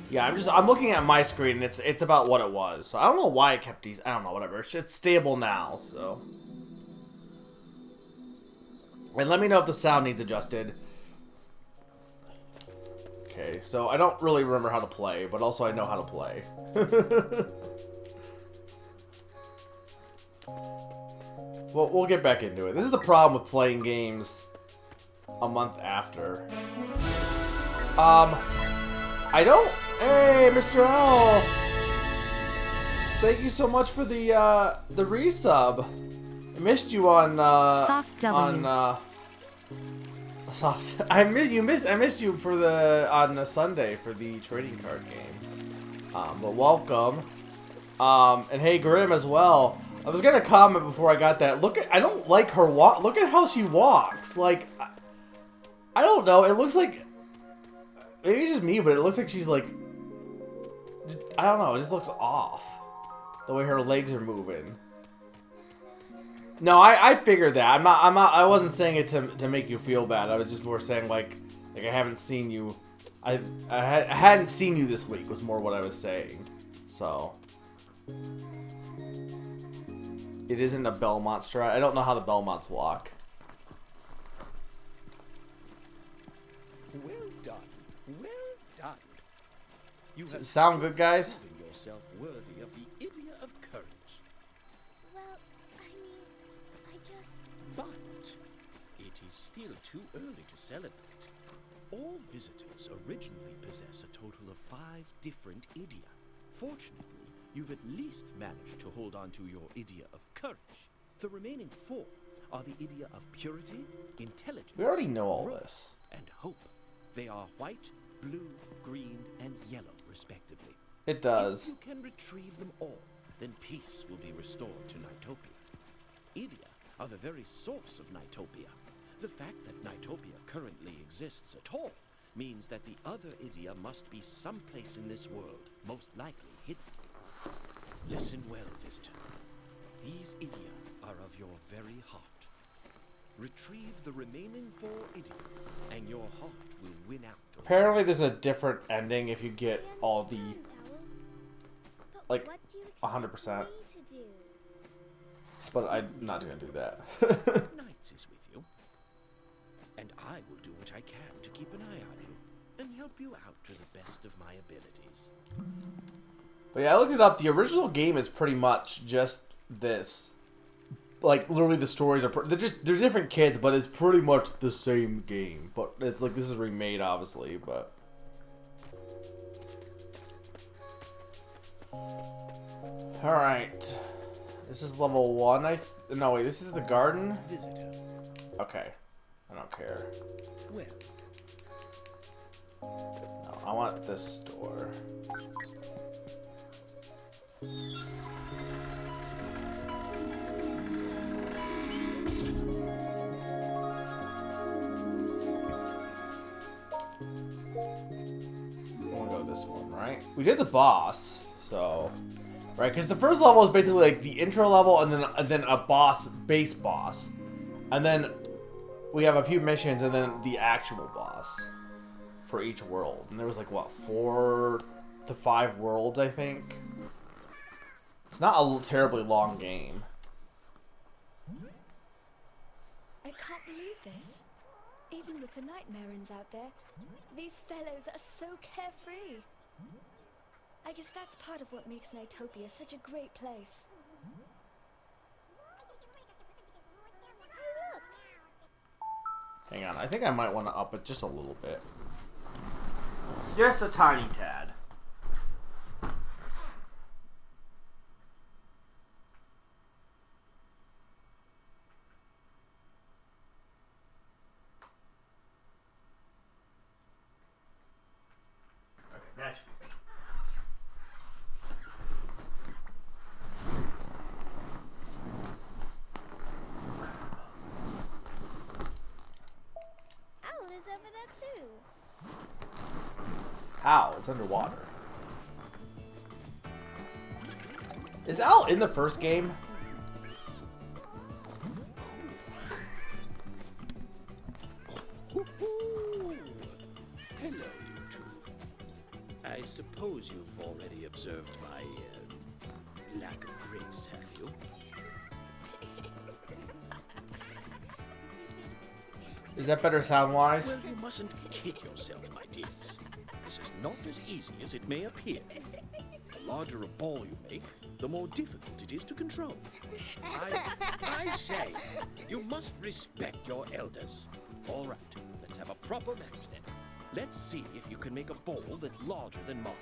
Yeah, I'm looking at my screen and it's about what it was. So I don't know why it kept these. I don't know, whatever. It's stable now, so. And let me know if the sound needs adjusted. Okay, so I don't really remember how to play, but also I know how to play. Well, we'll get back into it. This is the problem with playing games a month after. I don't... Hey, Mr. L! Thank you so much for the resub. I missed you on, Soft W. Soft... I missed you for on Sunday for the trading card game. But welcome. And hey, Grim as well. I was gonna comment before I got that. I don't like her walk. Look at how she walks. Like, I don't know. It looks like, maybe it's just me, but it looks like she's like, I don't know. It just looks off. The way her legs are moving. No, I figured that. I wasn't saying it to make you feel bad. I was just more saying like I haven't seen you. I hadn't seen you this week was more what I was saying. So. It isn't a Belmont strat. I don't know how the Belmonts walk. Well done. Well done. You Does have it sound good, guys? proven yourself worthy of the Idia of Courage. Well, I mean, I just... But it is still too early to celebrate. All visitors originally possess a total of 5 different Idia. Fortunately, you've at least managed to hold on to your Idia of Courage. The remaining 4 are the Idia of Purity, Intelligence, We already know all Growth, this. and Hope. They are white, blue, green, and yellow, respectively. It does. If you can retrieve them all, then peace will be restored to Nightopia. Idia are the very source of Nightopia. The fact that Nightopia currently exists at all means that the other Idia must be someplace in this world, most likely hidden. Listen well, visitor. These Idia are of your very heart. Retrieve the remaining 4 Idia, and your heart will win out. Apparently there's a different ending if you get all the, like, 100%. But I'm not gonna do that. Knights is with you, and I will do what I can to keep an eye on you and help you out to the best of my abilities. But yeah, I looked it up. The original game is pretty much just this. Like, literally the stories are... They're different kids, but it's pretty much the same game. But it's like, this is remade, obviously, but... Alright. This is level 1, No, wait, this is the garden? Visitor. Okay. I don't care. Well, No, I want this store. This one, right? We did the boss, so right, because the first level is basically like the intro level, and then a base boss, and then we have a few missions, and then the actual boss for each world. And there was like what 4 to 5 worlds, I think. It's not a terribly long game. I can't believe this. Even with the Nightmarins out there, these fellows are so carefree. I guess that's part of what makes Nightopia such a great place. Hang on, I think I might want to up it just a little bit. Just a tiny tad. Owl is over there too. Ow, it's underwater. Is Al in the first game? Hello, you two. I suppose you've already observed my lack of grace, have you? Is that better sound-wise? Well, you mustn't kid yourself, my dears. This is not as easy as it may appear. The larger a ball you make, the more difficult it is to control. I say, you must respect your elders. All right, let's have a proper match then. Let's see if you can make a ball that's larger than mine.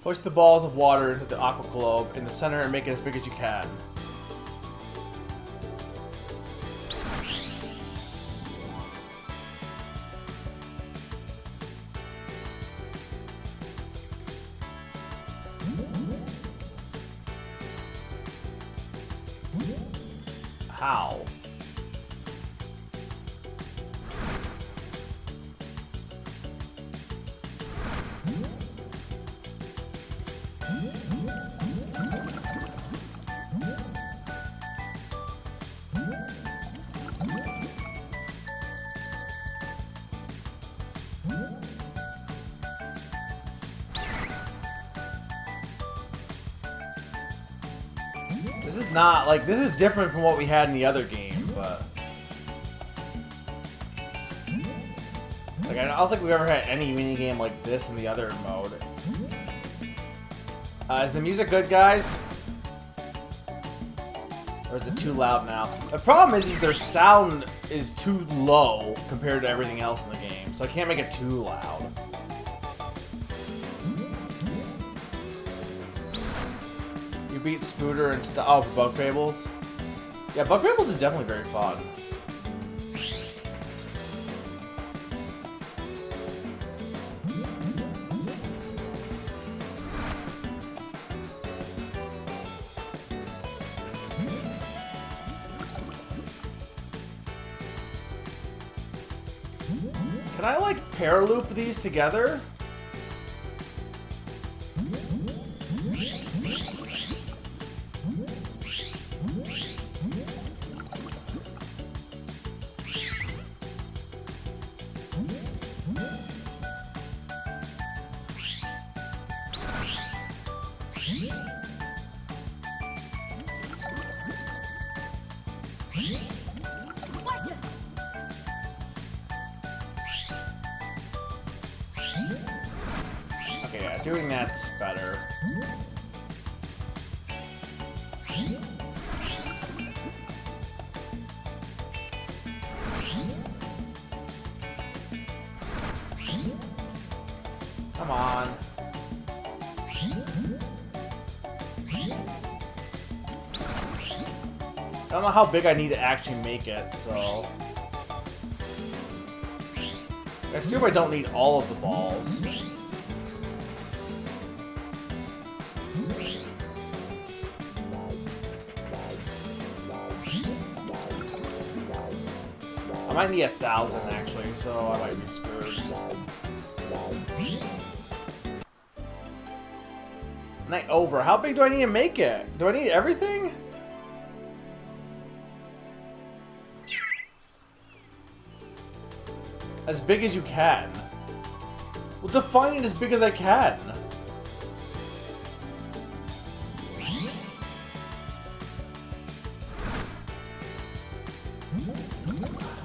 Push the balls of water into the aqua globe in the center and make it as big as you can. How? This is not, like, this is different from what we had in the other game, but... Like, I don't think we've ever had any minigame like this in the other mode. Is the music good, guys? Or is it too loud now? The problem is their sound is too low compared to everything else in the game, so I can't make it too loud. You beat Spooter and stuff. Oh, for Bug Fables? Yeah, Bug Fables is definitely very fun. Can I, like, paraloop these together? Okay, yeah, doing that's better. Come on. I don't know how big I need to actually make it, so... I assume I don't need all of the balls. I might need 1,000 actually, so I might be screwed. Night over. How big do I need to make it? Do I need everything? As big as you can. Well, define it as big as I can.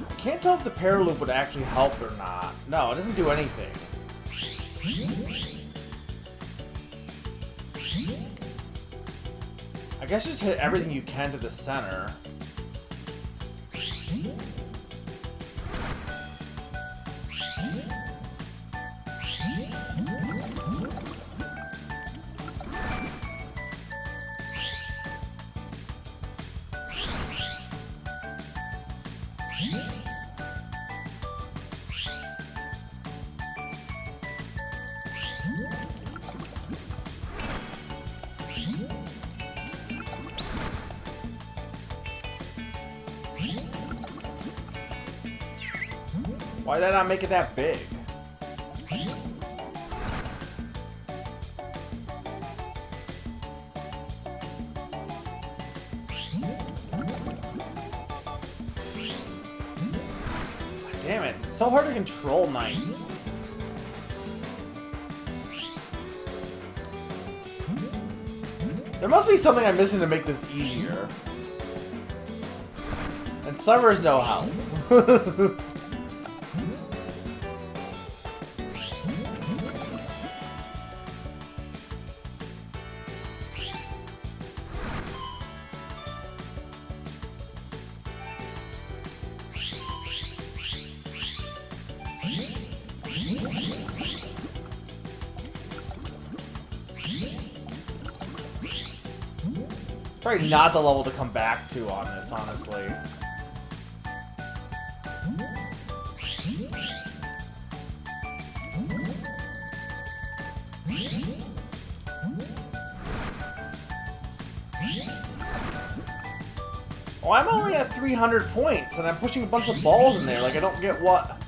I can't tell if the paraloop would actually help or not. No, it doesn't do anything. I guess just hit everything you can to the center. Why did I not make it that big? Damn it, it's so hard to control knights. There must be something I'm missing to make this easier. And Summer's no help. Probably not the level to come back to on this, honestly. Oh, I'm only at 300 points, and I'm pushing a bunch of balls in there. Like, I don't get what...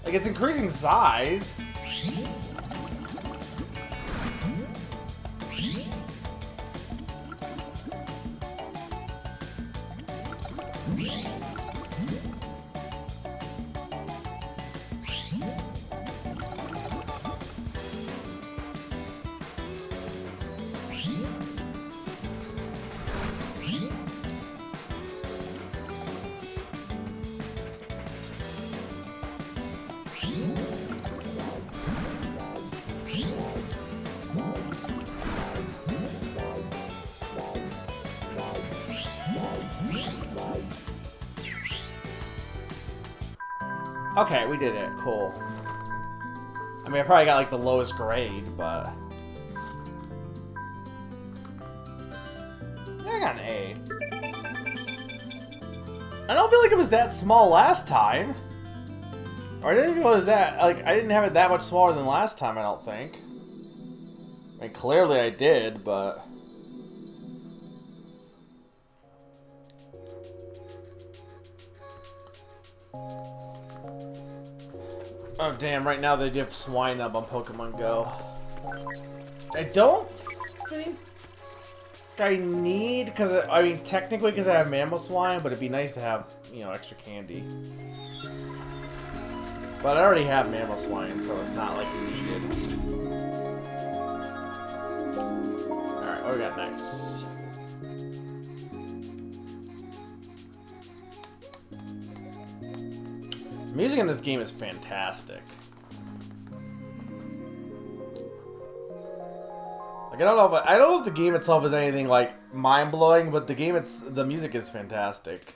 Like, it's increasing size. Okay, we did it. Cool. I mean, I probably got like the lowest grade, but... Yeah, I got an A. I don't feel like it was that small last time. Or I didn't feel it was that... Like, I didn't have it that much smaller than last time, I don't think. I mean, clearly I did, but... Oh damn, right now they give Swine Up on Pokemon Go. I don't think I need, because I mean, technically because I have Mammal Swine, but it'd be nice to have, you know, extra candy. But I already have Mammal Swine, so it's not like needed. Alright, what do we got next? The music in this game is fantastic. Like, I don't know if the game itself is anything like mind-blowing, but the music is fantastic.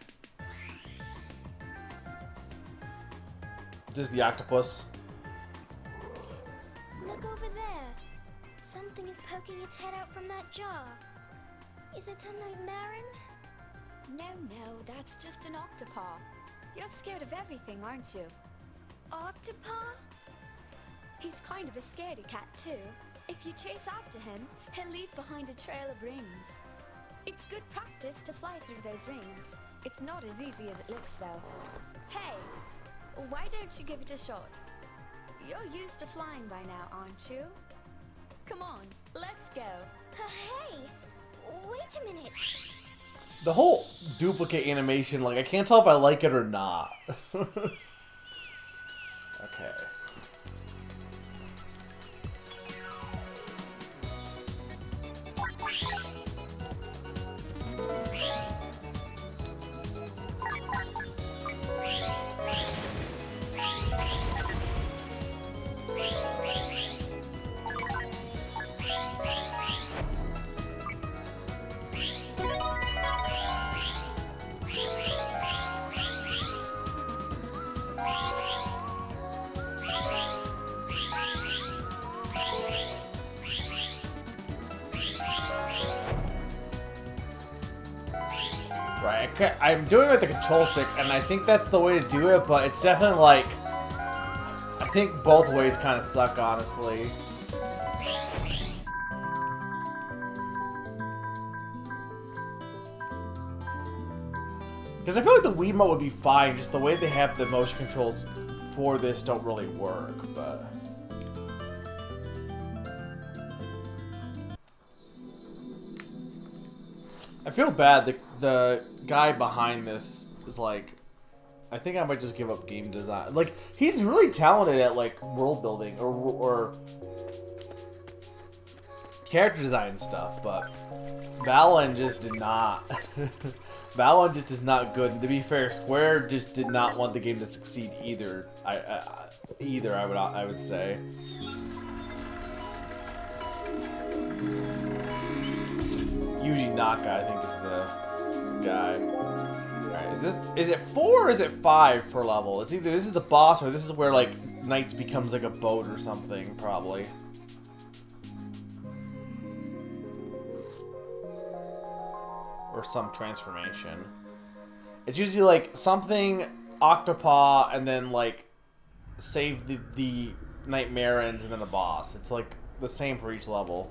Just the octopus. Look over there. Something is poking its head out from that jar. Is it a nightmare? No, that's just an octopaw. You're scared of everything, aren't you? Octopaw? He's kind of a scaredy cat, too. If you chase after him, he'll leave behind a trail of rings. It's good practice to fly through those rings. It's not as easy as it looks, though. Hey, why don't you give it a shot? You're used to flying by now, aren't you? Come on, let's go. Hey, wait a minute. The whole duplicate animation, like, I can't tell if I like it or not. Okay. Right, I'm doing it with the control stick, and I think that's the way to do it, but it's definitely like... I think both ways kind of suck, honestly. Because I feel like the Wiimote would be fine, just the way they have the motion controls for this don't really work, but... I feel bad. The guy behind this is like, I think I might just give up game design. Like, he's really talented at like world building or character design stuff, but Valen just did not. Valen just is not good. And to be fair, Square just did not want the game to succeed either. I would say. Yuji Naka, I think, is the guy. Alright, is it 4 or is it 5 per level? It's either this is the boss or this is where like Knights becomes like a boat or something, probably. Or some transformation. It's usually like something Octopaw and then like save the Nightmarens and then a boss. It's like the same for each level.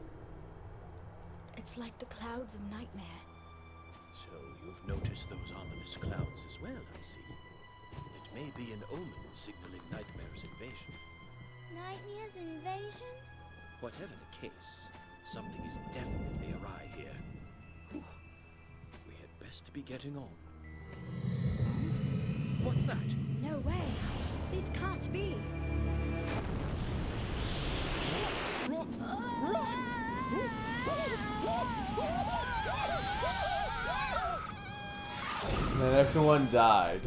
It's like the clouds of nightmare. So you've noticed those ominous clouds as well, I see. It may be an omen signaling Nightmare's invasion. Nightmare's invasion? Whatever the case, something is definitely awry here. Whew. We had best be getting on. What's that? No way. It can't be. And then everyone died.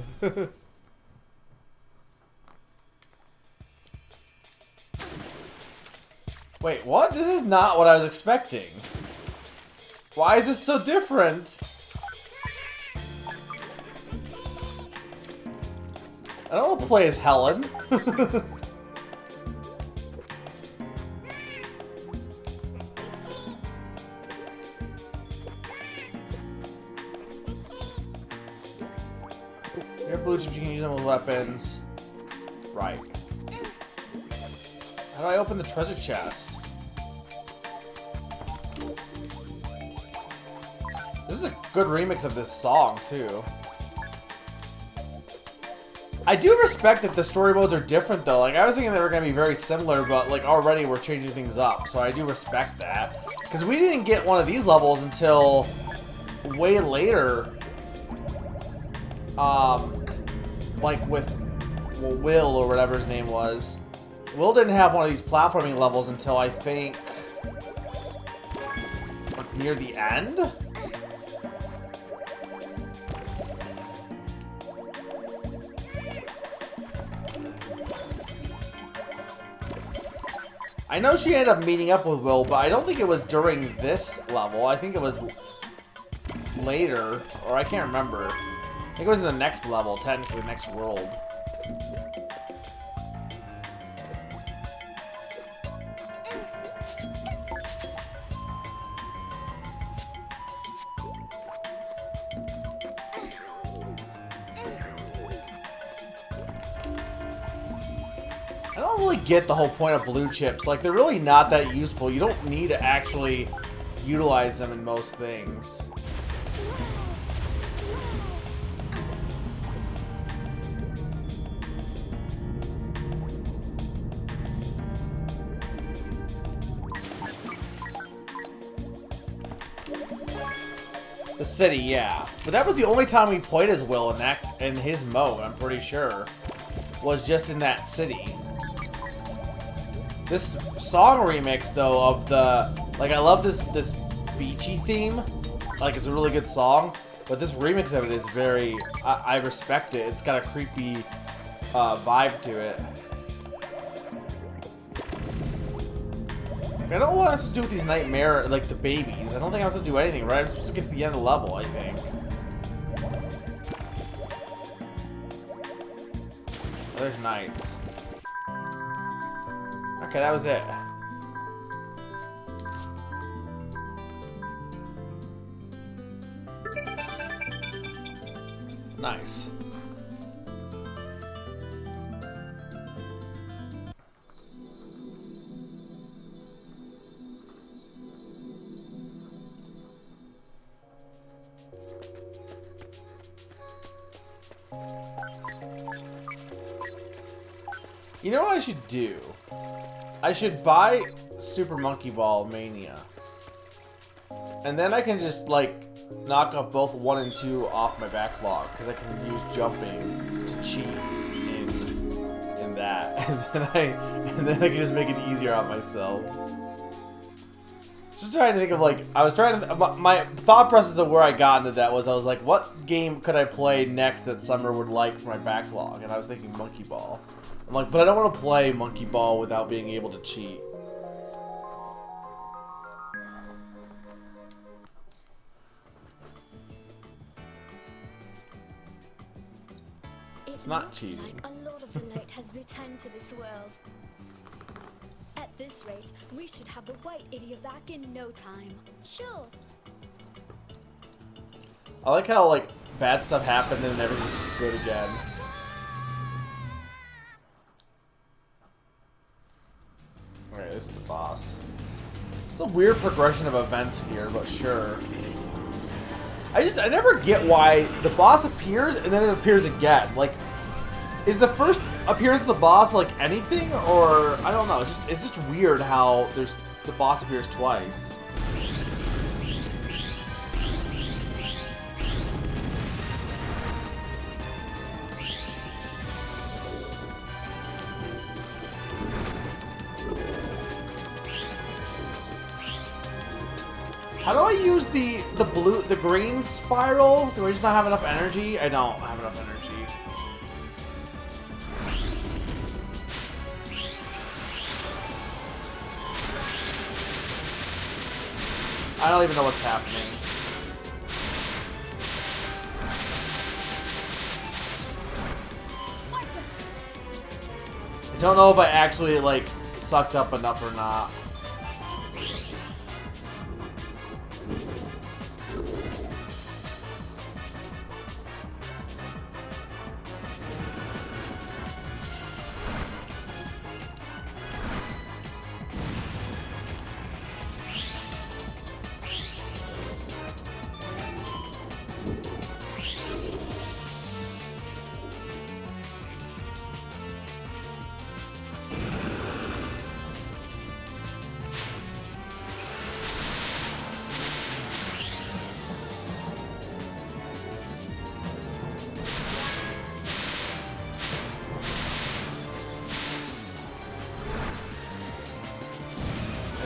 Wait, what? This is not what I was expecting. Why is this so different? I don't want to play as Helen. Your blue chips, you can use them with weapons. Right. How do I open the treasure chest? This is a good remix of this song, too. I do respect that the story modes are different, though. Like, I was thinking they were going to be very similar, but, like, already we're changing things up. So I do respect that. Because we didn't get one of these levels until way later. Like with Will, or whatever his name was. Will didn't have one of these platforming levels until, I think, like, near the end? I know she ended up meeting up with Will, but I don't think it was during this level. I think it was later, or I can't remember. I think it was in the next level, technically, the next world. I don't really get the whole point of blue chips. Like, they're really not that useful. You don't need to actually utilize them in most things. The city, yeah. But that was the only time we played as Will in his mode, I'm pretty sure. Was just in that city. This song remix, though, of the... Like, I love this beachy theme. Like, it's a really good song. But this remix of it is very... I respect it. It's got a creepy vibe to it. I don't know what I'm supposed to do with these nightmare, like, the babies. I don't think I'm supposed to do anything, right? I'm supposed to get to the end of the level, I think. Oh, there's Knights. Okay, that was it. Nice. You know what I should do? I should buy Super Monkey Ball Mania. And then I can just, like, knock off both 1 and 2 off my backlog because I can use jumping to cheat in that, and then I can just make it easier on myself. Just trying to think of like my thought process of where I got into that was I was like, what game could I play next that Summer would like for my backlog? And I was thinking Monkey Ball. I'm like, but I don't want to play Monkey Ball without being able to cheat. It's not cheating. Like a lot of the light has returned to this world. At this rate, we should have the white idiot back in no time. Sure. I like how like bad stuff happened and everything's just good again. Alright, this is the boss. It's a weird progression of events here, but sure. I never get why the boss appears and then it appears again. Like, is the first appearance of the boss like anything, or I don't know. It's just weird how the boss appears twice. How do I use the green spiral? Do I just not have enough energy? I don't have enough energy. I don't even know what's happening. I don't know if I actually like sucked up enough or not.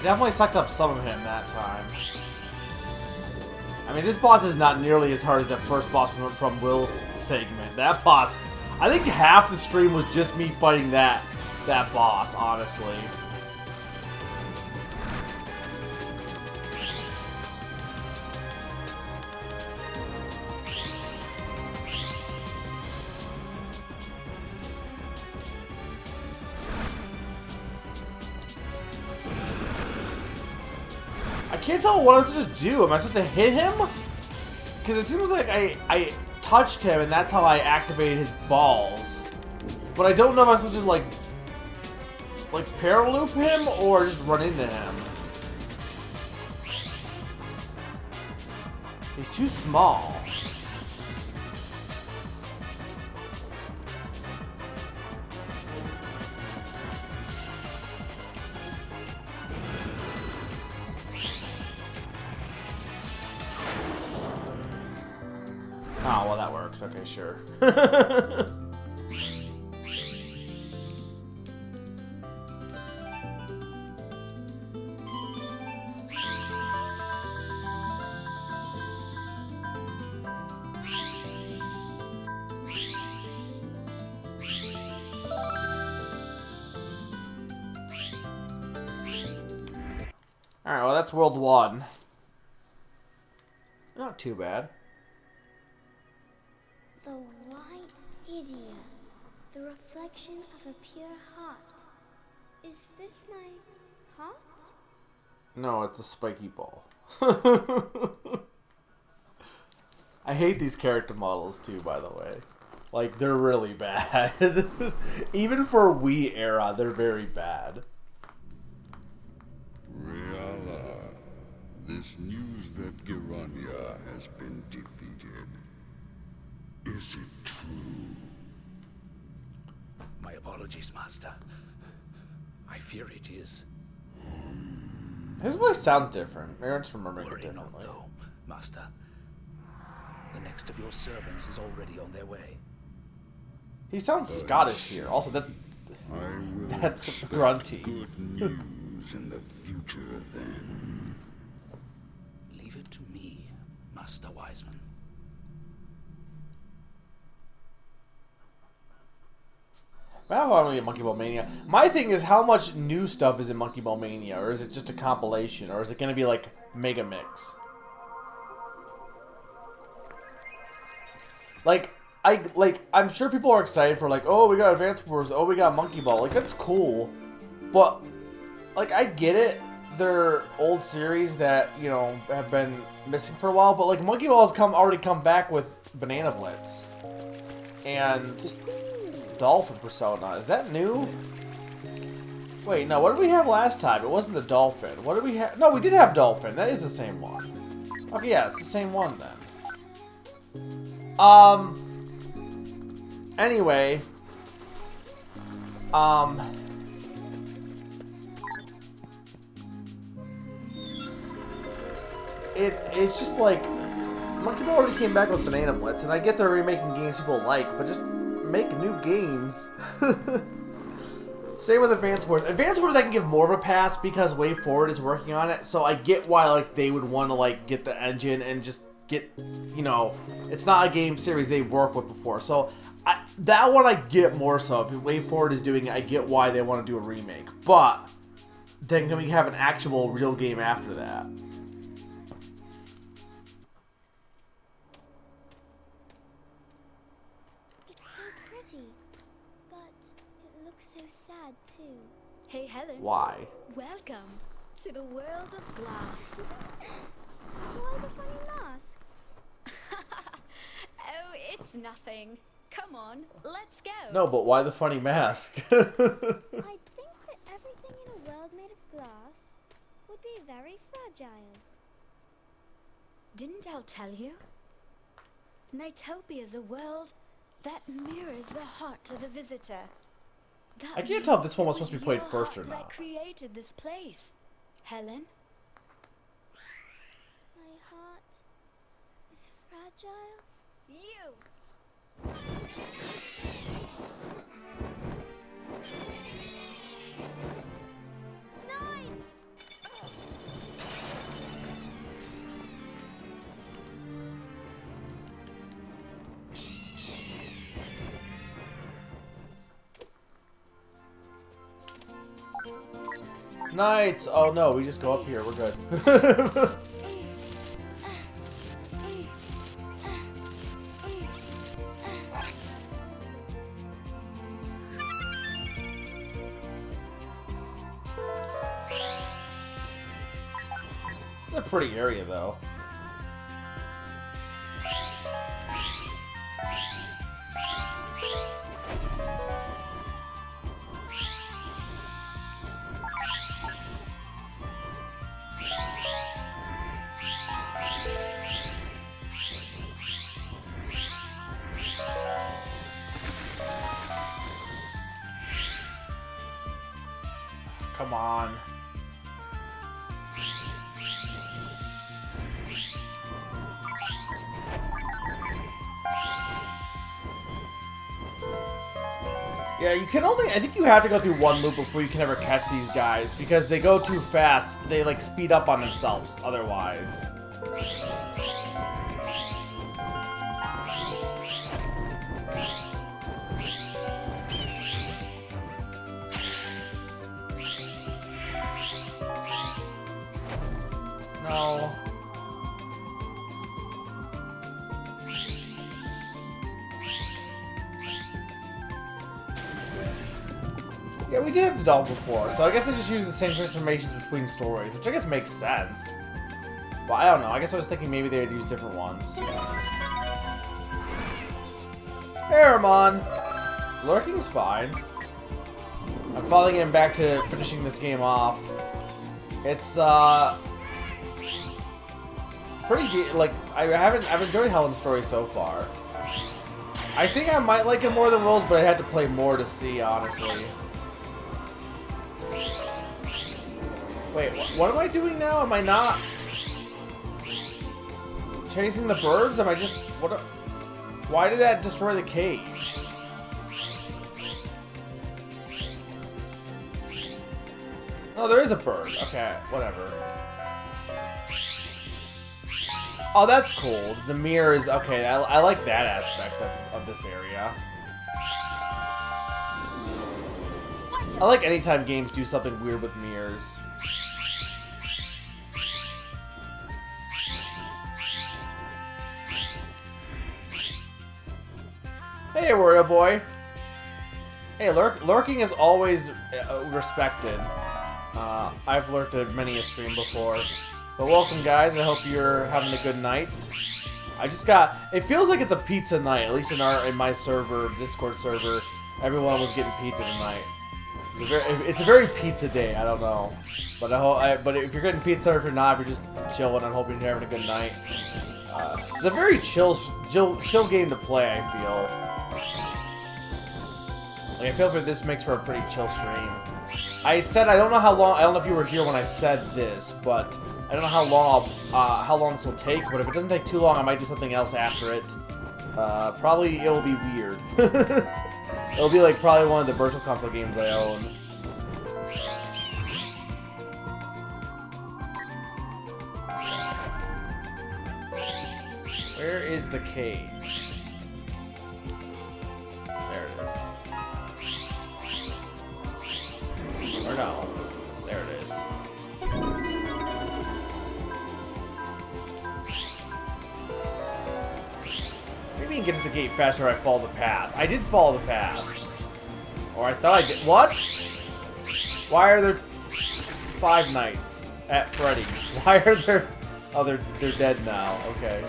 Definitely sucked up some of him that time. I mean, this boss is not nearly as hard as the first boss from Will's segment. That boss, I think half the stream was just me fighting that boss, honestly. I can't tell what I'm supposed to do. Am I supposed to hit him? Because it seems like I touched him and that's how I activated his balls. But I don't know if I'm supposed to like paraloop him or just run into him. He's too small. Oh, well that works. Okay, sure. Alright, well that's World 1. Not too bad. The white idiot. The reflection of a pure heart. Is this my heart? No, it's a spiky ball. I hate these character models too, by the way. Like, they're really bad. Even for Wii era, they're very bad. Reala, this news that Giranya has been defeated. Is it true? My apologies, Master. I fear it is. His voice sounds different. Maybe I'm just remembering it Worry not, differently. though, Master. The next of your servants is already on their way. He sounds Scottish here. Also, I will that's expect grunty. good news in the future then. Leave it to me, Master Wiseman. I want to get Monkey Ball Mania. My thing is, how much new stuff is in Monkey Ball Mania, or is it just a compilation, or is it going to be like Mega Mix? I'm sure people are excited for like, oh, we got Advance Wars, oh, we got Monkey Ball. Like, that's cool, but like, I get it. They're old series that, you know, have been missing for a while, but like Monkey Ball has already come back with Banana Blitz and Dolphin Persona. Is that new? Wait, no, what did we have last time? It wasn't the Dolphin. What did we have? No, we did have Dolphin. That is the same one. Okay, yeah, it's the same one then. Anyway. It's just like, Monkey Ball already came back with Banana Blitz, and I get they're remaking games people like, but just make new games. Same with Advance Wars. Advance Wars I can give more of a pass because Way Forward is working on it, so I get why like they would want to like get the engine and just get, you know, it's not a game series they've worked with before. So that one I get more so. If Way Forward is doing it, I get why they want to do a remake. But then can we have an actual real game after that? Hey, Helen. Why? Welcome to the world of glass. Why the funny mask? Oh, it's nothing. Come on, let's go. No, but why the funny mask? I think that everything in a world made of glass would be very fragile. Didn't I tell you? NiGHTS is a world that mirrors the heart of the visitor. That I can't tell if this one was means supposed to be played your first or heart not. That created this place. Helen? My heart is fragile. You! Knights! Knights! Oh no, we just go up here. We're good. It's a pretty area, though. Come on. Yeah, you can only, I think you have to go through one loop before you can ever catch these guys, because they go too fast. They, like, speed up on themselves otherwise. No. Yeah, we did have the dog before, so I guess they just use the same transformations between stories, which I guess makes sense. Well, I don't know. I guess I was thinking maybe they would use different ones. Aramon! Lurking's fine. I'm finally getting back to finishing this game off. It's, like, I've enjoyed Helen's story so far. I think I might like it more than Rose, but I had to play more to see, honestly. Wait, what am I doing now? Am I not? chasing the birds? Am I just... What? Why did that destroy the cage? Oh, there is a bird. Okay, whatever. Oh, that's cool. The mirror is... Okay, I like that aspect of this area. I like anytime games do something weird with mirrors. Hey, Wario Boy. Hey, lurking is always respected. I've lurked at many a stream before. But welcome, guys. I hope you're having a good night. I just got... It feels like it's a pizza night, at least in my server, Discord server. Everyone was getting pizza tonight. It's a very pizza day. I don't know, but but if you're getting pizza, or if you're not, if you're just chilling, I'm hoping you're having a good night. It's a very chill game to play. I feel for this makes for a pretty chill stream. I said I don't know how long. I don't know if you were here when I said this, but I don't know how long this will take. But if it doesn't take too long, I might do something else after it. Probably it will be weird. It'll be like probably one of the Virtual Console games I own. Where is the cage? There it is. Or no. There it is. Maybe you can get to the gate faster if I follow the path. I did follow the path. Or I thought I did. What? Why are there 5 nights at Freddy's? Why are there... Oh, they're dead now. Okay.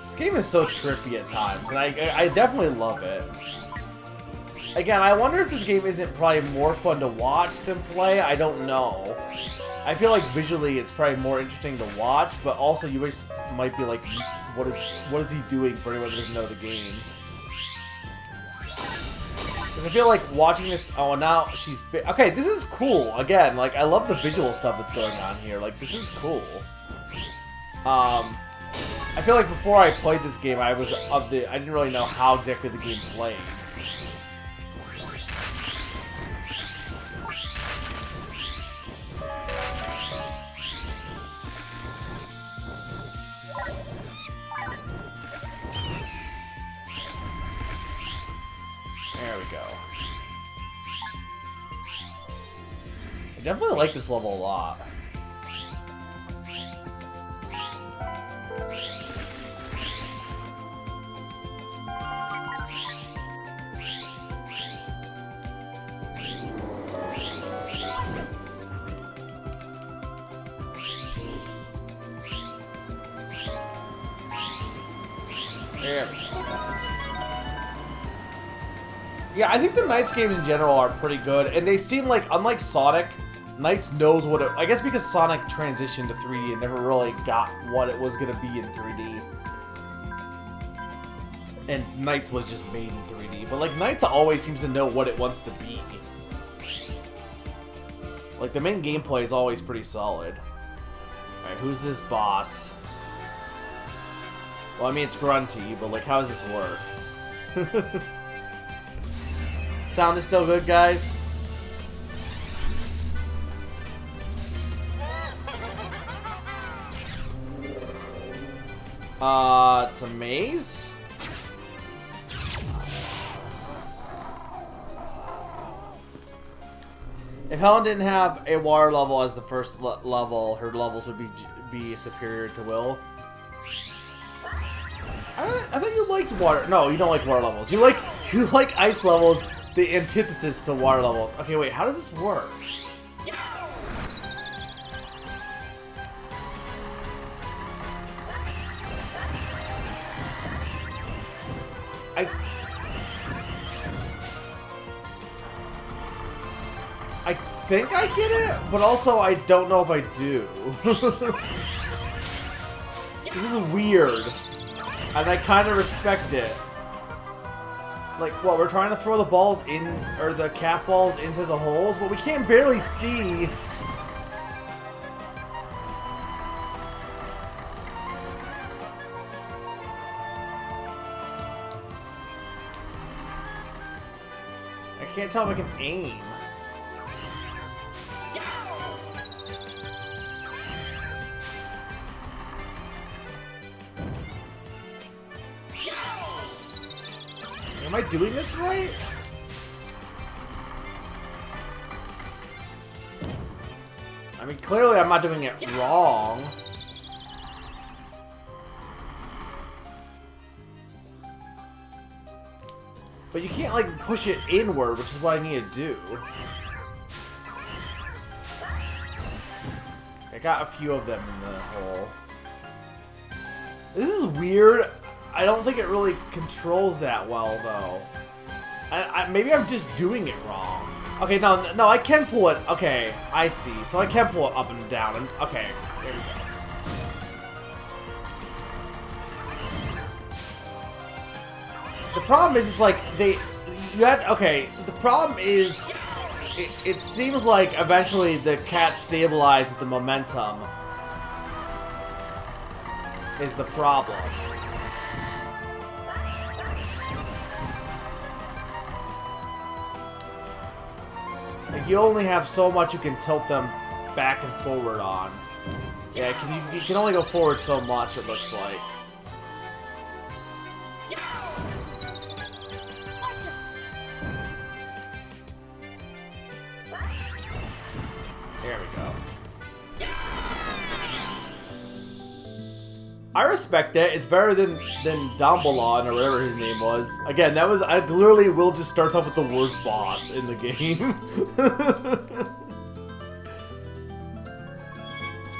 This game is so trippy at times, and I definitely love it. Again, I wonder if this game isn't probably more fun to watch than play. I don't know. I feel like visually it's probably more interesting to watch, but also you might be like, what is he doing for anyone that doesn't know the game? Because I feel like watching this... Oh, now she's... Okay, this is cool. Again, like, I love the visual stuff that's going on here. Like, this is cool. I feel like before I played this game, I didn't really know how exactly the game played. There we go. I definitely like this level a lot. There we go. Yeah, I think the Knights games in general are pretty good, and they seem like, unlike Sonic, Knights knows what it... I guess because Sonic transitioned to 3D and never really got what it was going to be in 3D. And Knights was just made in 3D. But, like, Knights always seems to know what it wants to be. Like, the main gameplay is always pretty solid. Alright, who's this boss? Well, I mean, it's grunty, but, like, how does this work? Sound is still good, guys? It's a maze? If Helen didn't have a water level as the first level, her levels would be superior to Will. I thought you liked water. No, you don't like water levels. You like ice levels. The antithesis to water levels. Okay, wait, how does this work? I think I get it, but also I don't know if I do. This is weird, and I kind of respect it. Like, what, we're trying to throw the balls in, or the cat balls into the holes, but we can't barely see. can't tell if I can aim. Am I doing this right? I mean, clearly I'm not doing it wrong. But you can't, like, push it inward, which is what I need to do. I got a few of them in the hole. This is weird. I don't think it really controls that well, though. Maybe I'm just doing it wrong. Okay, no, I can pull it. Okay, I see. So I can pull it up and down. And okay, there we go. The problem is, it's like okay, so the problem is, it seems like eventually the cat stabilizes with the momentum. Is the problem. Like, you only have so much you can tilt them back and forward on. Yeah, because you can only go forward so much, it looks like. There we go. I respect that. It's better than Dumbledore or whatever his name was. Again, that was literally Will just starts off with the worst boss in the game.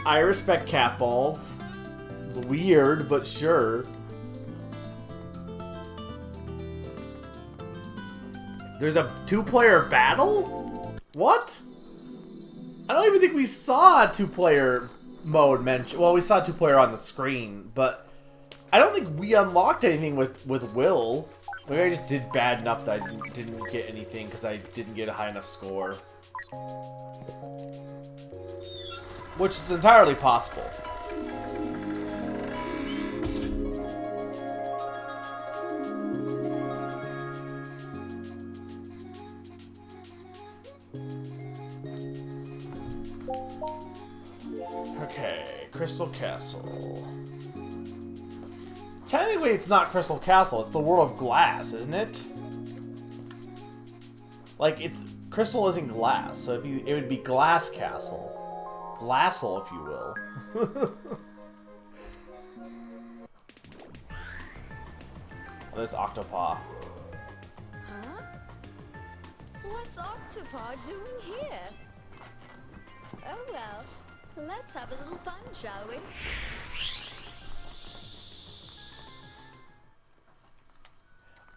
I respect cat balls. It's weird, but sure. There's a 2-player battle? What? I don't even think we saw a 2-player mode mentioned. Well, we saw 2-player on the screen, but I don't think we unlocked anything with Will. Maybe I just did bad enough that I didn't get anything because I didn't get a high enough score. Which is entirely possible. Okay, Crystal Castle. Technically, it's not Crystal Castle. It's the World of Glass, isn't it? Like, crystal isn't glass, so it would be Glass Castle. Glassel, if you will. Oh, there's Octopaw. Huh? What's Octopaw doing here? Oh well, let's have a little fun, shall we?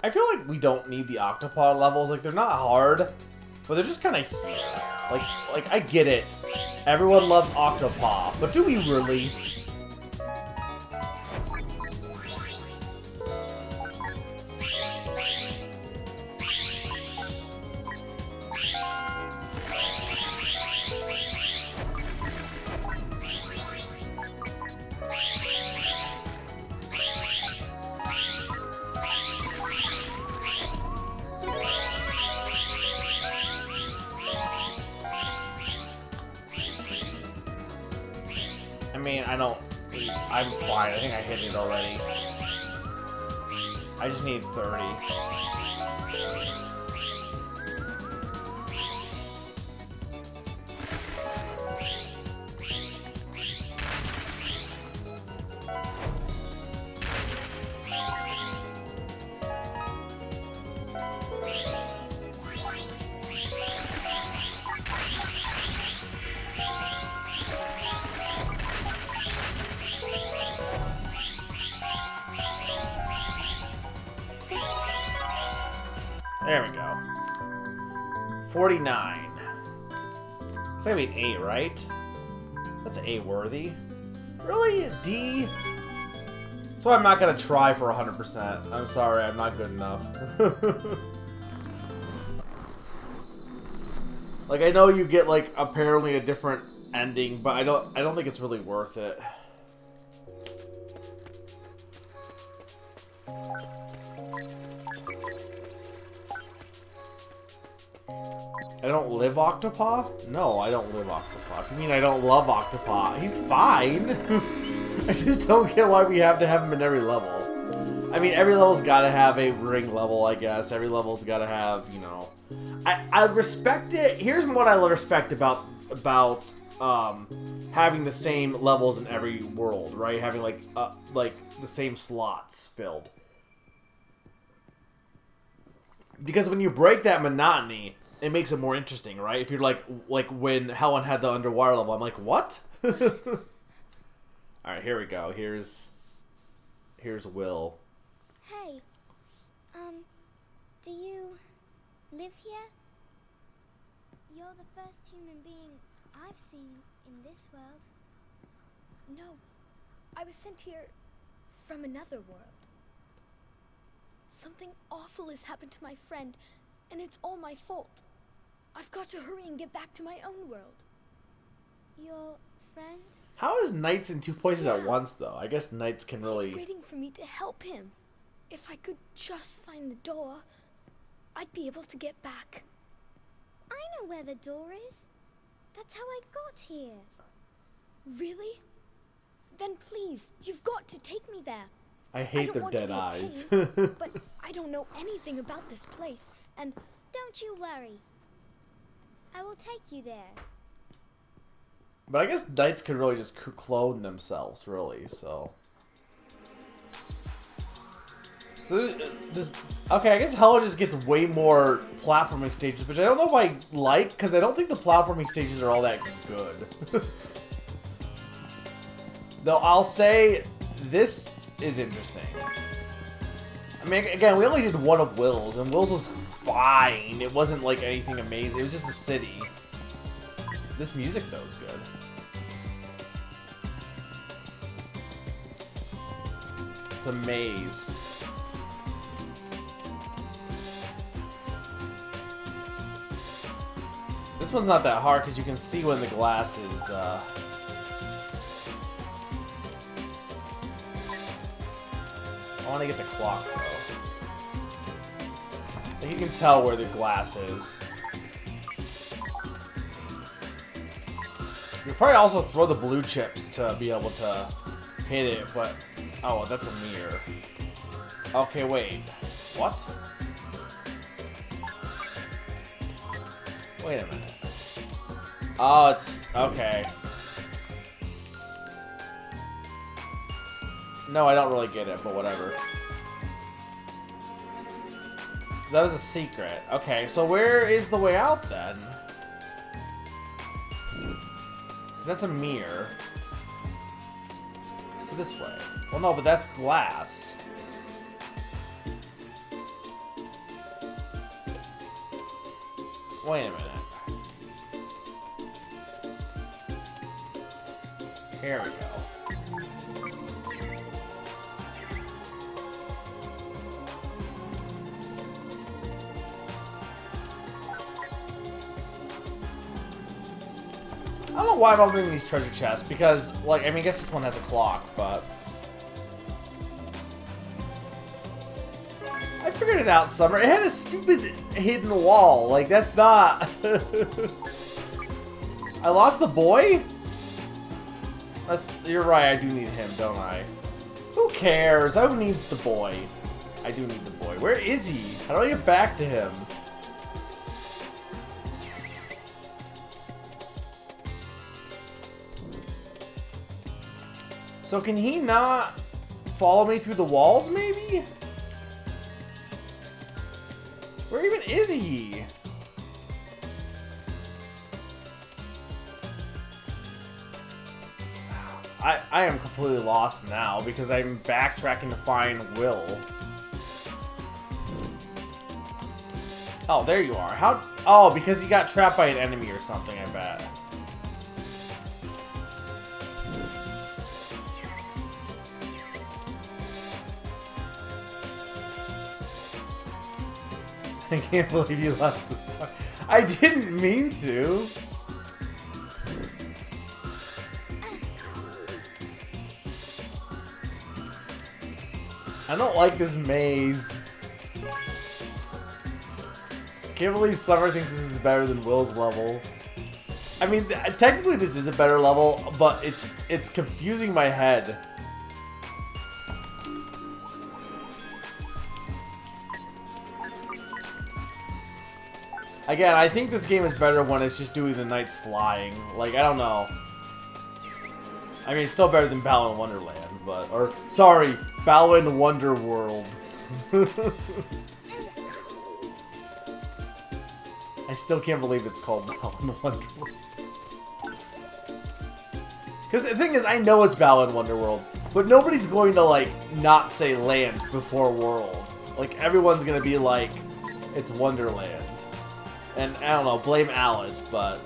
I feel like we don't need the Octopaw levels. Like, they're not hard, but they're just kind of here. Like, I get it. Everyone loves Octopaw, but do we really? I mean, I'm fine. I think I hit it already. I just need 30. There we go. 49. It's gotta be an A, right? That's A worthy. Really? D? That's why I'm not gonna try for 100%. I'm sorry, I'm not good enough. Like, I know you get, like, apparently a different ending, but I don't think it's really worth it. I don't live Octopaw? No, I don't live Octopaw. If you mean I don't love Octopaw, he's fine. I just don't get why we have to have him in every level. I mean, every level's gotta have a ring level, I guess. Every level's gotta have, you know... I respect it. Here's what I respect about having the same levels in every world, right? Having, like the same slots filled. Because when you break that monotony, it makes it more interesting, right? If you're like when Helen had the underwater level, I'm like, what? Alright, here we go. Here's Will. Hey, do you live here? You're the first human being I've seen in this world. No, I was sent here from another world. Something awful has happened to my friend, and it's all my fault. I've got to hurry and get back to my own world. Your friend? How is Knights in two places at once, though? I guess Knights can really... He's waiting for me to help him. If I could just find the door, I'd be able to get back. I know where the door is. That's how I got here. Really? Then please, you've got to take me there. I hate their don't want to dead be a eyes. pain, but I don't know anything about this place, and... Don't you worry. I will take you there. But I guess Knights could really just clone themselves, really, so... Okay, I guess Helen just gets way more platforming stages, which I don't know if I like, because I don't think the platforming stages are all that good. Though I'll say, this is interesting. I mean, again, we only did one of Will's, and Will's was fine. It wasn't, like, anything amazing. It was just a city. This music, though, is good. It's a maze. This one's not that hard because you can see when the glass is, I want to get the clock, though. I think you can tell where the glass is. You could probably also throw the blue chips to be able to hit it, but... Oh, that's a mirror. Okay, wait. What? Wait a minute. Oh, it's... Okay. No, I don't really get it, but whatever. That was a secret. Okay, so where is the way out, then? That's a mirror. So this way. Well, no, but that's glass. Wait a minute. Here we go. I don't know why I'm opening these treasure chests, because, like, I mean, I guess this one has a clock, but... I figured it out, Summer. It had a stupid hidden wall. Like, that's not... I lost the boy? You're right, I do need him, don't I? Who cares? Who needs the boy? I do need the boy. Where is he? How do I get back to him? So can he not follow me through the walls, maybe? Where even is he? I am completely lost now because I'm backtracking to find Will. Oh, there you are. How? Oh, because you got trapped by an enemy or something, I bet. I can't believe you left the... I didn't mean to. I don't like this maze. can't believe Summer thinks this is better than Will's level. I mean, technically this is a better level, but it's confusing my head. Again, I think this game is better when it's just doing the knights flying. Like, I don't know. I mean, it's still better than Balan Wonderland, but... Or, sorry, Balan Wonderworld. I still can't believe it's called Balan Wonderworld. Because the thing is, I know it's Balan Wonderworld, but nobody's going to, like, not say land before world. Like, everyone's going to be like, it's Wonderland. And, I don't know, blame Alice, but...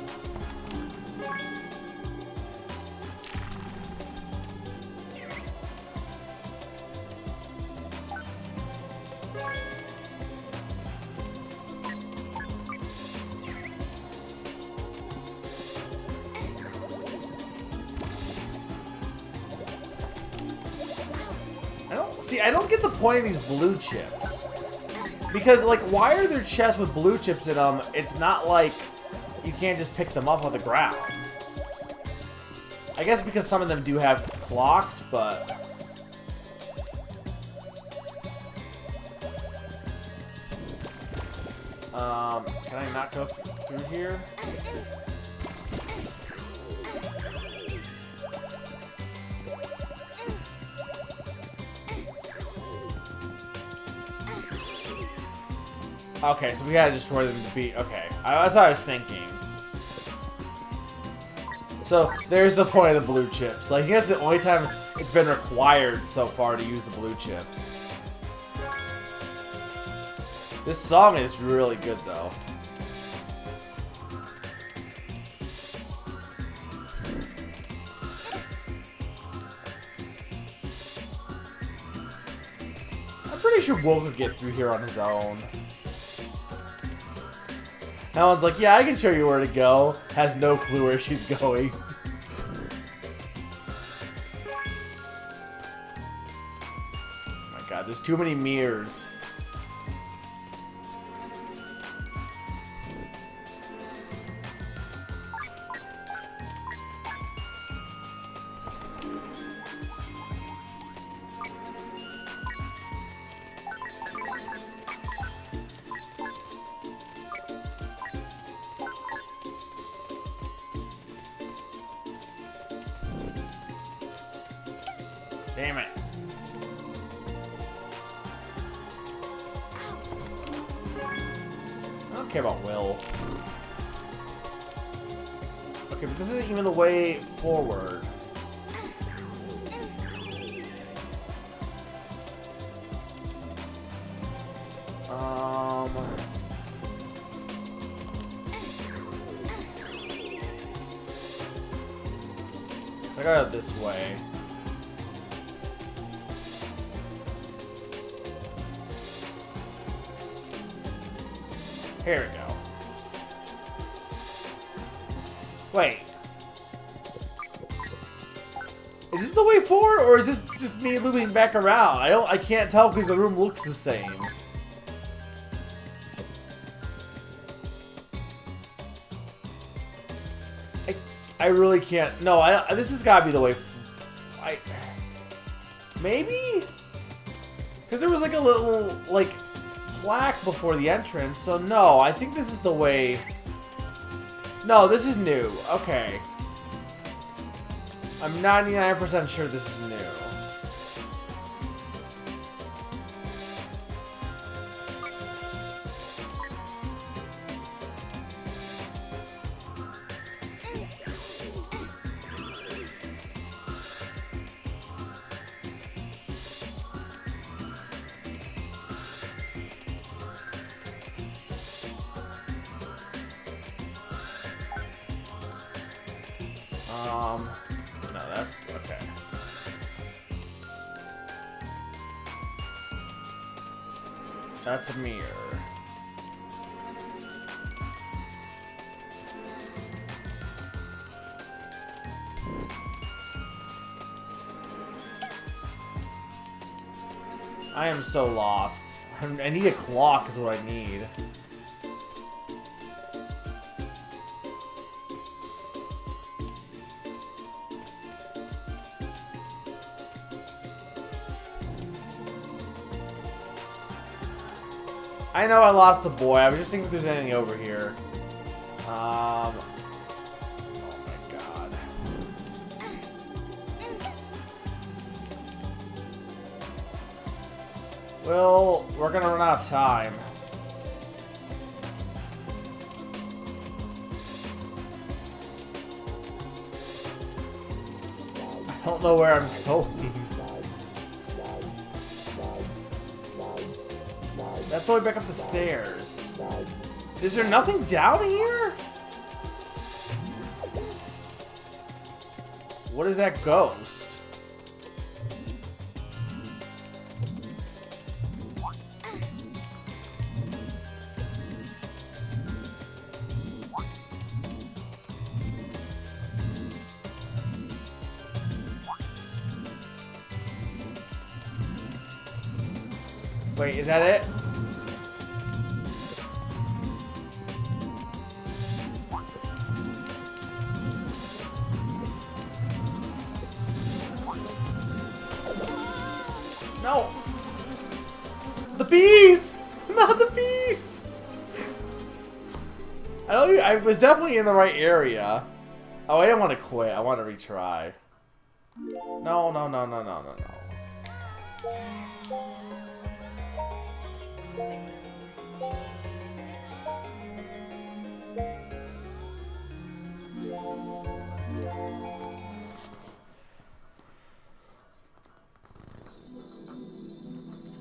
I don't get the point of these blue chips. Because, like, why are there chests with blue chips in them? It's not like you can't just pick them up on the ground. I guess because some of them do have clocks, but... can I not go through here? Okay, so we gotta destroy them to beat... Okay, that's what I was thinking. So, there's the point of the blue chips. Like, I guess the only time it's been required so far to use the blue chips. This song is really good, though. I'm pretty sure Will could get through here on his own. Helen's like, yeah, I can show you where to go. Has no clue where she's going. Oh my god, there's too many mirrors. Damn it. I don't care about Will. Okay, but this isn't even the way forward. So I gotta go this way. Here we go. Wait. Is this the way forward, or is this just me looping back around? I can't tell because the room looks the same. I really can't. No, this has got to be the way. Maybe? Because there was like a little, like, plaque before the entrance, so no, I think this is the way. No, this is new. Okay. I'm 99% sure this is new. No, that's okay. That's a mirror. I am so lost. I need a clock is what I need. I know I lost the boy. I was just thinking if there's anything over here. Oh my god. Well, we're gonna run out of time. I don't know where I'm going. That's the way back up the stairs. Is there nothing down here? What is that ghost? Wait, is that it? No! The bees! Not the bees! I was definitely in the right area. Oh, I didn't want to quit. I want to retry. No, no, no, no, no, no, no.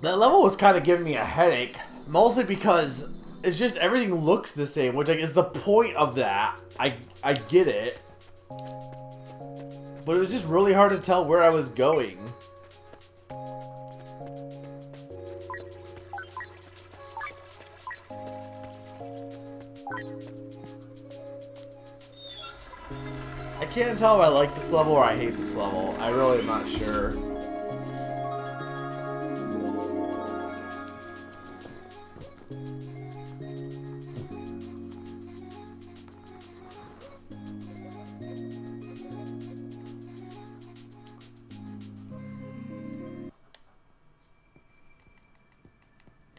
That level was kind of giving me a headache, mostly because it's just everything looks the same, which like, is the point of that. I get it, but it was just really hard to tell where I was going. I can't tell if I like this level or I hate this level. I really am not sure.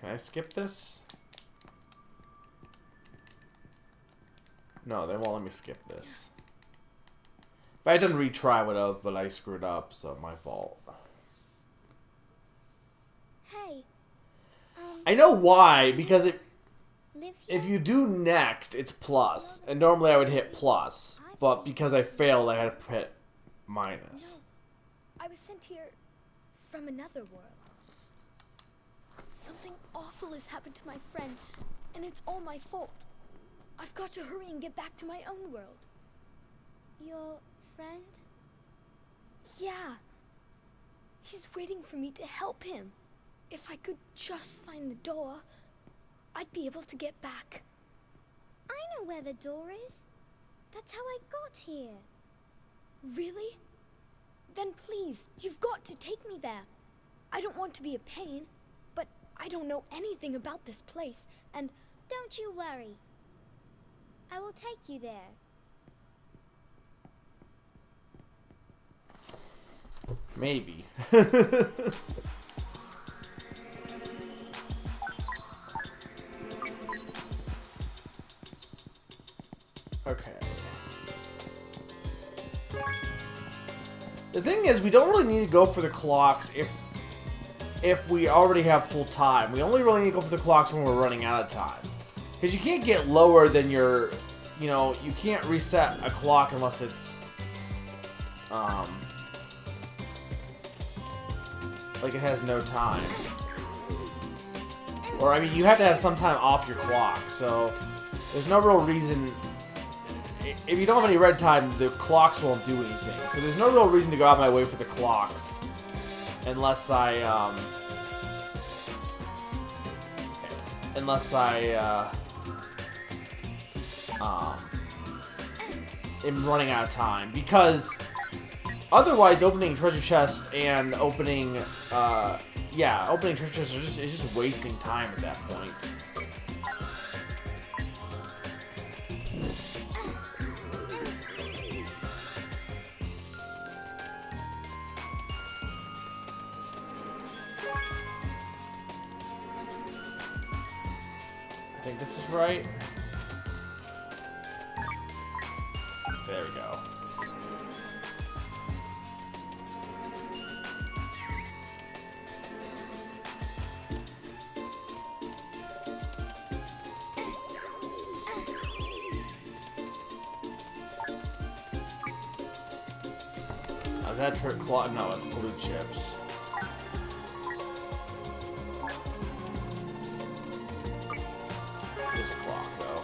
Can I skip this? No, they won't let me skip this. If I didn't retry, I would have, but I screwed up, so my fault. Hey. I know why, because Live if here? you do next, it's plus. And normally I would hit plus. But because I failed, I had to hit minus. I was sent here from another world. Something awful has happened to my friend, and it's all my fault. I've got to hurry and get back to my own world. Your friend? Yeah. He's waiting for me to help him. If I could just find the door, I'd be able to get back. I know where the door is. That's how I got here. Really? Then please, you've got to take me there. I don't want to be a pain, but I don't know anything about this place, and... Don't you worry. I will take you there. Maybe. Okay. The thing is, we don't really need to go for the clocks if we already have full time. We only really need to go for the clocks when we're running out of time. Because you can't get lower than your... You know, you can't reset a clock unless it's... like it has no time. Or, I mean, you have to have some time off your clock, so... There's no real reason... If you don't have any red time, the clocks won't do anything. So there's no real reason to go out of my way for the clocks. Unless I, am running out of time. Because otherwise opening treasure chest and opening, opening treasure chest is just wasting time at that point. this is right. There we go. Is that trick claw? No, it's blue chips. There's a clock, though.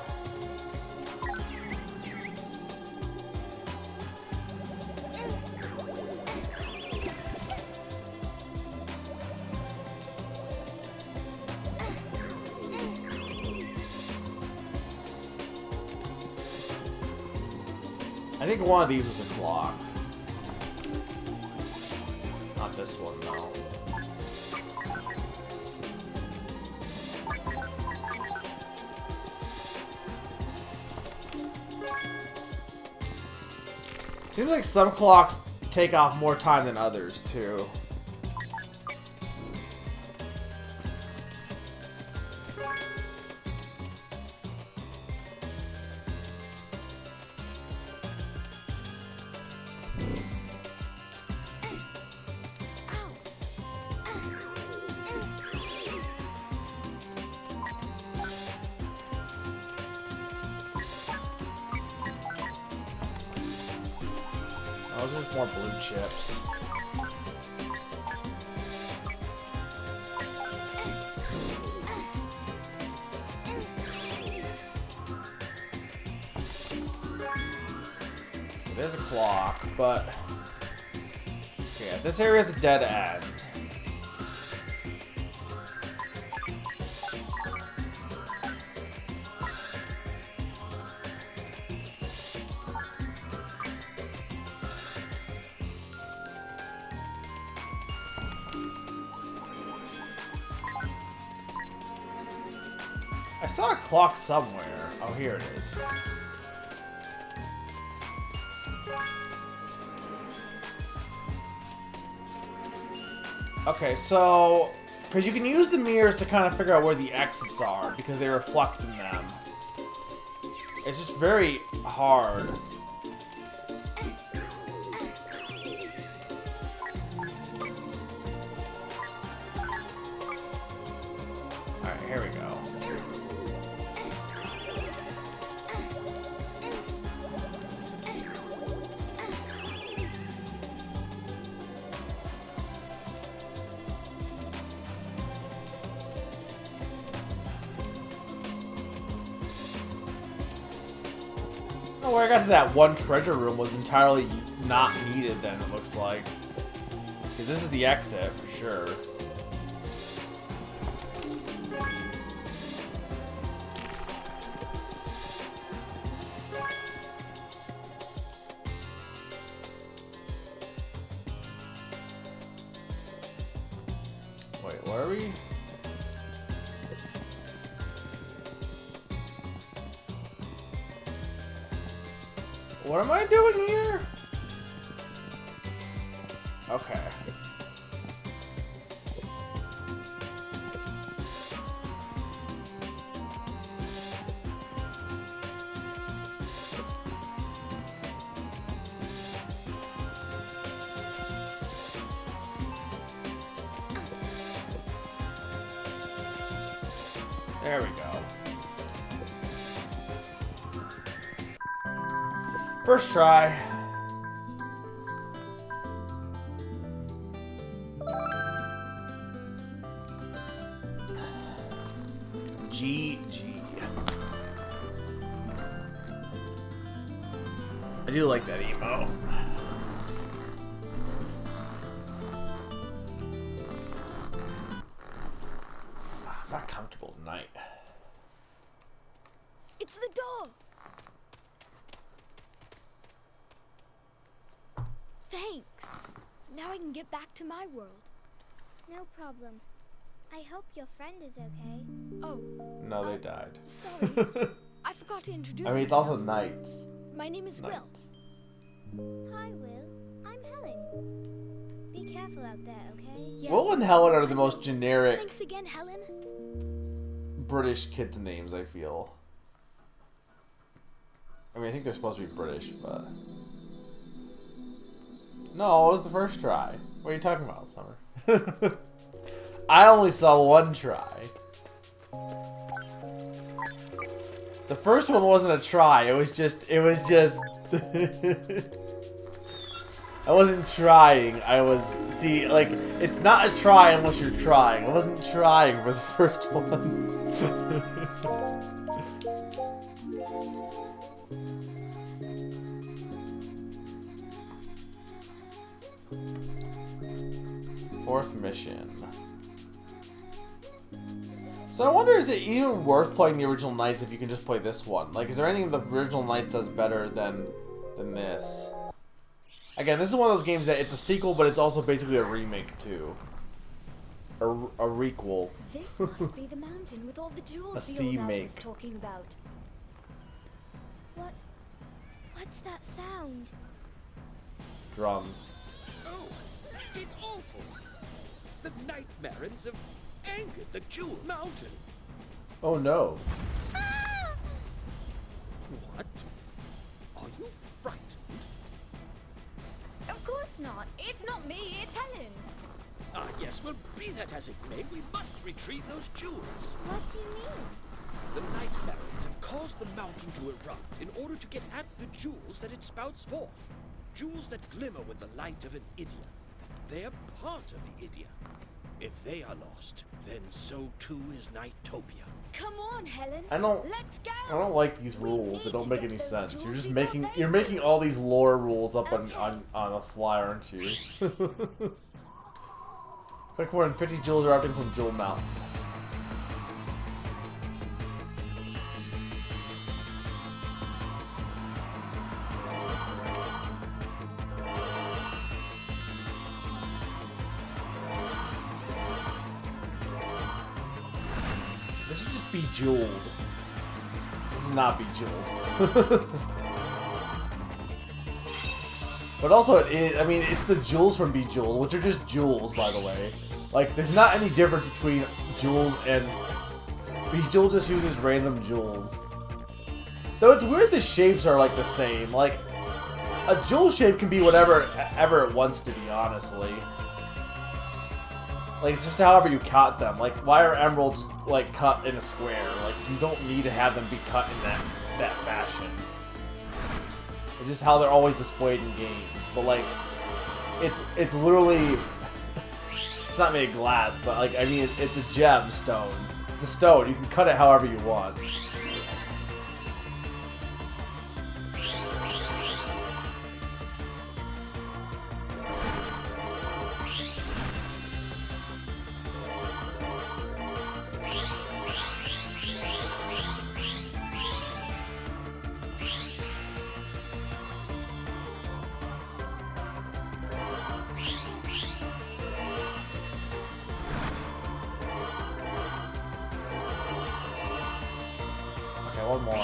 I think one of these was a clock. Not this one, though. Seems like some clocks take off more time than others, too. Oh, there's more blue chips. There's a clock, but... Okay, this area is a dead end. I saw a clock somewhere. Oh, here it is. Okay, so... Because you can use the mirrors to kind of figure out where the exits are, because they reflect in them. It's just very hard. Alright, here we go. Oh, where I got to that one treasure room was entirely not needed then, it looks like. Because this is the exit, for sure. Wait, where are we? What am I doing here? Okay. There we go. First try. GG. I do like that emo. I'm not comfortable tonight. It's the door! Thanks. Now I can get back to my world. No problem. I hope your friend is okay. Oh. No, they died. Sorry. I forgot to introduce I mean, it's myself. also nights. My name is Will. Hi, Will. I'm Helen. Be careful out there, okay? Yeah. Will and Helen are the most generic Thanks again, Helen. British kids' names, I feel. I mean, I think they're supposed to be British, but... No, it was the first try. What are you talking about, Summer? I only saw one try. The first one wasn't a try, it was just... I wasn't trying, I was... See, like, it's not a try unless you're trying. I wasn't trying for the first one. Fourth mission. So I wonder, is it even worth playing the original Knights if you can just play this one? Like, is there anything the original Knights does better than this? Again, this is one of those games that it's a sequel, but it's also basically a remake too. A requel. This must be the mountain with all the jewels A the old elf C-make. was talking about. What's that sound? Drums. Oh, it's awful. The Nightmarons have angered the Jewel Mountain. Oh no. What? Are you frightened? Of course not. It's not me, it's Helen. Ah, yes, well, be that as it may, we must retrieve those jewels. What do you mean? The Nightmarons have caused the mountain to erupt in order to get at the jewels that it spouts forth. Jewels that glimmer with the light of an idiot. They're part of the idiot. If they are lost, then so too is Nightopia. Come on, Helen. Let's go. I don't like these rules. They don't make any sense. You're just making all these lore rules up on the fly, aren't you? Click more than 50 jewels erupting from Jewel Mountain. This should just be jeweled. This is not bejeweled. But also, it is, I mean, it's the jewels from Bejeweled, which are just jewels, by the way. Like, there's not any difference between jewels and... Bejeweled just uses random jewels. Though it's weird the shapes are, like, the same. Like, a jewel shape can be whatever ever it wants to be, honestly. Like, it's just however you cut them. Like, why are emeralds, like, cut in a square? Like, you don't need to have them be cut in that fashion. It's just how they're always displayed in games. But like, it's literally, it's not made of glass, but like, I mean, it's a gemstone. It's a stone. You can cut it however you want. One more.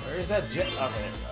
Where is that jet? Okay, there we go.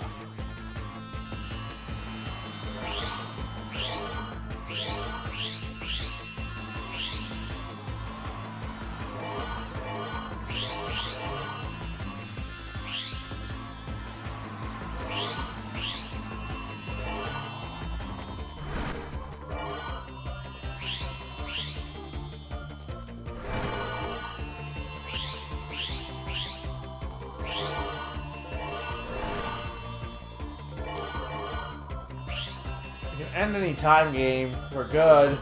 End any time game. We're good.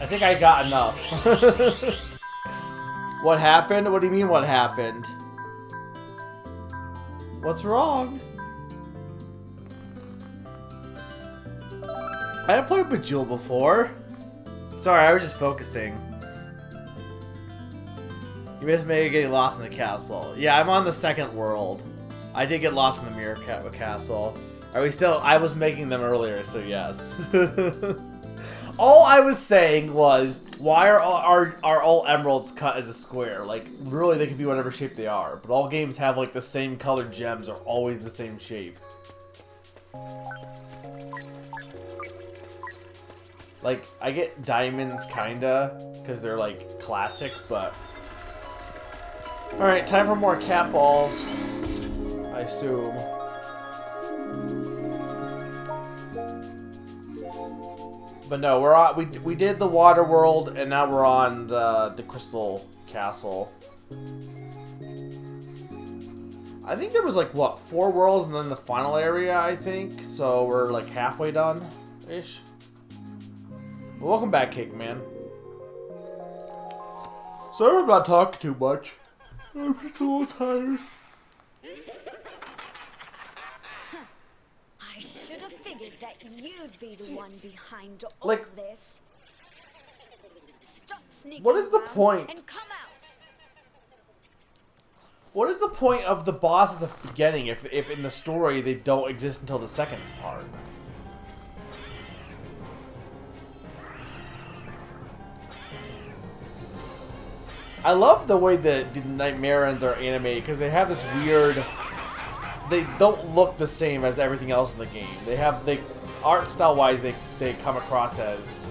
I think I got enough. What happened? What do you mean what happened? What's wrong? I haven't played Bejeweled before. Sorry, I was just focusing. You missed me getting lost in the castle. Yeah, I'm on the second world. I did get lost in the mirror castle. Are we still? I was making them earlier, so yes. All I was saying was, why are all emeralds cut as a square? Like, really, they can be whatever shape they are. But all games have, like, the same colored gems are always the same shape. Like, I get diamonds, kinda, because they're, like, classic, but... Alright, time for more cat balls. I assume. But no, we're on. We did the water world, and now we're on the crystal castle. I think there was like what 4 worlds, and then the final area. I think so. We're like halfway done, ish. Well, welcome back, Cake Man. Sorry, I'm not talking too much. I'm just a little tired. I should have figured that you'd be the one behind all like, this. Stop sneaking what is the around point? and come out. What is the point of the boss at the beginning if in the story they don't exist until the second part? I love the way the Nightmarens are animated because they have this weird... They don't look the same as everything else in the game. They art style wise they come across as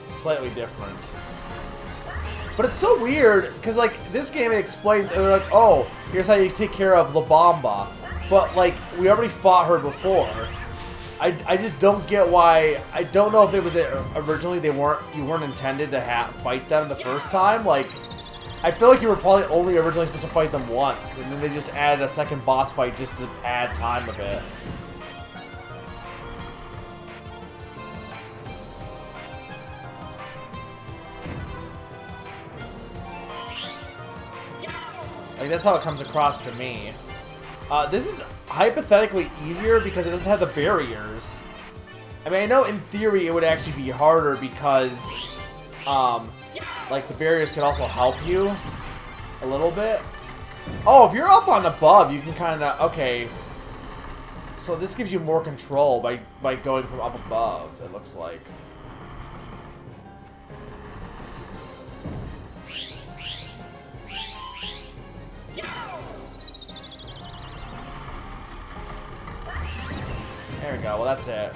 slightly different. But it's so weird because like this game it explains they're like, oh, here's how you take care of La Bamba, but like we already fought her before. I just don't get why. I don't know if it was originally you weren't intended to fight them the first time. Like, I feel like you were probably only originally supposed to fight them once, and then they just added a second boss fight just to add time a bit. Like that's how it comes across to me. This is hypothetically easier because it doesn't have the barriers. I mean, I know in theory it would actually be harder because, like the barriers could also help you a little bit. Oh, if you're up on above, you can kind of, okay. So this gives you more control by going from up above, it looks like. There we go, well that's it.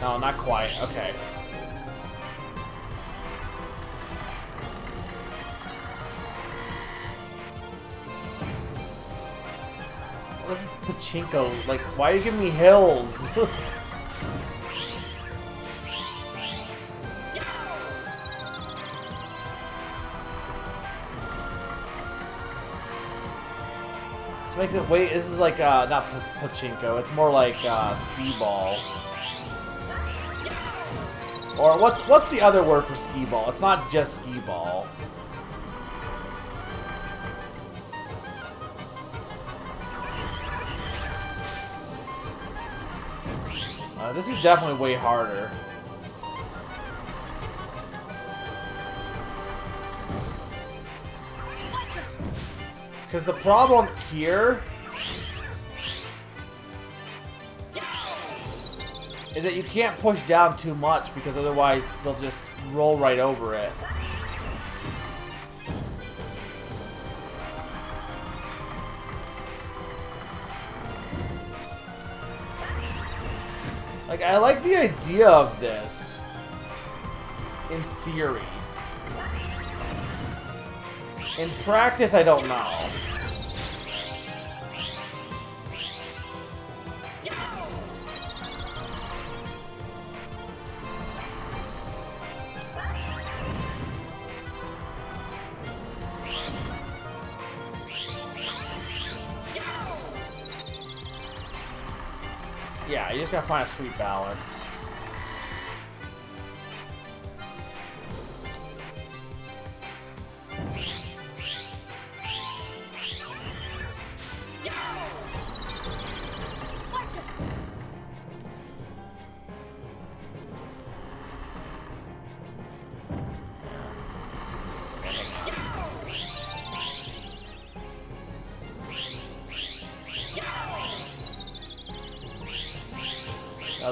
No, not quite, okay. What is this pachinko? Like, why are you giving me hills? This makes it wait. This is like not pachinko. It's more like skee ball. Or what's the other word for skee ball? It's not just skee ball. This is definitely way harder. Because the problem here is that you can't push down too much because otherwise they'll just roll right over it. Like, I like the idea of this in theory. In practice, I don't know. Yeah, you just gotta find a sweet balance.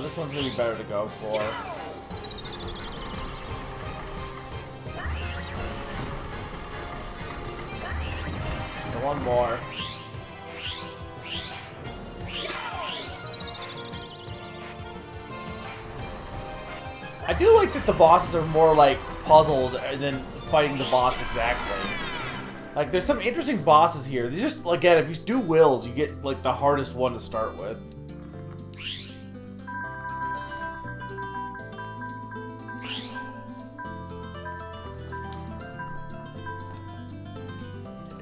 This one's gonna be better to go for. And one more. I do like that the bosses are more like puzzles than fighting the boss exactly. Like, there's some interesting bosses here. They just, again, if you do wills, you get like the hardest one to start with.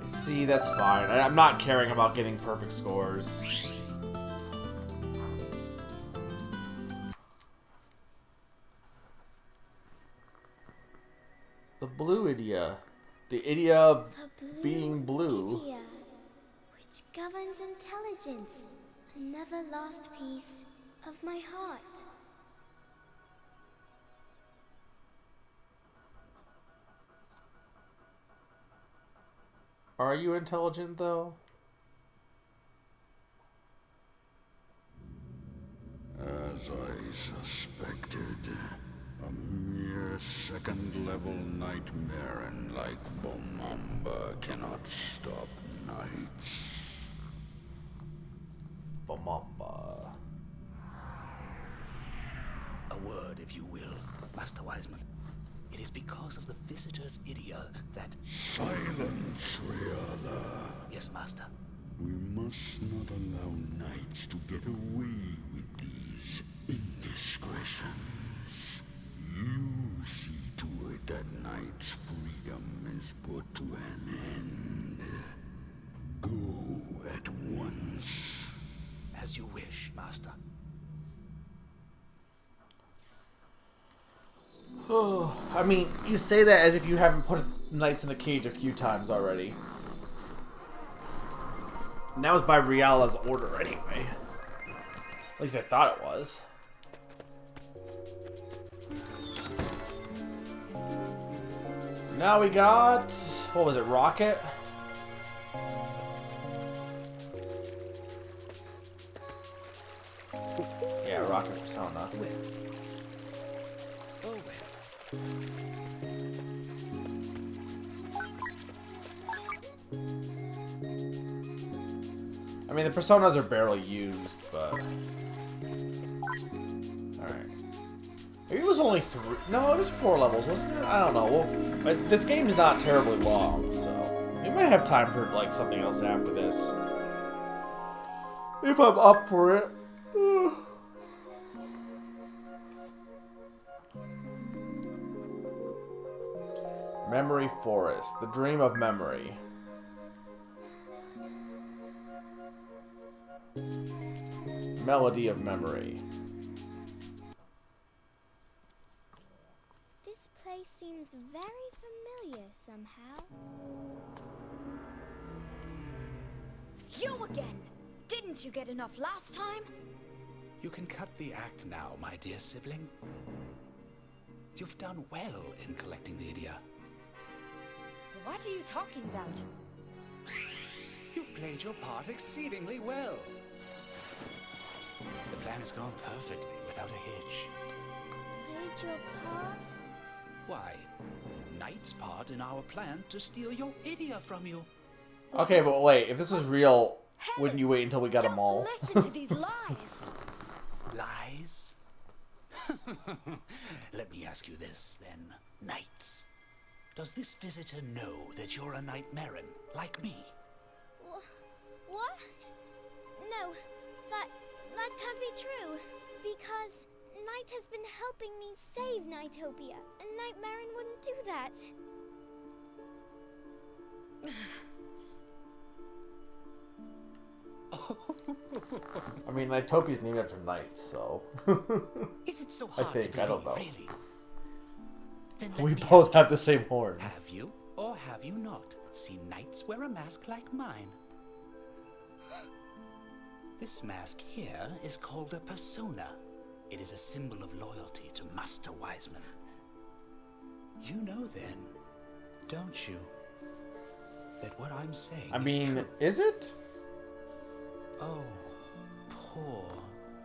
See, that's fine. I'm not caring about getting perfect scores. The blue Idia. The Idia of being blue. Idia, which governs intelligence, a never lost piece of my heart. Are you intelligent, though? As I suspected, a mere second-level nightmare like Bomamba cannot stop knights. Bomamba. A word, if you will, Master Wiseman. It is because of the visitor's Idia that... Silence, Riala. Yes, Master. We must not allow knights to get away with these indiscretions. You see to it that knights' freedom is put to an end. Go at once. As you wish, Master. I mean, you say that as if you haven't put knights in the cage a few times already. And that was by Riala's order anyway. At least I thought it was. Now we got... what was it, Rocket? Yeah, Rocket Persona. Oh, well. I mean, the Personas are barely used, but... Alright. Maybe it was only 3... No, it was 4 levels, wasn't it? I don't know. Well, this game's not terribly long, so... we might have time for, like, something else after this. If I'm up for it. Memory Forest. The Dream of Memory. Melody of Memory. This place seems very familiar somehow. You again! Didn't you get enough last time? You can cut the act now, my dear sibling. You've done well in collecting the Idia. What are you talking about? You've played your part exceedingly well. The plan has gone perfectly without a hitch. Played your part? Why? Knight's part in our plan to steal your Idia from you. Okay, but wait. If this was real, Helen, wouldn't you wait until we got them all? Listen to these lies. Lies? Let me ask you this, then. Knights. Does this visitor know that you're a Nightmarean, like me? What? No, that can't be true. Because Knight has been helping me save Nightopia, and Nightmarean wouldn't do that. I mean, Nighttopia's named after knights, so... Is it so I hard to think, I don't believe, know. really? Then let We me both ask have you, the same horns. have you or have you not seen knights wear a mask like mine? This mask here is called a persona. It is a symbol of loyalty to Master Wiseman. You know then, don't you, that what I'm saying I is mean, true? is it? Oh, poor,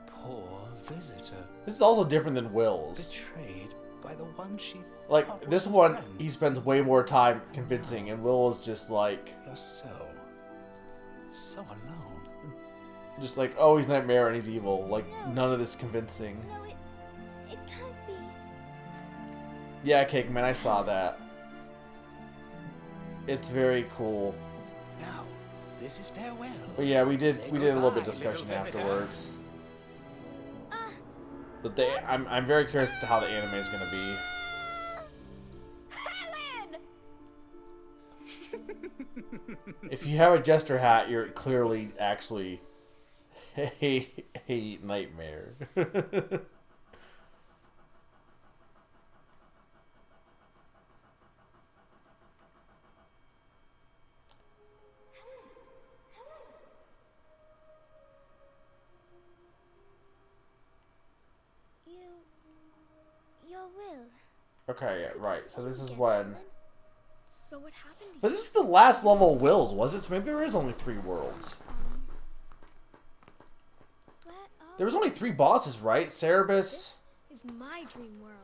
poor visitor. This is also different than Will's. Betrayed by the one she Like, thought this was a one, friend. he spends way more time convincing, and Will is just like... You're so alone. Just like, oh, he's Nightmare and he's evil. Like, No. none of this convincing. No, it can't be. Yeah, Cake Man, I saw that. It's very cool. Now, this is farewell. But yeah, we did Say a little bit goodbye, of discussion little visitor. afterwards. Ah, But I'm very curious as to how the anime is gonna be. Helen! If you have a jester hat, you're clearly actually a Nightmare. your will. Okay, yeah, It's good to right. see So this you is again, when. Helen. So what happened to But you? this is the last level of Will's, was it? So maybe there is only 3 worlds. Where are There was only 3 bosses, right? Cerebus. This is my dream world.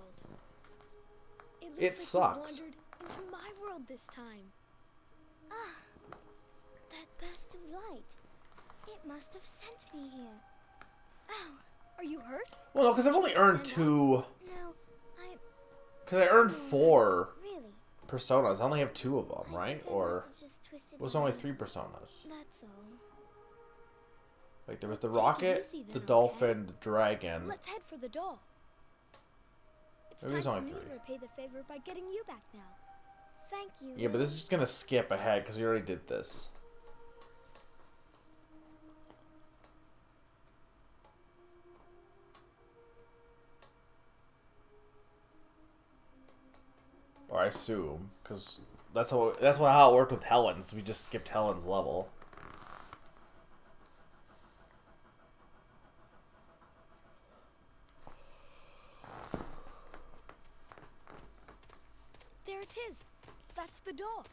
It looks It like you sucks. wandered into my world this time. Ah, that burst of light. It must have sent me here. Ow, are you hurt? Well, no, because I've only earned 2. No, Because I earned 4 really. personas. I only have 2 of them, I right? think I Or must have just twisted was my only arm. 3 personas? That's all. Like there was the Take it rocket, easy the then, dolphin, okay? the dragon. Let's head for the door. It's Maybe there's time only for me 3. to repay the favor by getting you back now. Thank you. Yeah, but this is just gonna skip ahead because we already did this. Or I assume, because that's how it worked with Helen's. We just skipped Helen's level. There it is. That's the door.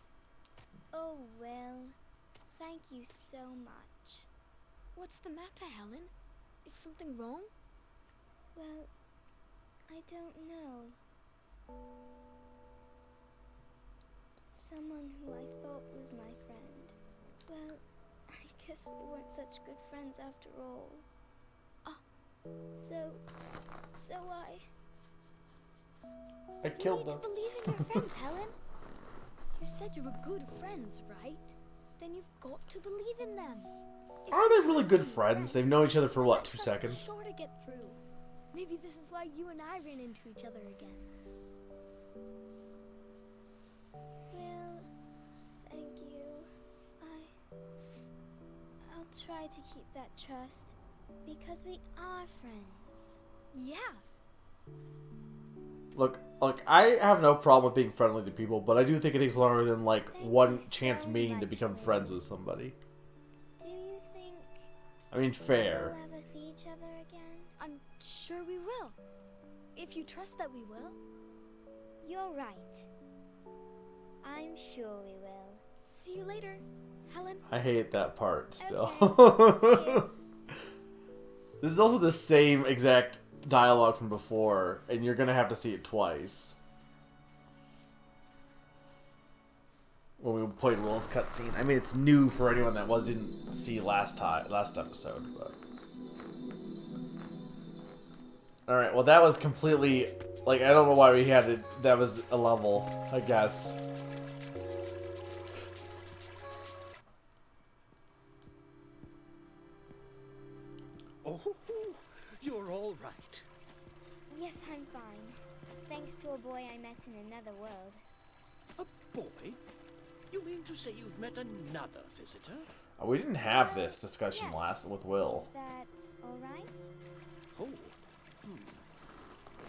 Oh, well. Thank you so much. What's the matter, Helen? Is something wrong? Well, I don't know. Someone who I thought was my friend. Well, I guess we weren't such good friends after all. Ah, so I killed you them. need to believe in your friends, Helen. You said you were good friends, right? Then you've got to believe in them. If Are you they really trust good in your friends? They've known each other for what, that 2 trust is seconds? sure to get through. Maybe this is why you and I ran into each other again. Well, thank you. I'll try to keep that trust because we are friends. Yeah. Look, I have no problem with being friendly to people, but I do think it takes longer than like Thank one you chance so meeting to much, become Helen. friends with somebody. Do you think I mean, fair. we'll ever see each other again? I'm sure we will. If you trust that we will. You're right. I'm sure we will. See you later, Helen. I hate that part still. Okay, see you. This is also the same exact dialogue from before, and you're gonna have to see it twice. When we played Will's cutscene. I mean, it's new for anyone that didn't see last episode, but. Alright, well that was completely, like, I don't know why we had to, that was a level, I guess. Oh, you're all right. Yes, I'm fine. Thanks to a boy I met in another world. A boy? You mean to say you've met another visitor? We didn't have this discussion Yes. last with Will. Is that all right? Oh.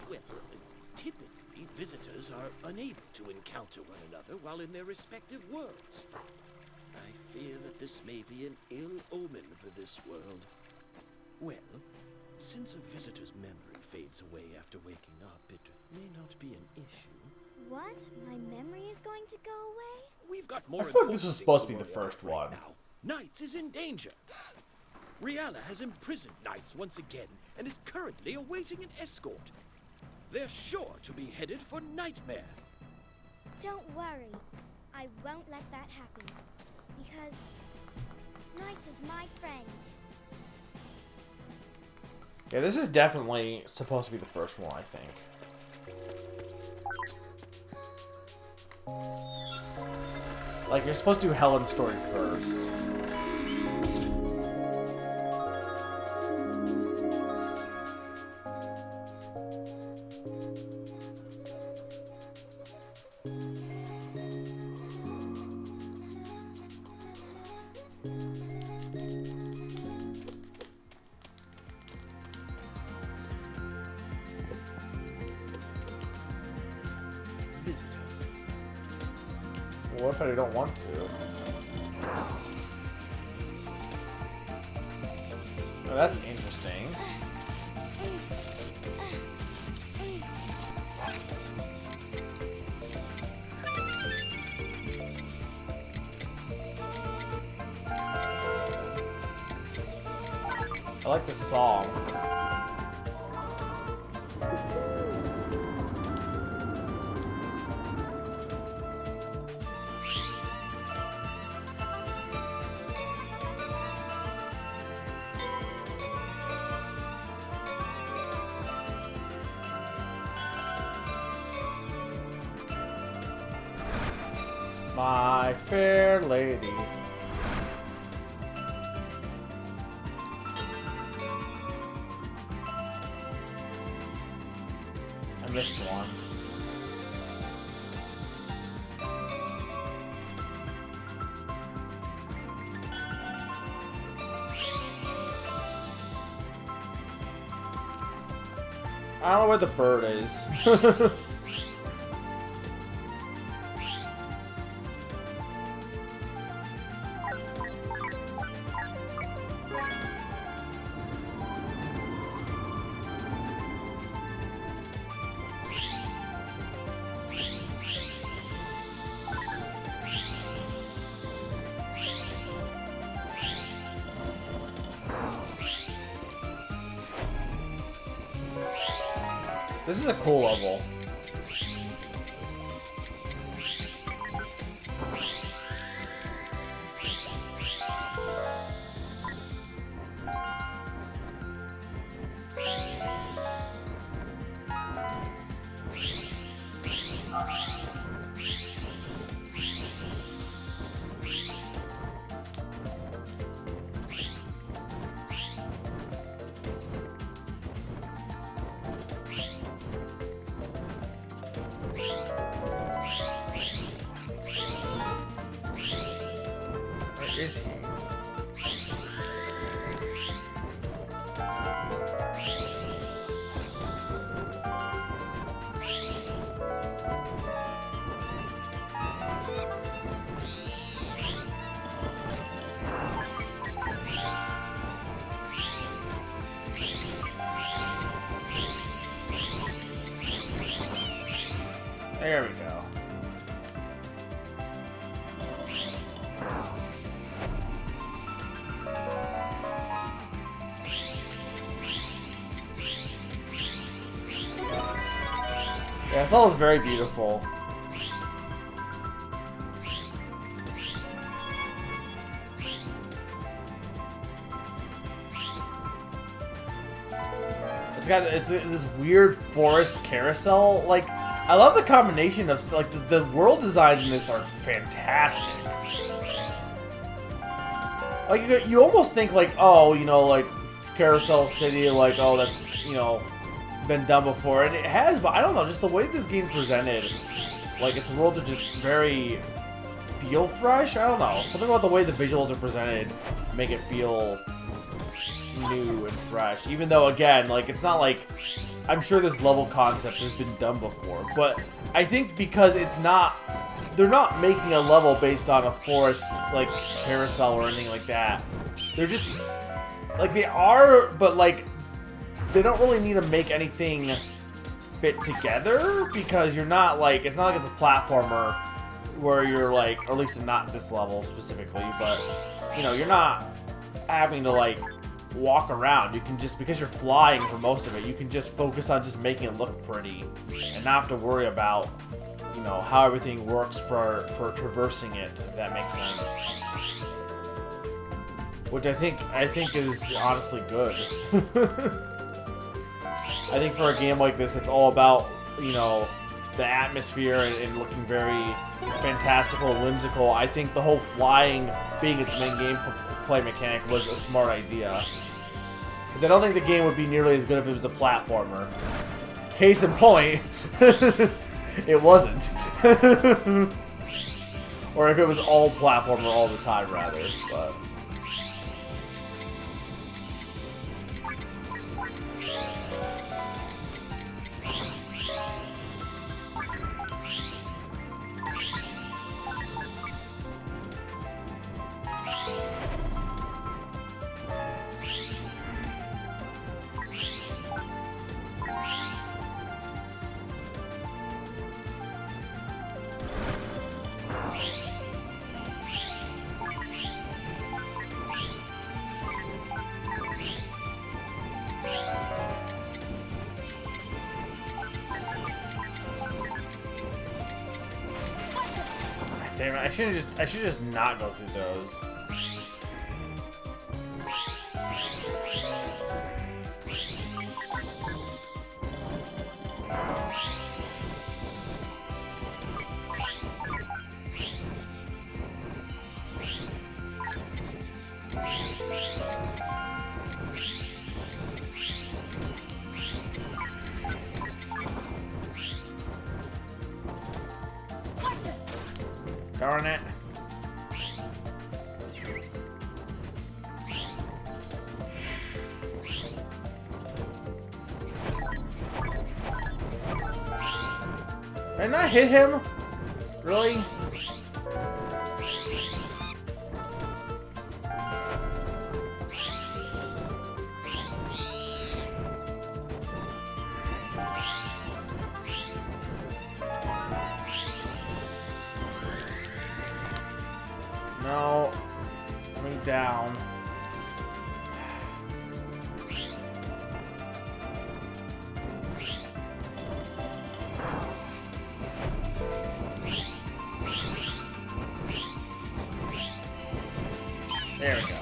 Well, typically, visitors are unable to encounter one another while in their respective worlds. I fear that this may be an ill omen for this world. Well, since a visitor's memory fades away after waking up, it may not be an issue. What? My memory is going to go away? We've got more. I feel like important this was things supposed to be the worry about first right one. now. Knights is in danger. Riala has imprisoned Knights once again and is currently awaiting an escort. They're sure to be headed for Nightmare. Don't worry. I won't let that happen. Because Knights is my friend. Yeah, this is definitely supposed to be the first one, I think. Like, you're supposed to do Helen's story first. Visitor. What if I don't want to? Oh, that's interesting. I like the song. My fair lady. I missed one. I don't know where the bird is. This is a cool level. Where is he? There we go. Yeah, this level is very beautiful. It's this weird forest carousel. Like, I love the combination of like the world designs in this are fantastic. Like you almost think like, oh, you know, like Carousel City, like, oh, that's, you know, been done before, and it has, but I don't know, just the way this game's presented, like its worlds are just very feel fresh. I don't know. Something about the way the visuals are presented make it feel new and fresh. Even though, again, like, it's not like... I'm sure this level concept has been done before, but I think because it's not... They're not making a level based on a forest, like, carousel or anything like that. They're just... Like, they are, but, like, they don't really need to make anything fit together, because you're not, like... It's not like it's a platformer where you're, like... Or at least not this level specifically, but, you know, you're not having to, like... walk around. You can just, because you're flying for most of it, you can just focus on just making it look pretty and not have to worry about, you know, how everything works for traversing it, if that makes sense. Which I think is honestly good. I think for a game like this that's all about, you know, the atmosphere and looking very fantastical and whimsical, I think the whole flying being its main gameplay mechanic was a smart idea. Because I don't think the game would be nearly as good if it was a platformer. Case in point, it wasn't. Or if it was all platformer all the time, rather. But... Damn it, I should just not go through those. Darn it. Did I not hit him? Really? No. Coming down. There we go.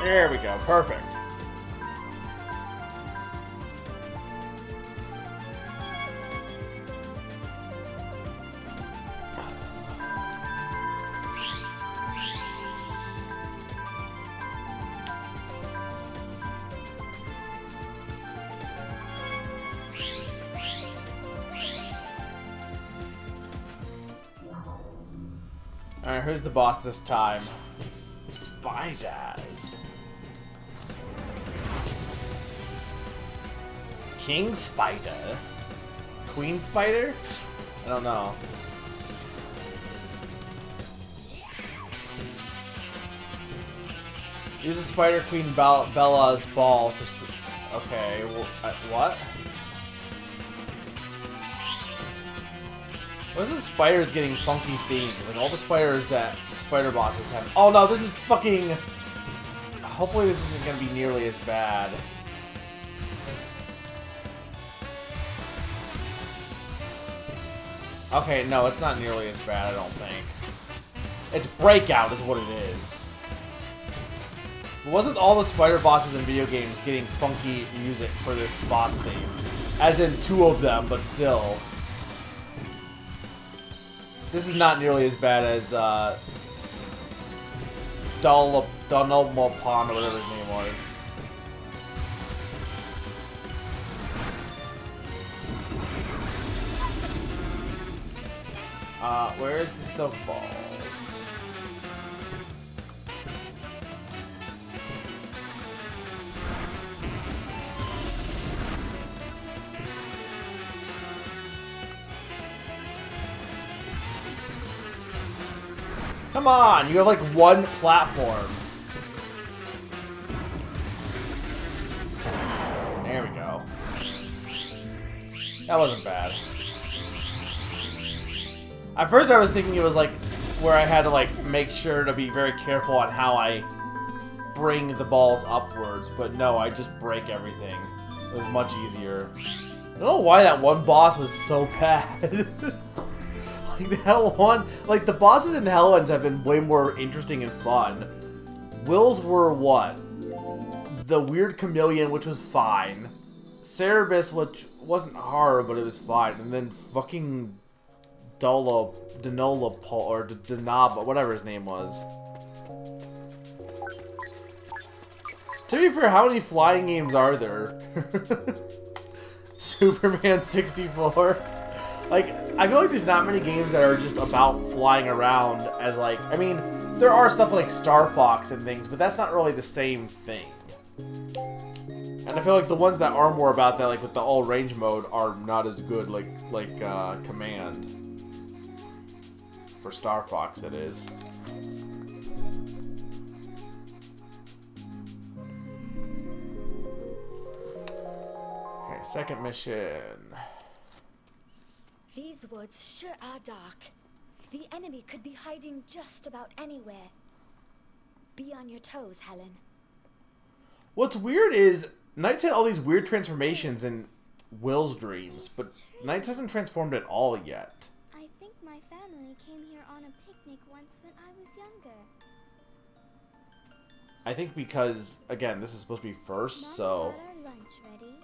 There we go. Perfect. Alright, who's the boss this time? Spiders. King Spider? Queen Spider? I don't know. Use the Spider Queen Bella's balls. Okay, well, what? What is the spiders getting funky themes? Like all the spiders that spider bosses have. Oh no, this is fucking... Hopefully this isn't gonna be nearly as bad. Okay, no, it's not nearly as bad, I don't think. It's Breakout is what it is. Wasn't all the spider bosses in video games getting funky music for the boss theme? As in 2 of them, but still. This is not nearly as bad as Donalmopon or whatever his name was. Where's the silk balls? Come on, you have like one platform. There we go. That wasn't bad. At first I was thinking it was like where I had to like make sure to be very careful on how I bring the balls upwards, but no, I just break everything. It was much easier. I don't know why that one boss was so bad. Like that one, like the bosses in Helen's have been way more interesting and fun. Will's were what? The weird chameleon, which was fine. Cerebus, which wasn't hard, but it was fine. And then fucking Denolapol, or Denaba, whatever his name was. To be fair, how many flying games are there? Superman 64. Like, I feel like there's not many games that are just about flying around as like, I mean, there are stuff like Star Fox and things, but that's not really the same thing. And I feel like the ones that are more about that, like with the all range mode, are not as good, like Command. For Star Fox, it is. Okay, second mission. These woods sure are dark. The enemy could be hiding just about anywhere. Be on your toes, Helen. What's weird is Knights had all these weird transformations in Will's dreams, but Knights hasn't transformed at all yet. I think my family came here on a picnic once when I was younger. I think because, again, this is supposed to be first, Mom so... got our lunch ready.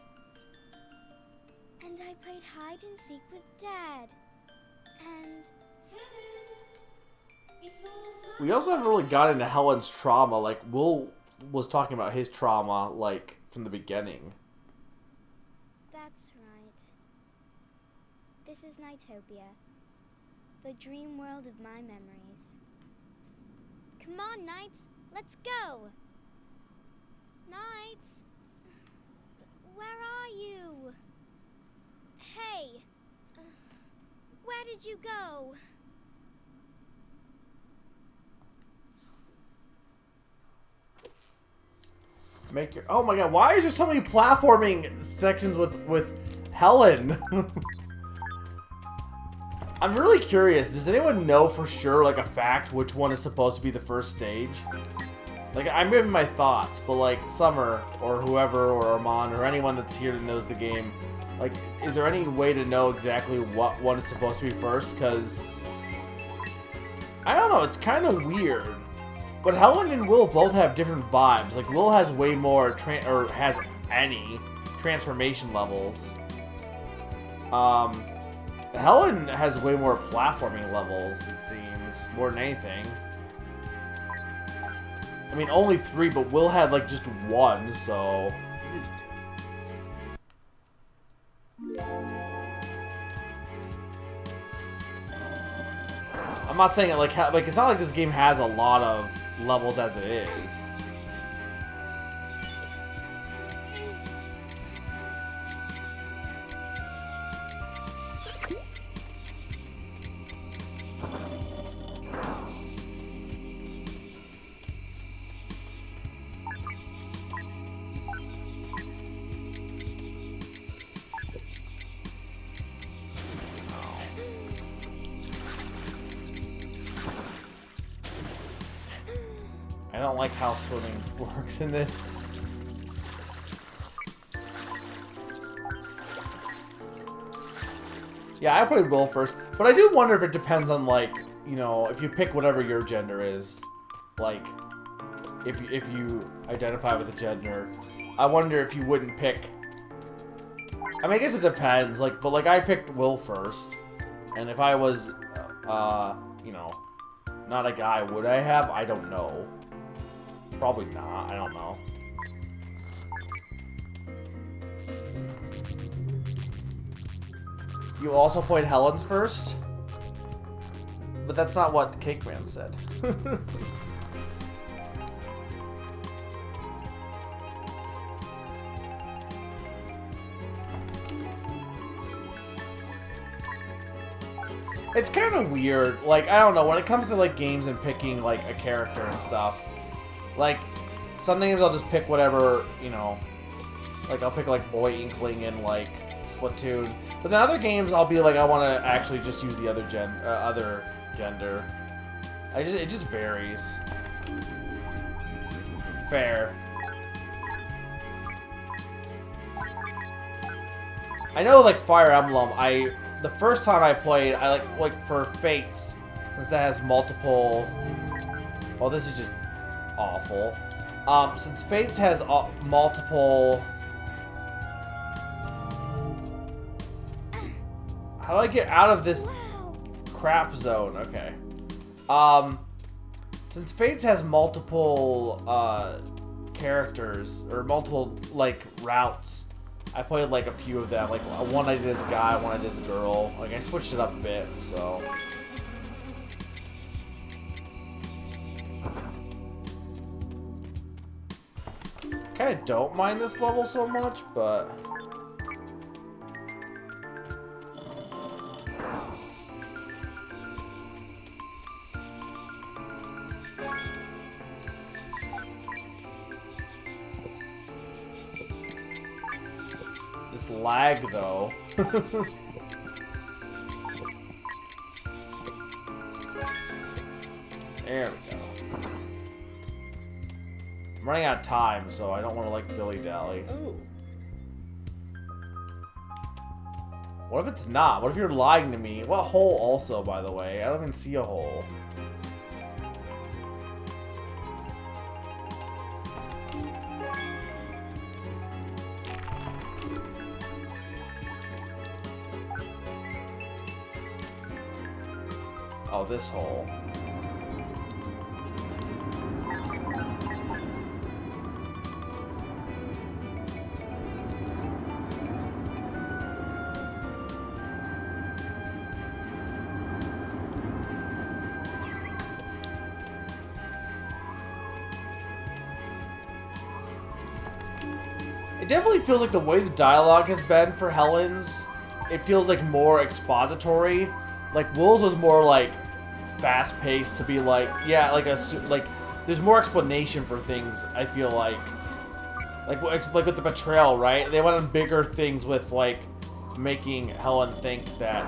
And I played hide and seek with Dad. And... We also haven't really got into Helen's trauma. Like, Will was talking about his trauma, like, from the beginning. That's right. This is NiGHTopia. The dream world of my memories. Come on, Knights! Let's go! Knights! Where are you? Hey! Where did you go? Make your... Oh my god, why is there so many platforming sections with Helen? I'm really curious, does anyone know for sure, like, a fact which one is supposed to be the first stage? Like, I'm giving my thoughts, but, like, Summer, or whoever, or Armand, or anyone that's here that knows the game, like, is there any way to know exactly what one is supposed to be first? Because, I don't know, it's kind of weird. But Helen and Will both have different vibes. Like, Will has way more, or has any, transformation levels. Helen has way more platforming levels, it seems, more than anything. I mean, only 3, but Will had, like, just 1, so... I'm not saying it like it's not like this game has a lot of levels as it is. I don't like how swimming works in this. Yeah, I played Will first, but I do wonder if it depends on, like, you know, if you pick whatever your gender is. Like, if you identify with a gender, I wonder if you wouldn't pick... I mean, I guess it depends, like, but, like, I picked Will first, and if I was you know, not a guy. Would I have? I don't know. Probably not. I don't know. You also played Helen's first? But that's not what Cake Man said. It's kind of weird. Like, I don't know, when it comes to like games and picking like a character and stuff, like some games I'll just pick whatever, you know, like I'll pick like Boy Inkling and like Splatoon. But then other games I'll be like, I want to actually just use the other gender. It just varies. Fair. I know like Fire Emblem, the first time I played, I like for Fates, since that has multiple. Well, this is just awful. Since Fates has multiple. How do I get out of this crap zone? Okay. Since Fates has multiple characters or multiple like routes. I played like a few of them. Like one I did as a guy, one I did as a girl. Like I switched it up a bit, so. Kinda don't mind this level so much, but. Lag though. There we go. I'm running out of time, so I don't want to like dilly-dally. Oh. What if it's not? What if you're lying to me? What hole also, by the way? I don't even see a hole. Oh, this hole. It definitely feels like the way the dialogue has been for Helen's, it feels like more expository. Like Will's was more like fast-paced to be like, yeah, like there's more explanation for things. I feel like with the betrayal, right? They went on bigger things with like making Helen think that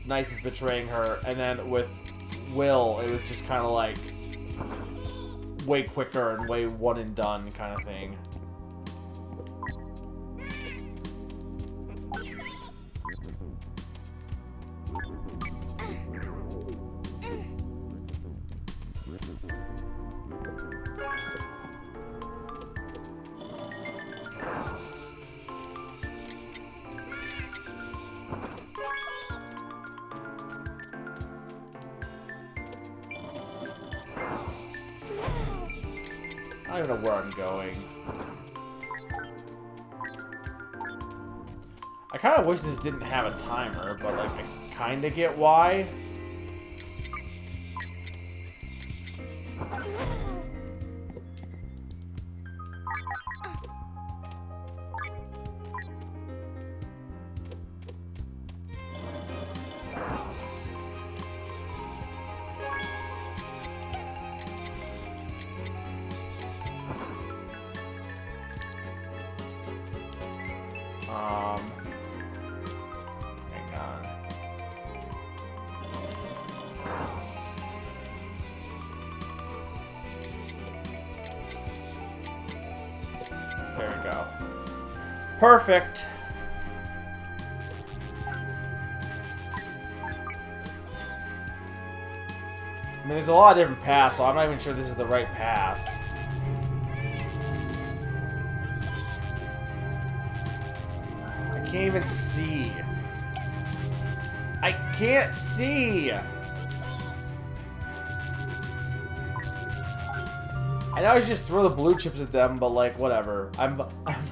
Knights is betraying her, and then with Will, it was just kind of like way quicker and way one and done kind of thing. I don't know where I'm going. I kind of wish this didn't have a timer, but like I kind of get why. Hang on. There we go. Perfect. I mean, there's a lot of different paths, so I'm not even sure this is the right path. I can't even see. I can't see. I know I should just throw the blue chips at them, but like whatever. I'm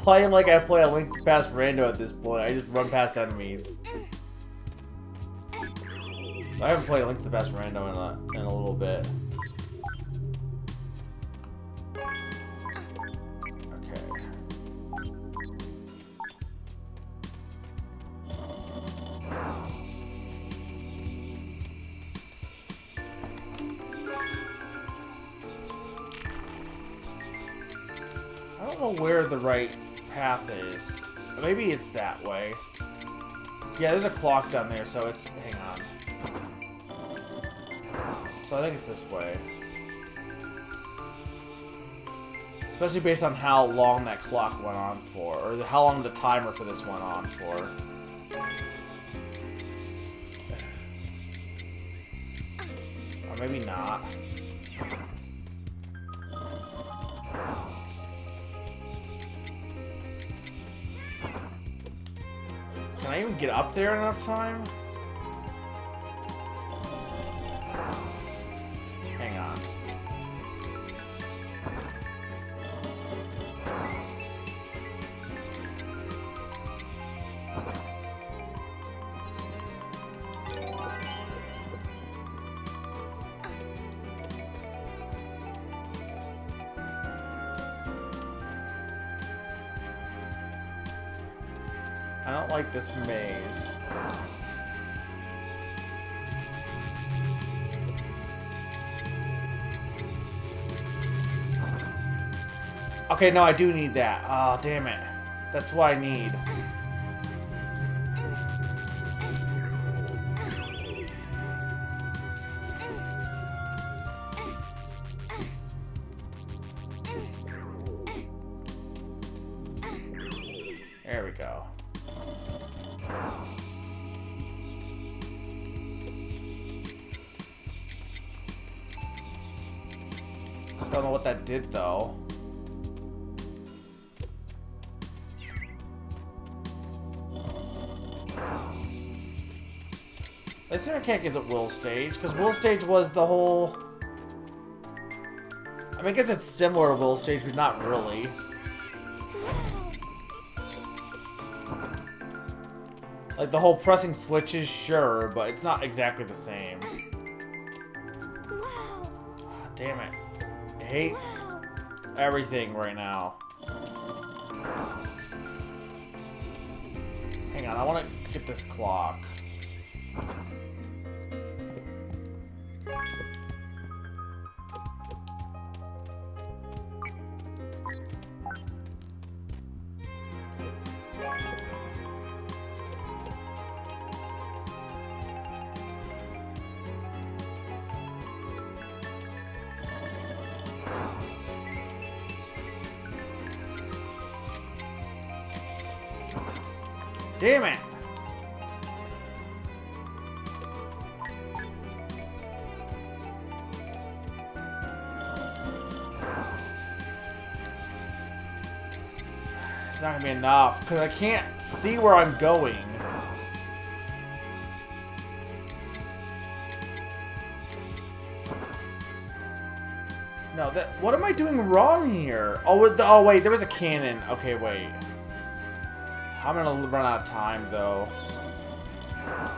playing like I play a Link past Rando at this point. I just run past enemies. I haven't played Link to the Past Rando in a little bit. Okay. I don't know where the right path is. Maybe it's that way. Yeah, there's a clock down there, so it's... Hang on. So I think it's this way. Especially based on how long that clock went on for. Or how long the timer for this went on for. Or maybe not. Can I even get up there in enough time? Hang on. I don't like this maze. Okay, no, I do need that. Oh, damn it. That's what I need. There we go. Don't know what that did, though. I assume I can't get it Will Stage, because Will Stage was the whole... I mean, I guess it's similar to Will Stage, but not really. Like, the whole pressing switches, sure, but it's not exactly the same. Wow. Ah, damn it. I hate everything right now. Hang on, I want to get this clock. Damn it! It's not gonna be enough, because I can't see where I'm going. No, what am I doing wrong here? Oh, wait, there was a cannon. Okay, wait. I'm gonna run out of time, though. Wow.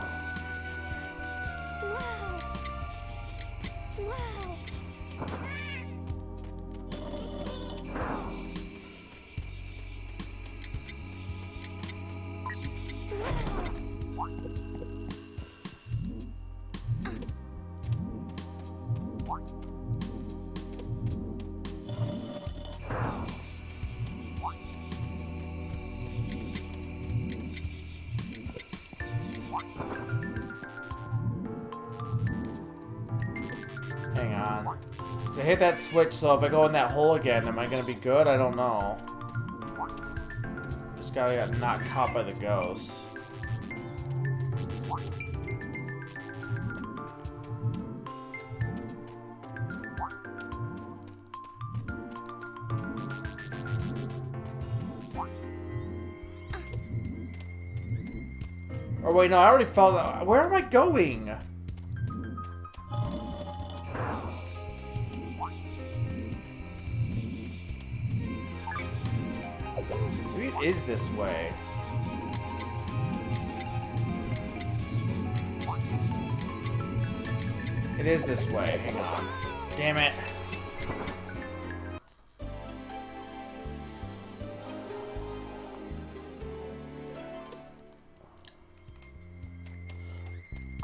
Hang on. I hit that switch, so if I go in that hole again, am I gonna be good? I don't know. Just gotta get not caught by the ghosts. Or wait, no, I already fell. Where am I going? Maybe it is this way. It is this way. Hang on. Damn it.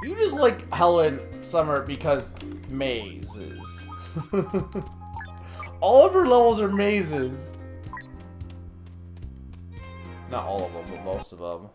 You just like Helen Summer because mazes. All of her levels are mazes. Not all of them, but most of them.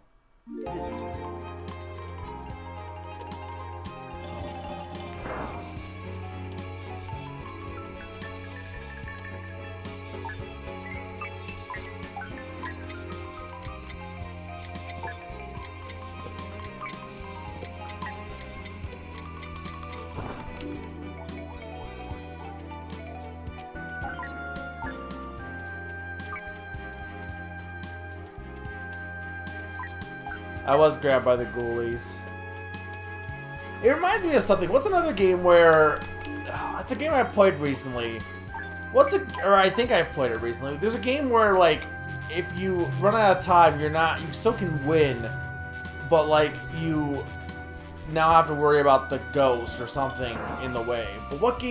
I was grabbed by the ghoulies. It reminds me of something. What's another game where... it's a game I played recently. Or I think I've played it recently. There's a game where, like, if you run out of time, you still can win, but, like, you now have to worry about the ghost or something in the way. But what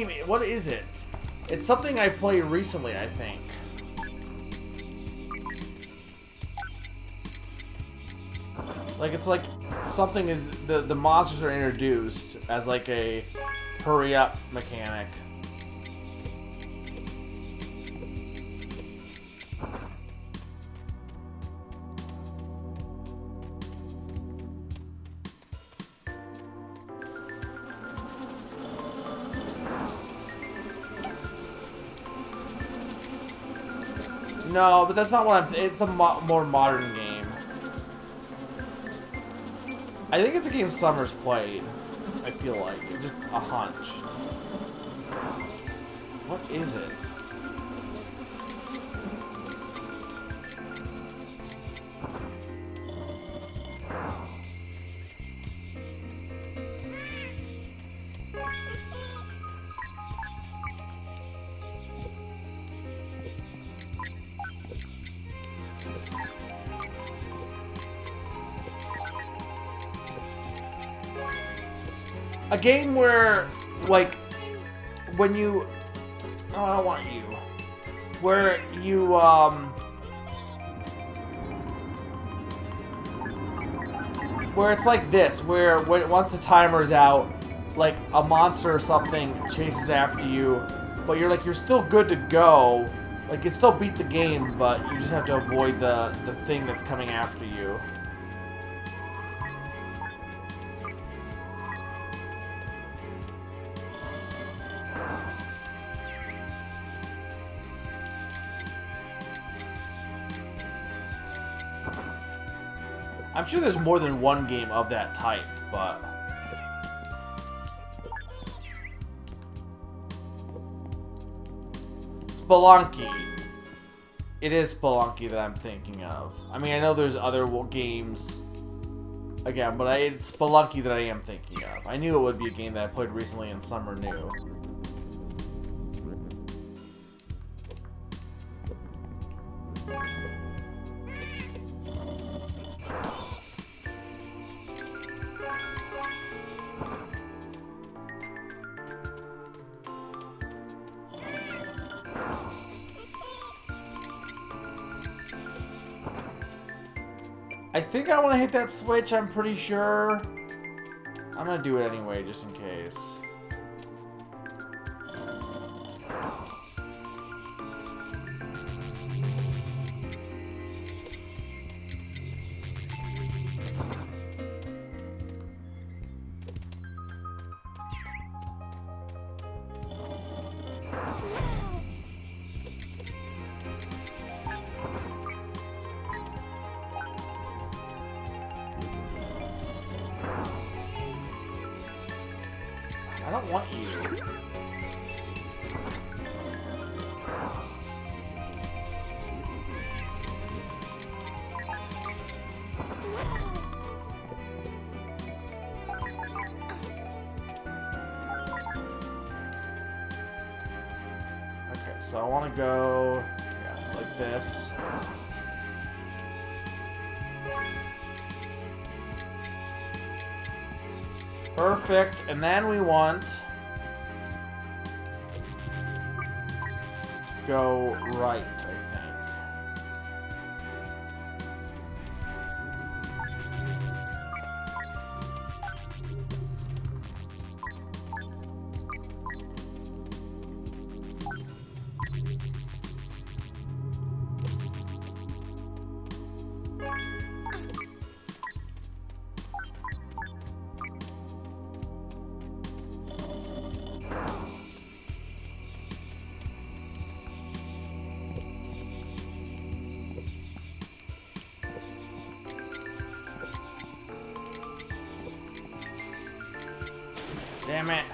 is it? It's something I played recently, I think. Like, it's like something is... The monsters are introduced as like a hurry-up mechanic. No, but that's not what I'm... It's a more modern game. I think it's a game Summer's played. I feel like. Just a hunch. What is it? A game where, like, when you... Oh, I don't want you. Where you, where it's like this, where once the timer's out, like, a monster or something chases after you, but you're still good to go. Like, you can still beat the game, but you just have to avoid the thing that's coming after you. I'm sure there's more than one game of that type, but... Spelunky. It is Spelunky that I'm thinking of. I mean, I know there's other games, again, but it's Spelunky that I am thinking of. I knew it would be a game that I played recently and Summer knew. I think I want to hit that switch, I'm pretty sure. I'm going to do it anyway, just in case. I don't want you. so I want to go, yeah, like this. Perfect, and then we want to go right, I think. Damn it.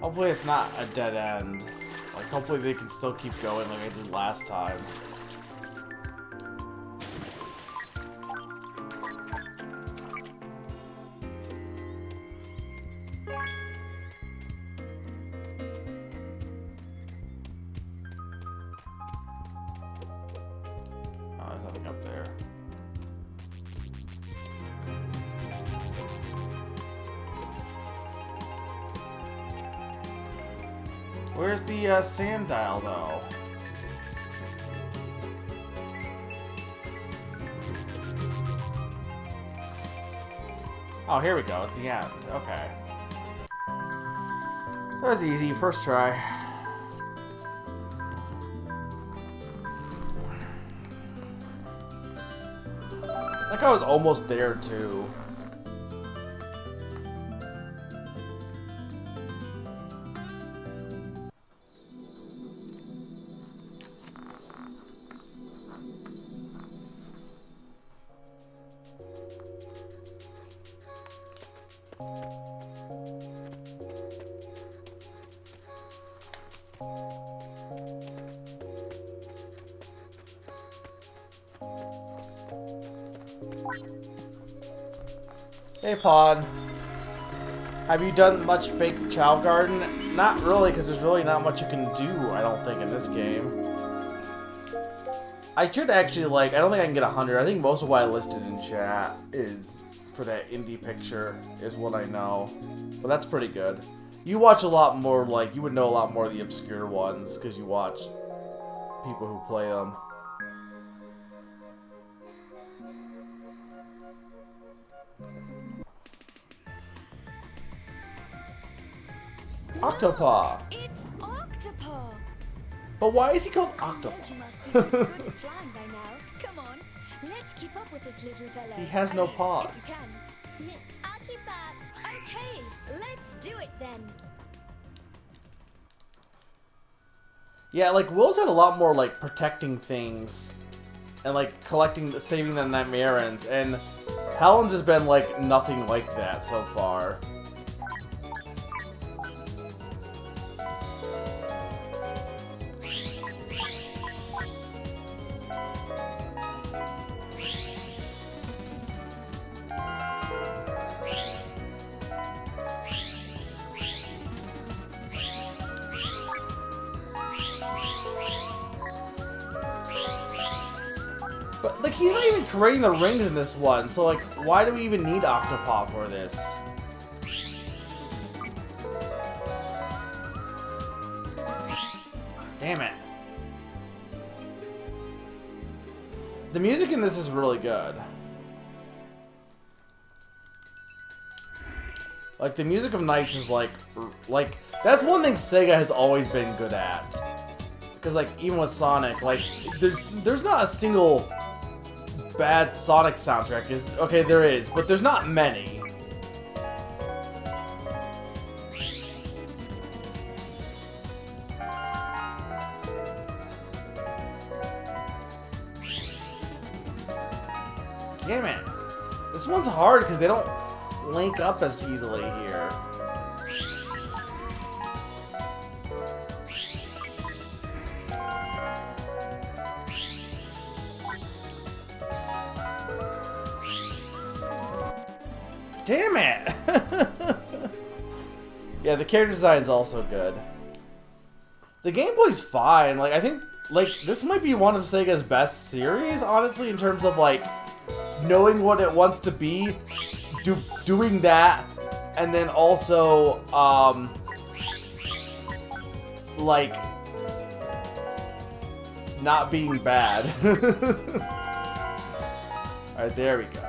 Hopefully it's not a dead end. Like, hopefully they can still keep going like I did last time. Oh, there's nothing up there. Where's the sand dial, though? Oh, here we go. It's the end. Okay. That was easy. First try. Like I was almost there, too. Hey, Pawn. Have you done much fake Chow Garden? Not really, because there's really not much you can do, I don't think, in this game. I should actually, like, I don't think I can get 100. I think most of what I listed in chat is for that indie picture, is what I know. But that's pretty good. You watch a lot more, like, you would know a lot more of the obscure ones, because you watch people who play them. Octopaw. It's Octopaw. But why is he called You Octopaw? must be pretty good at flying by now. Come on, let's keep up with this little fellow. He has no paws. If you can. I'll keep up. Okay, let's do it then. Yeah, like, Will's had a lot more, like, protecting things and, like, collecting, saving the Nightmarans, and Helen's has been, like, nothing like that so far. But, like, he's not even creating the rings in this one, so, like, why do we even need Octopaw for this? Damn it. The music in this is really good. Like, the music of Nights is, like, that's one thing Sega has always been good at. Because, like, even with Sonic, like, there's not a single bad Sonic soundtrack. Okay, there is, but there's not many. Damn it. This one's hard because they don't link up as easily here. Damn it! Yeah, the character design's also good. The gameplay's fine. Like, I think, like, this might be one of Sega's best series, honestly, in terms of, like, knowing what it wants to be, doing that, and then also, like, not being bad. Alright, there we go.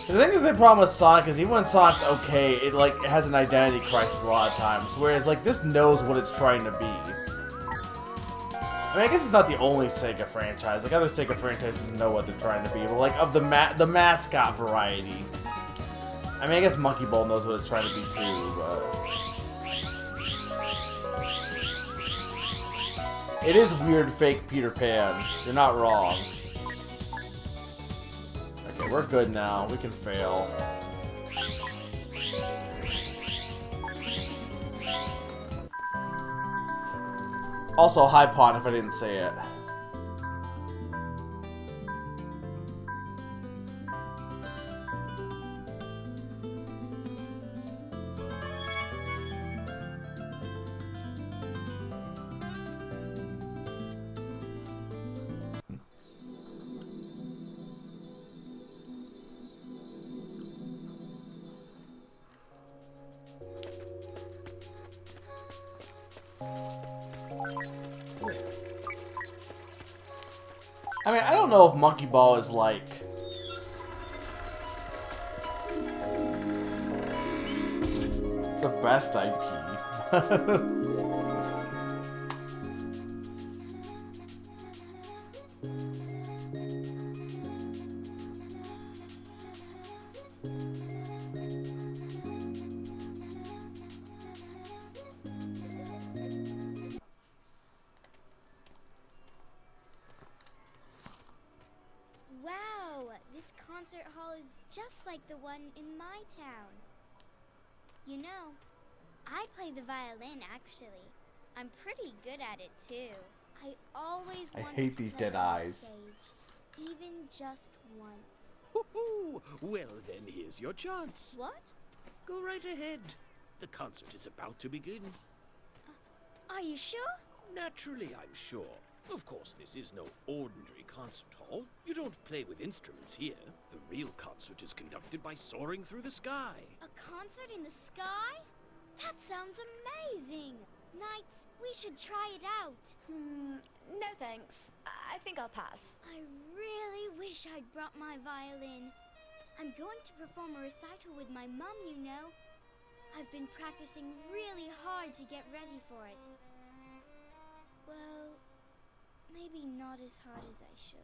The thing that they problem with Sonic is even when Sonic's okay, it has an identity crisis a lot of times. Whereas like this knows what it's trying to be. I mean, I guess it's not the only Sega franchise. Like other Sega franchises know what they're trying to be, but like of the mascot variety. I mean, I guess Monkey Ball knows what it's trying to be too, but it is weird, fake Peter Pan. You're not wrong. Okay, we're good now. We can fail. Also, High Pond if I didn't say it. I mean, I don't know if Monkey Ball is like the best IP. Wow, this concert hall is just like the one in my town. You know, I play the violin actually. I'm pretty good at it too. I always I wanted hate to these play dead on eyes. stage, even just once. Hoo-hoo! Well, then here's your chance. What? Go right ahead. The concert is about to begin. Are you sure? Naturally, I'm sure. Of course, this is no ordinary concert hall. You don't play with instruments here. The real concert is conducted by soaring through the sky. A concert in the sky? That sounds amazing! Knights, we should try it out. No thanks. I think I'll pass. I really wish I'd brought my violin. I'm going to perform a recital with my mum, you know. I've been practicing really hard to get ready for it. Well, maybe not as hard as I should.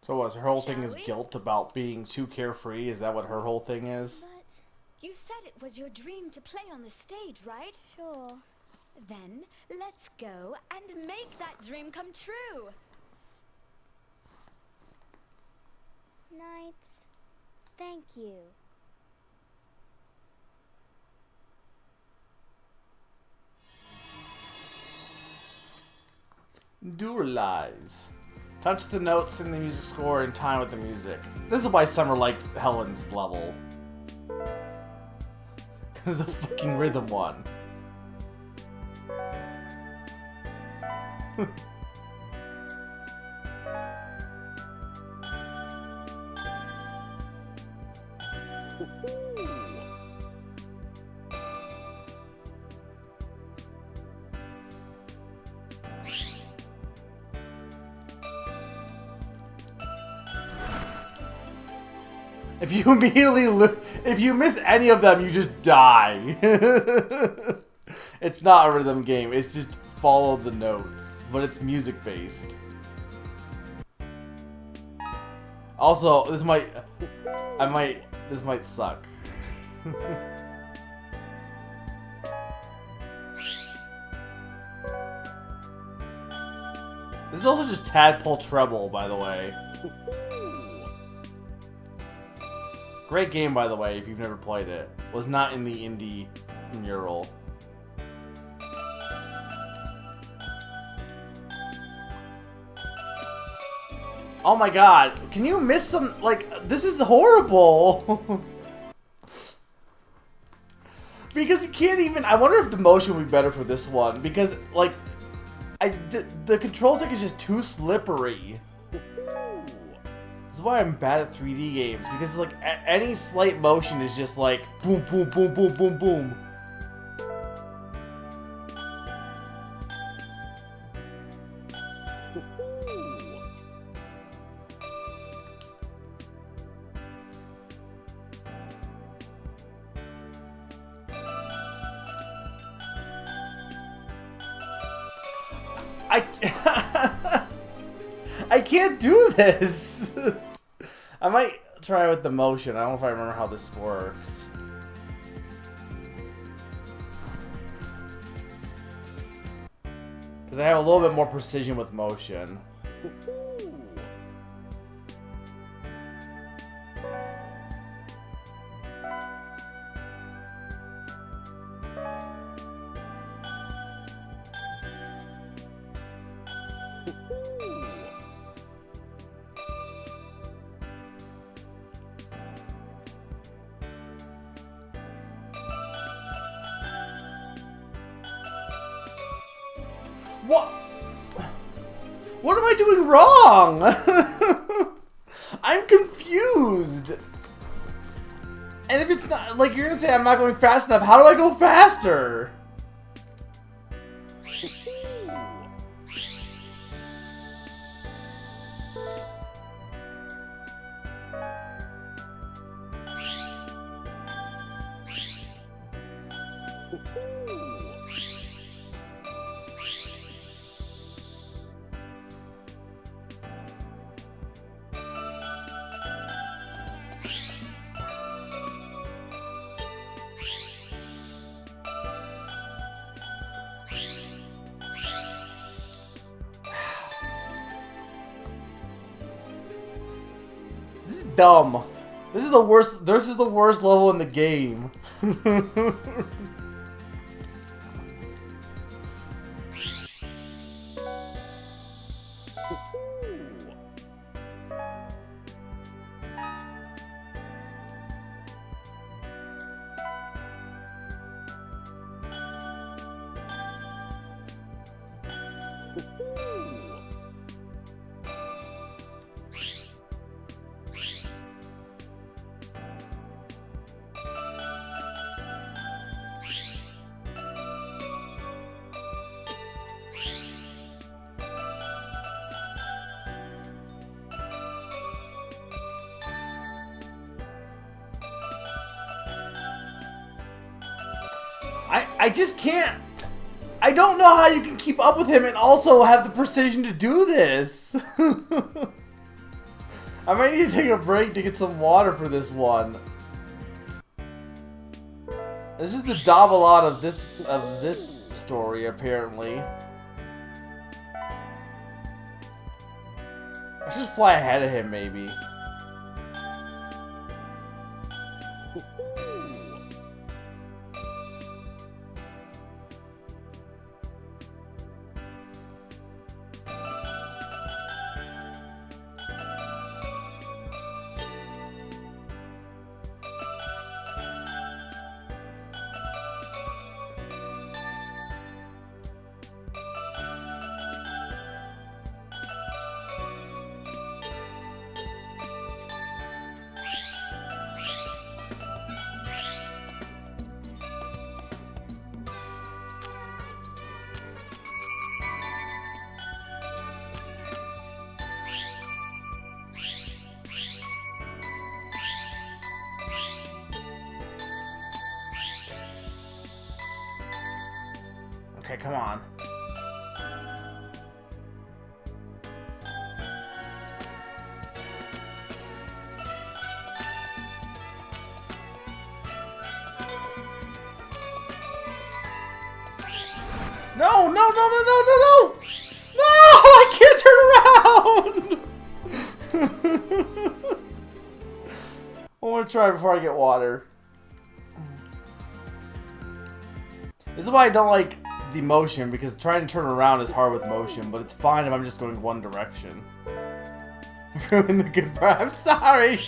So what, her whole thing Shall is we? guilt about being too carefree? Is that what her whole thing is? But, You said it was your dream to play on the stage, right? sure. Then let's go and make that dream come true. Knights, thank you. Dualize. Touch the notes in the music score in time with the music. This is why Summer likes Helen's level. Because the fucking rhythm one. If you immediately if you miss any of them, you just die. It's not a rhythm game. It's just follow the notes, but it's music based. Also, this might suck. This is also just Tadpole Treble, by the way. Great game, by the way, if you've never played it. Was not in the indie mural. Oh my god. Can you miss some... Like, this is horrible. Because you can't even... I wonder if the motion would be better for this one. Because, like... the control stick is just too slippery. This is why I'm bad at 3D games. Because, like, any slight motion is just like... Boom, boom, boom, boom, boom, boom. I can't do this. I might try with the motion. I don't know if I remember how this works. Because I have a little bit more precision with motion. What? What am I doing wrong? I'm confused. And if it's not, like, you're gonna say I'm not going fast enough, how do I go faster? This is dumb. This is the worst. This is the worst level in the game. I just can't. I don't know how you can keep up with him and also have the precision to do this. I might need to take a break to get some water for this one. This is the Davalon of this story, apparently. I should just fly ahead of him, maybe. Okay, come on. No, no, no, no, no, no, no! No! I can't turn around! I want to try before I get water. This is why I don't like the motion, because trying to turn around is hard with motion, but it's fine if I'm just going one direction. Ruin the good part. I'm sorry.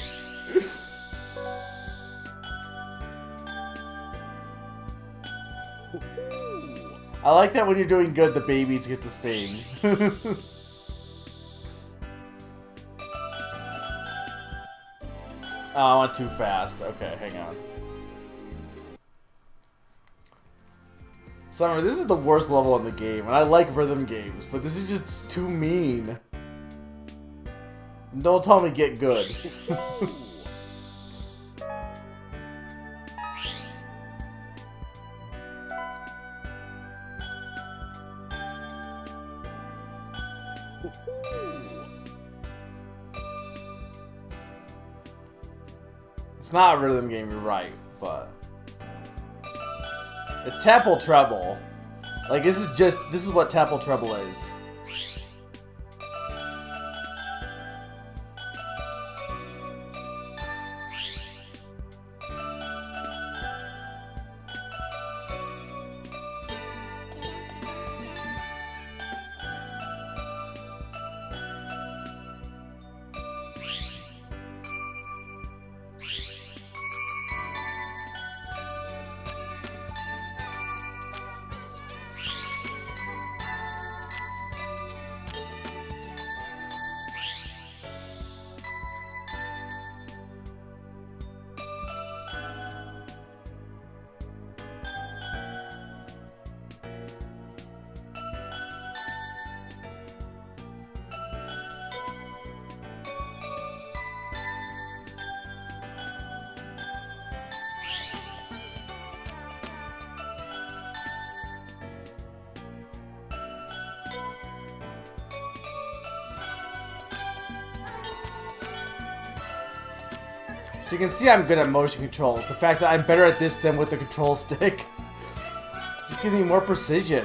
I like that when you're doing good, the babies get to sing. Oh, I went too fast. Okay, hang on. Summer, this is the worst level in the game, and I like rhythm games, but this is just too mean. Don't tell me get good. It's not a rhythm game, you're right, but it's Tapple Treble. Like, this is what Tapple Treble is. So you can see I'm good at motion controls. The fact that I'm better at this than with the control stick just gives me more precision.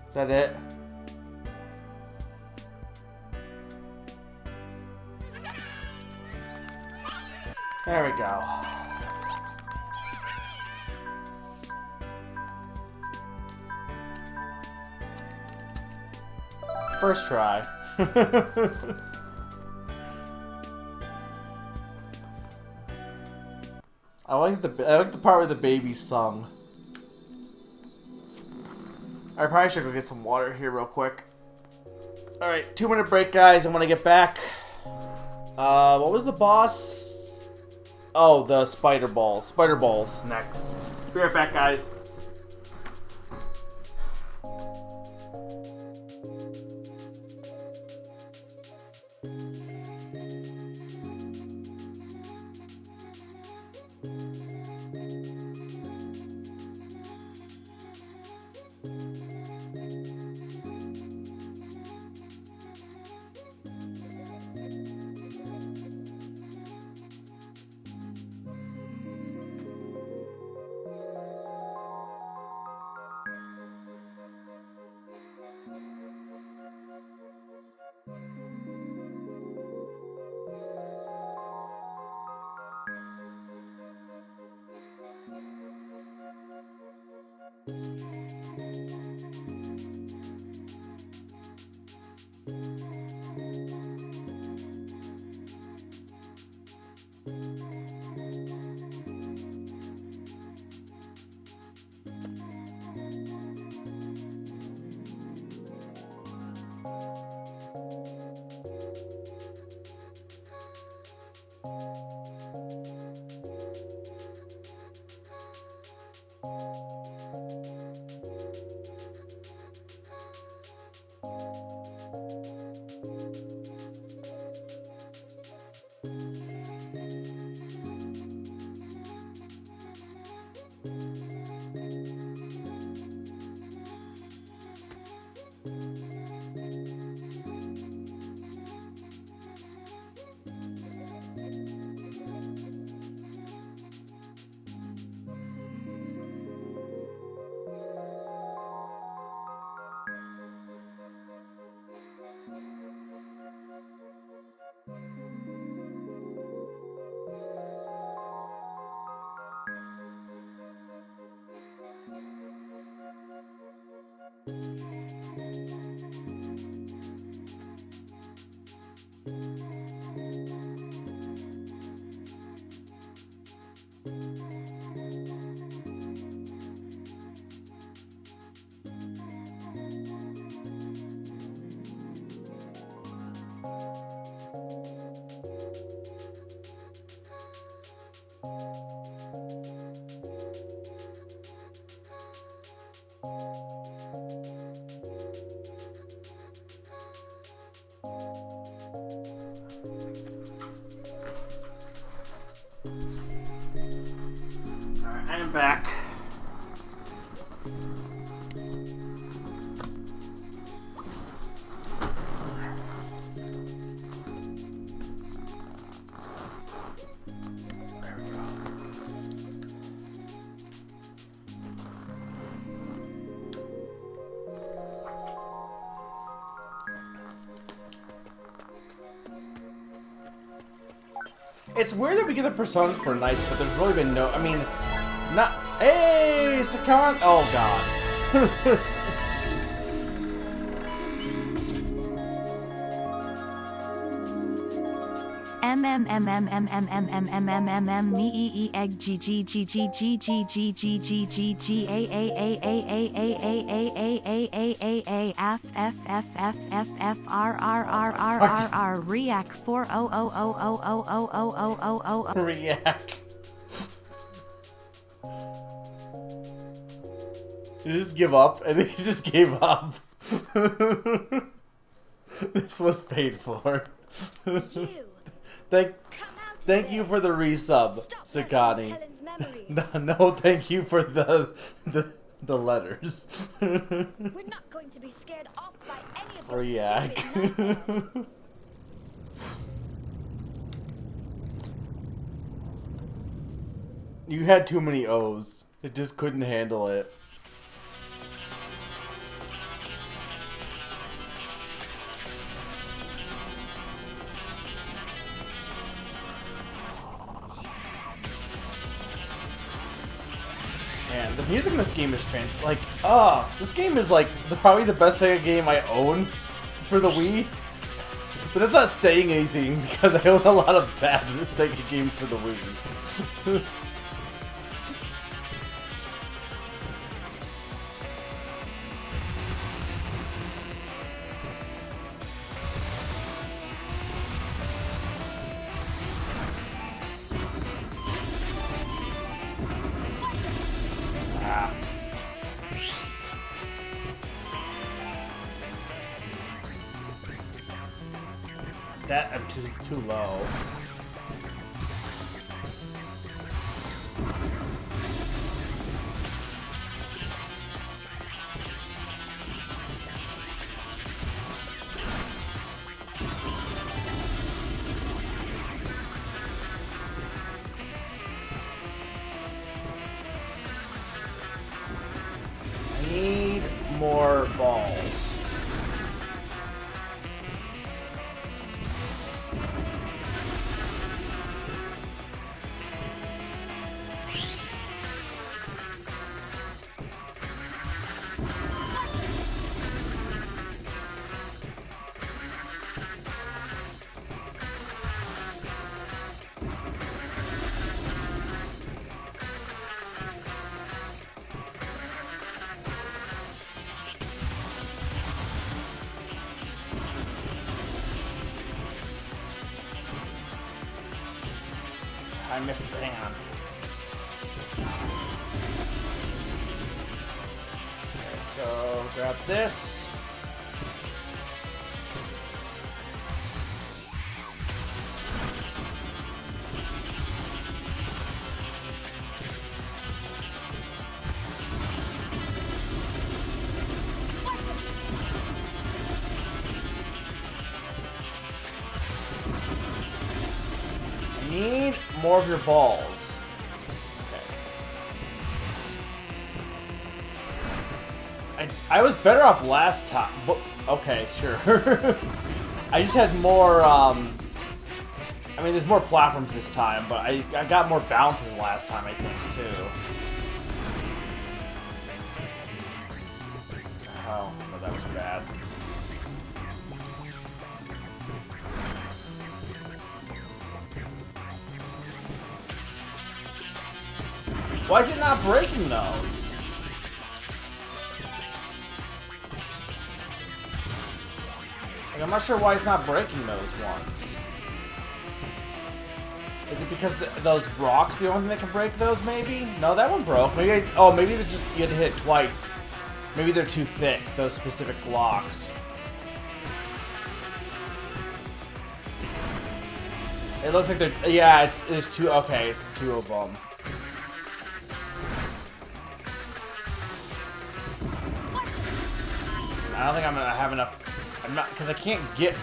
Is that it? There we go. First try. I like the part where the baby sung. I probably should go get some water here real quick. Alright, 2-minute break, guys. I'm gonna get back. What was the boss? Oh, the spider balls. Spider balls next. Be right back, guys. Back. There we go. It's weird that we get the personas for knights, but there's really been no. I mean, not. Hey, Sakan! Oh god. React. You just give up? I think you just gave up. This was paid for. Thank you for the resub, Sakani. No, thank you for the letters. We're not going to be scared off by any of your React. stupid nightmares. You had too many O's. It just couldn't handle it. Man, the music in this game is fantastic. Like, this game is like probably the best Sega game I own for the Wii. But that's not saying anything because I own a lot of bad Sega games for the Wii. That I'm too low. I need more balls. I missed the hang on. Okay, so grab this. Need more of your balls. Okay. I was better off last time, but okay, sure. I just had more, I mean, there's more platforms this time, but I got more bounces last time, I think, too. Oh, no, that was bad. Why is it not breaking those? Like, I'm not sure why it's not breaking those ones. Is it because those rocks the only thing that can break those, maybe? No, that one broke. Maybe maybe they're just, you had to hit it twice. Maybe they're too thick, those specific blocks. It looks like they're, yeah, it's two, okay, it's two of them. I don't think I'm gonna have enough. I'm not, because I can't get.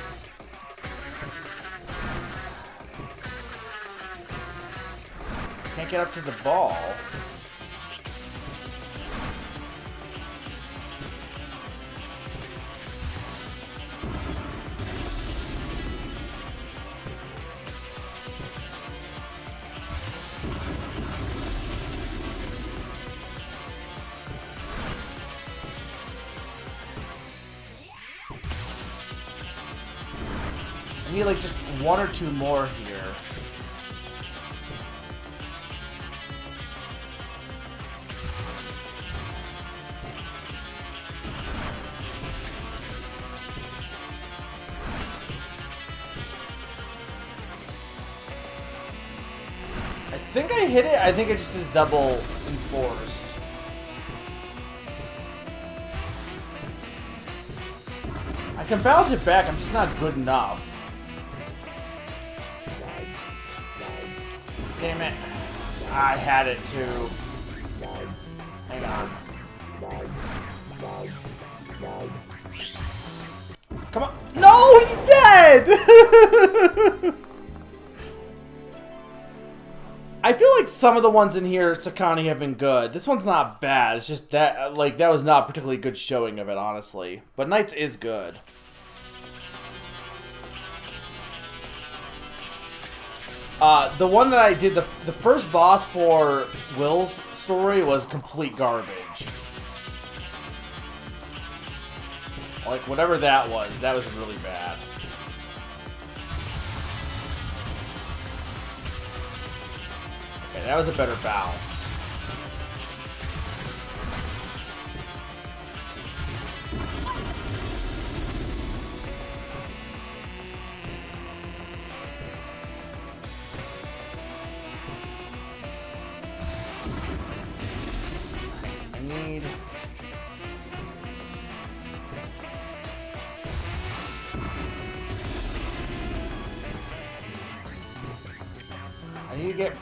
Can't get up to the ball. I need like just one or two more here. I think I hit it. I think it just is double enforced. I can bounce it back. I'm just not good enough. Damn it. I had it too. Hang on. Come on. No, he's dead! I feel like some of the ones in here, Sakani, have been good. This one's not bad. It's just that, like, that was not a particularly good showing of it, honestly. But NiGHTS is good. The one that I did, the first boss for Will's story was complete garbage. Like, whatever that was really bad. Okay, that was a better bounce. I need to get...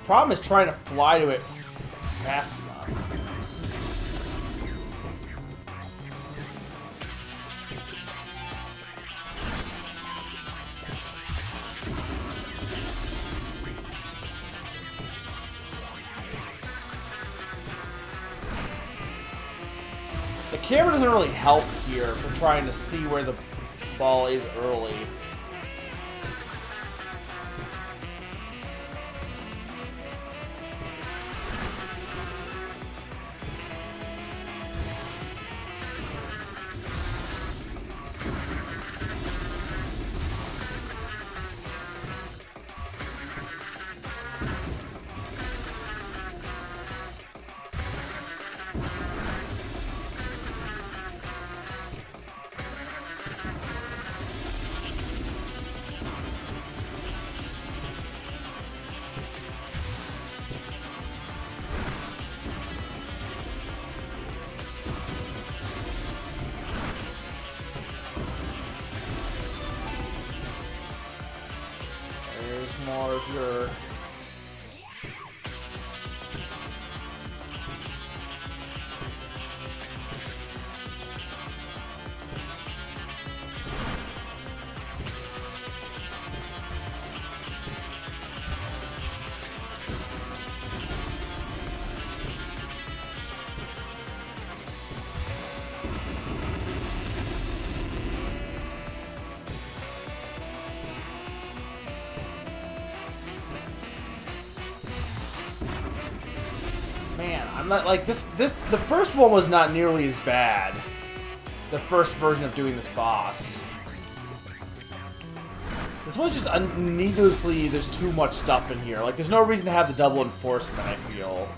Problem is trying to fly to it fast enough. The camera doesn't really help here for trying to see where the ball is early. More of your I'm not like this. The first one was not nearly as bad. The first version of doing this boss. This one's just needlessly. There's too much stuff in here. Like, there's no reason to have the double enforcement, I feel.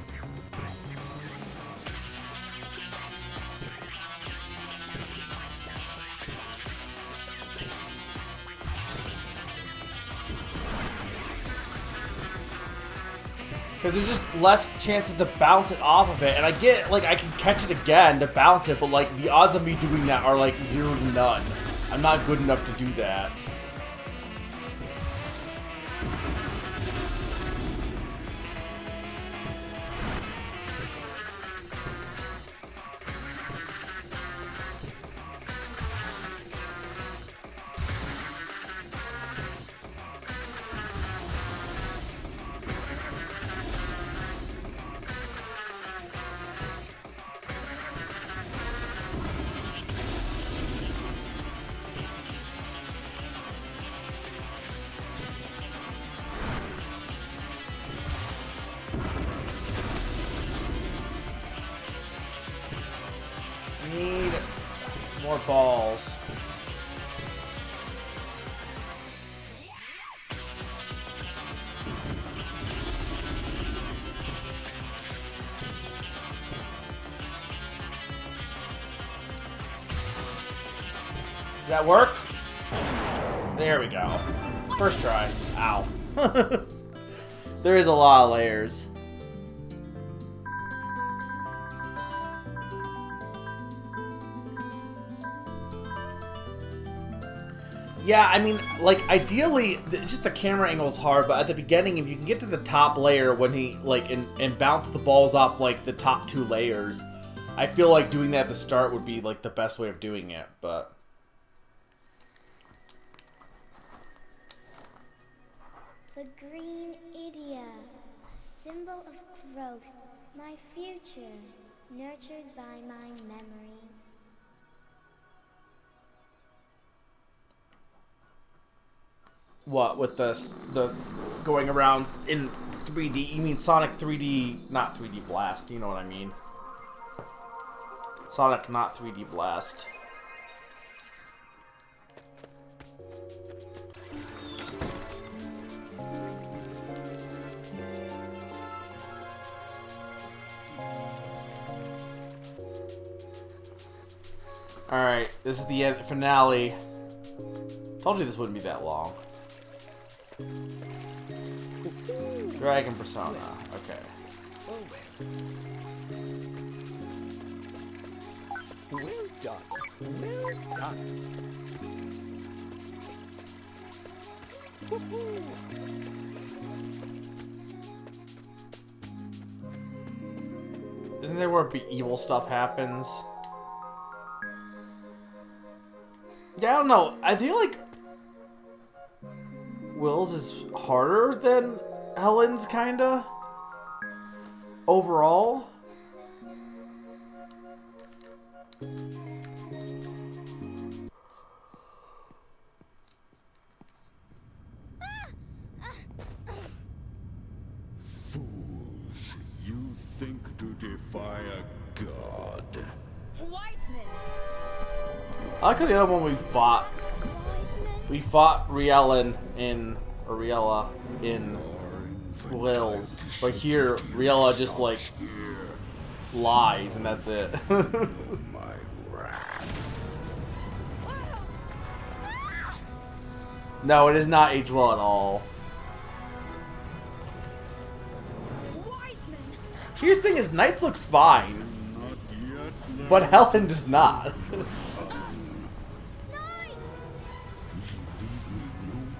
Because there's just less chances to bounce it off of it. And I get, like, I can catch it again to bounce it, but, like, the odds of me doing that are, like, 0 to none. I'm not good enough to do that. more balls. Did that work? There we go. First try. Ow. There is a lot of layers. Yeah, I mean, like, ideally, just the camera angle is hard, but at the beginning, if you can get to the top layer when he, like, and bounce the balls off, like, the top 2 layers, I feel like doing that at the start would be, like, the best way of doing it, but... The green idia, a symbol of growth, my future, nurtured by my memories. What, with the going around in 3D? You mean Sonic 3D, not 3D Blast, you know what I mean. Sonic, not 3D Blast. Alright, this is the end finale. Told you this wouldn't be that long. Dragon Persona. Okay. Well done. Well done. Woohoo! Isn't there where evil stuff happens? Yeah, I don't know. I feel like Will's is harder than Helen's, kinda. Overall. Fools, you think to defy a god. Wiseman! I like how the other one we fought Riella in Will's, but here Riella just like lies and that's it. My wrath. No, it is not age well at all. Wiseman! Here's the thing: is Knights looks fine, Not yet. but Helen does not.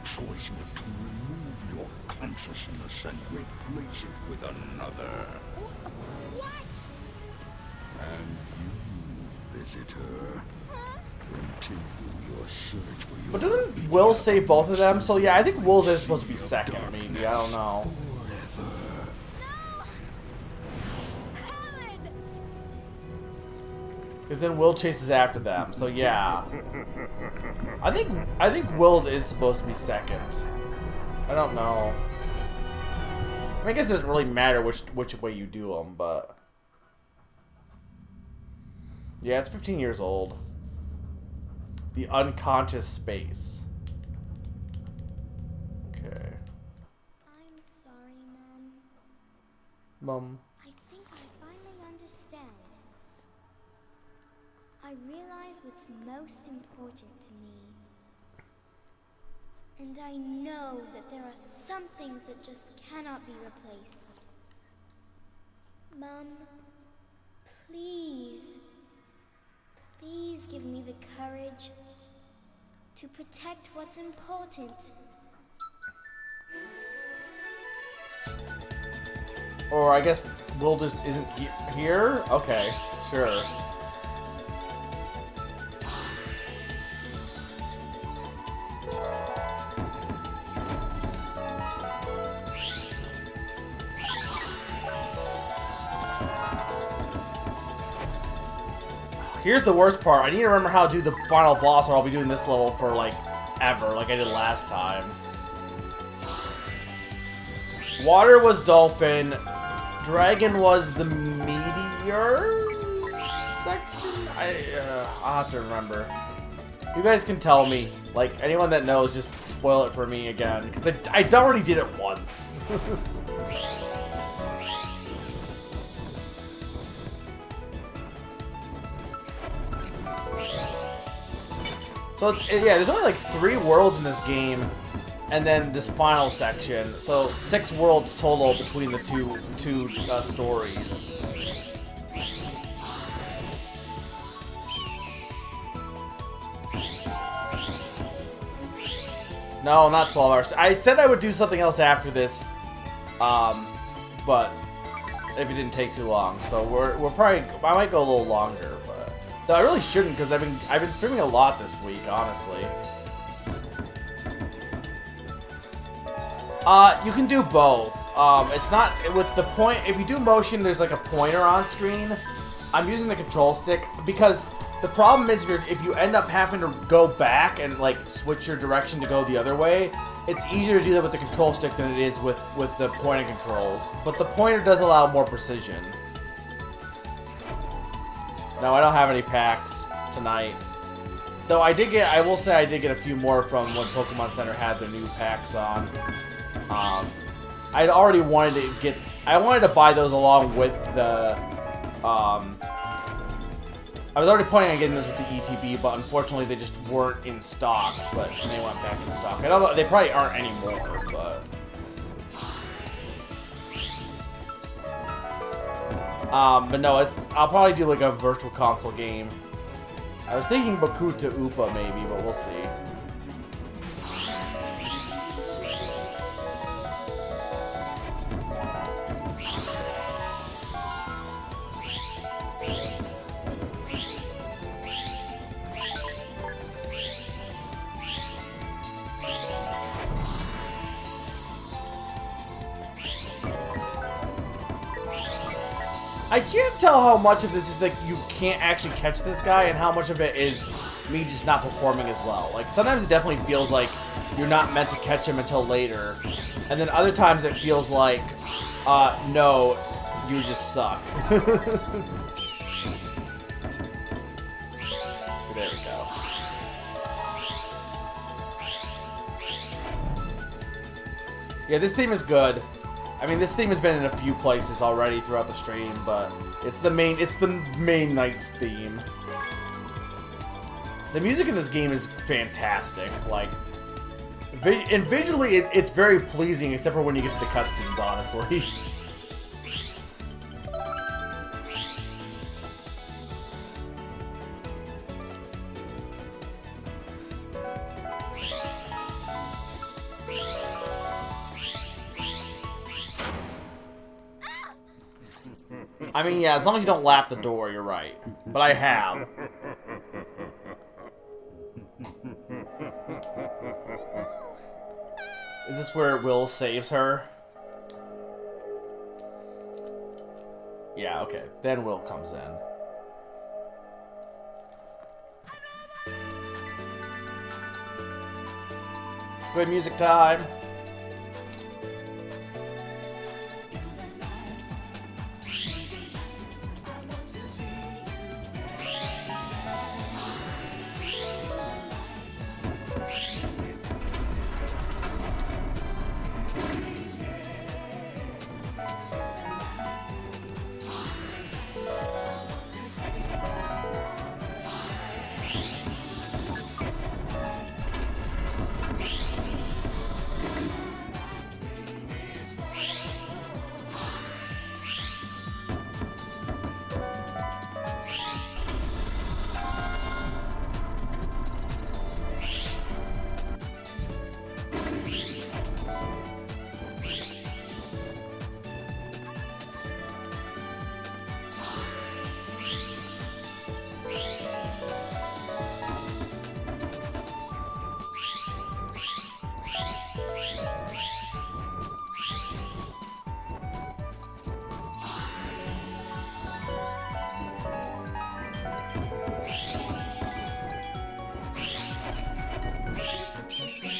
Choice but to remove your consciousness and replace it with another. What? And you, visitor, continue your search for your... But doesn't Will save both of them? So yeah, I think Will's is supposed to be second, maybe. I don't know. Helen! Because then Will chases after them. So yeah, I think Will's is supposed to be second. I don't know. I mean, I guess it doesn't really matter which way you do them, but yeah, it's 15 years old. The unconscious space. Okay. I'm sorry, Mom. Mom. I think I finally understand. I realize what's most important to me. And I know that there are some things that just cannot be replaced. Mom, please, please give me the courage to protect what's important. Or I guess Will just isn't here? Okay, sure. Here's the worst part. I need to remember how to do the final boss or I'll be doing this level for, like, ever, like I did last time. Water was Dolphin. Dragon was the meteor section? I'll have to remember. You guys can tell me. Like, anyone that knows, just spoil it for me again. Because I already did it once. So, yeah, there's only like 3 worlds in this game. And then this final section. So, 6 worlds total between the two stories. No, not 12 hours. I said I would do something else after this, but if it didn't take too long, so we're probably I might go a little longer, but though I really shouldn't because I've been streaming a lot this week, honestly. You can do both. It's not with the point. If you do motion, there's like a pointer on screen. I'm using the control stick because. The problem is if you end up having to go back and like switch your direction to go the other way, it's easier to do that with the control stick than it is with the pointer controls. But the pointer does allow more precision. No, I don't have any packs tonight. Though I will say I did get a few more from when Pokemon Center had their new packs on. I'd already wanted to buy those along with the I was already planning on getting this with the ETB, but unfortunately they just weren't in stock. But they went back in stock. I don't know, they probably aren't anymore, but no, I'll probably do like a virtual console game. I was thinking Bakuta Upa maybe, but we'll see. I can't tell how much of this is like you can't actually catch this guy and how much of it is me just not performing as well. Like sometimes it definitely feels like you're not meant to catch him until later. And then other times it feels like, no, you just suck. There we go. Yeah, this theme is good. I mean, this theme has been in a few places already throughout the stream, but it's the main Knights theme. The music in this game is fantastic. Like, and visually, it's very pleasing, except for when you get to the cutscenes, honestly. I mean, yeah, as long as you don't lap the door, you're right. But I have. Is this where Will saves her? Yeah, okay. Then Will comes in. Good music time.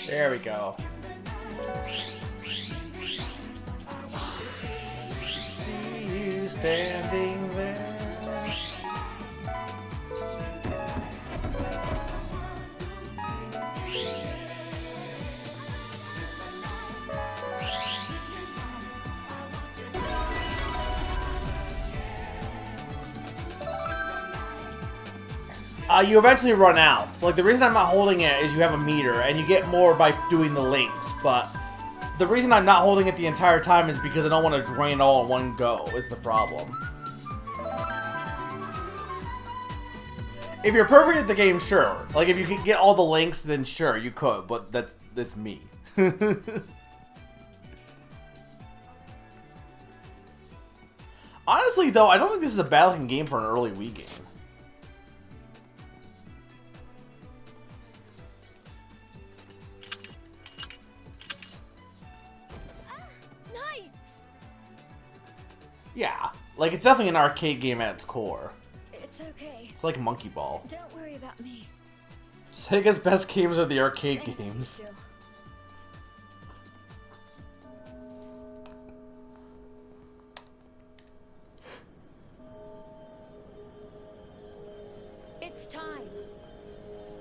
There we go. See you standing there. you eventually run out. So, like, the reason I'm not holding it is you have a meter, and you get more by doing the links, but the reason I'm not holding it the entire time is because I don't want to drain it all in one go, is the problem. If you're perfect at the game, sure. Like, if you could get all the links, then sure, you could, but that's me. Honestly, though, I don't think this is a bad-looking game for an early Wii game. Night! Yeah, like, it's definitely an arcade game at its core. It's okay. It's like Monkey Ball. Don't worry about me. Sega's best games are the arcade Thanks, you games. two. It's time.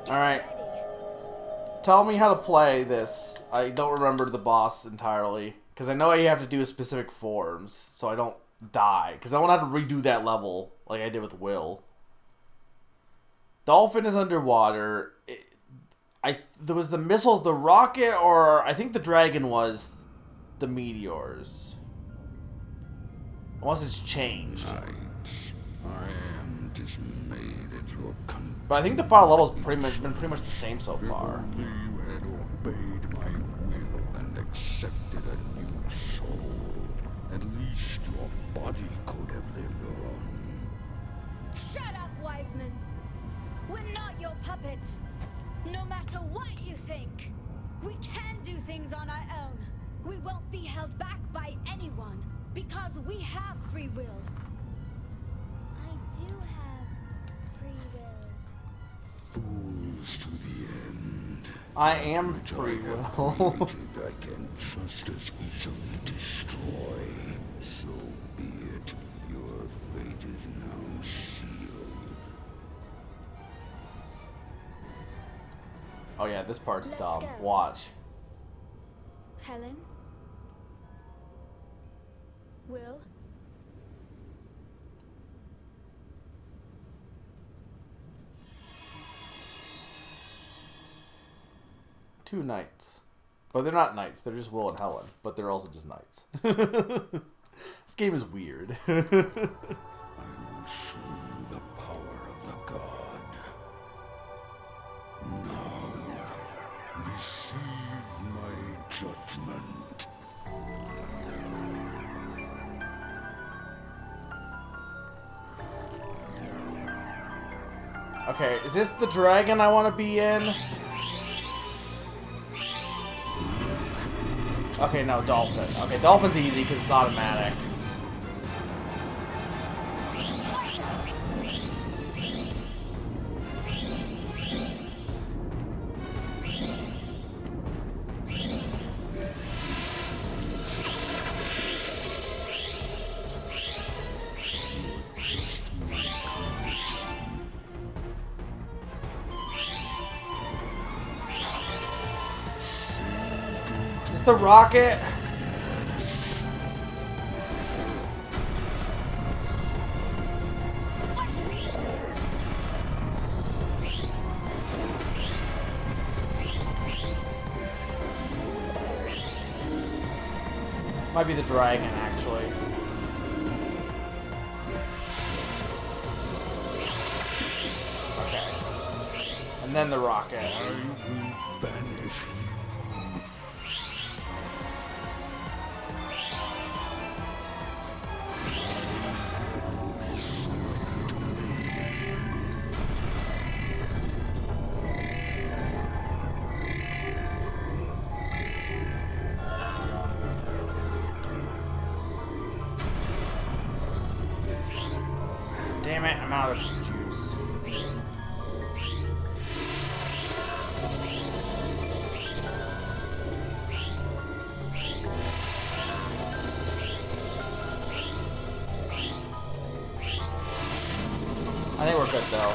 Alright, Ready. tell me how to play this. I don't remember the boss entirely, because I know you have to do specific forms, so I don't die, because I won't have to redo that level like I did with Will. Dolphin is underwater. There was the missiles, the rocket, or I think the dragon was the meteors. Unless it's changed. Knights, I am dismayed at your contempt. But I think the final level's been pretty much the same so far. If only you had obeyed my will and accepted a new soul, at least your body could have lived on. Shut up, Wiseman. We're not your puppets. No matter what you think, we can do things on our own. We won't be held back by anyone because we have free will. I do have free will. Fools to the end. I am Which free I have will. created, I can just as easily destroy. So be it. Your fate is now sealed. Oh yeah, this part's Let's dumb. go. Watch. Helen? Will? Two knights. But they're not knights, they're just Will and Helen. But they're also just knights. This game is weird. I will show you the power of the god. Now, receive my judgment. Okay, is this the dragon I want to be in? Okay, no, dolphin. Okay, dolphin's easy because it's automatic. Is the rocket? Might be the dragon, actually. Okay. And then the rocket. I will banish you. Damn it, I'm out of juice. I think we're good though.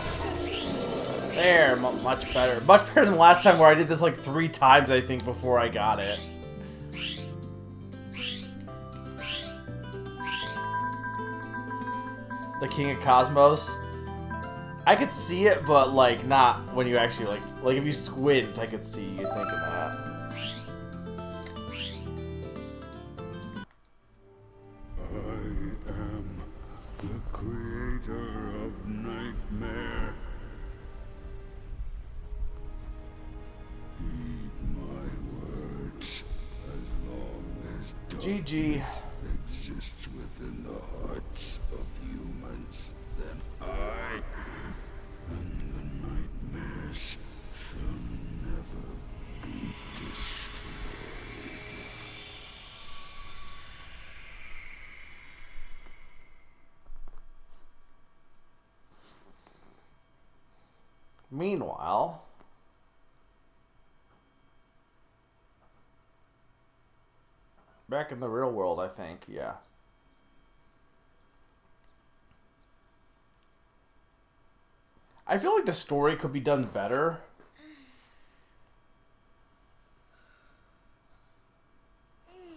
There, much better. Much better than last time where I did this like 3 times, I think, before I got it. The King of Cosmos. I could see it, but like not when you actually like if you squint, I could see you thinking that. I am the creator of nightmare. Heed my words. As long as GG. exists within the hearts of humans, then I and the nightmares shall never be destroyed. Meanwhile, back in the real world, I think, yeah. I feel like the story could be done better.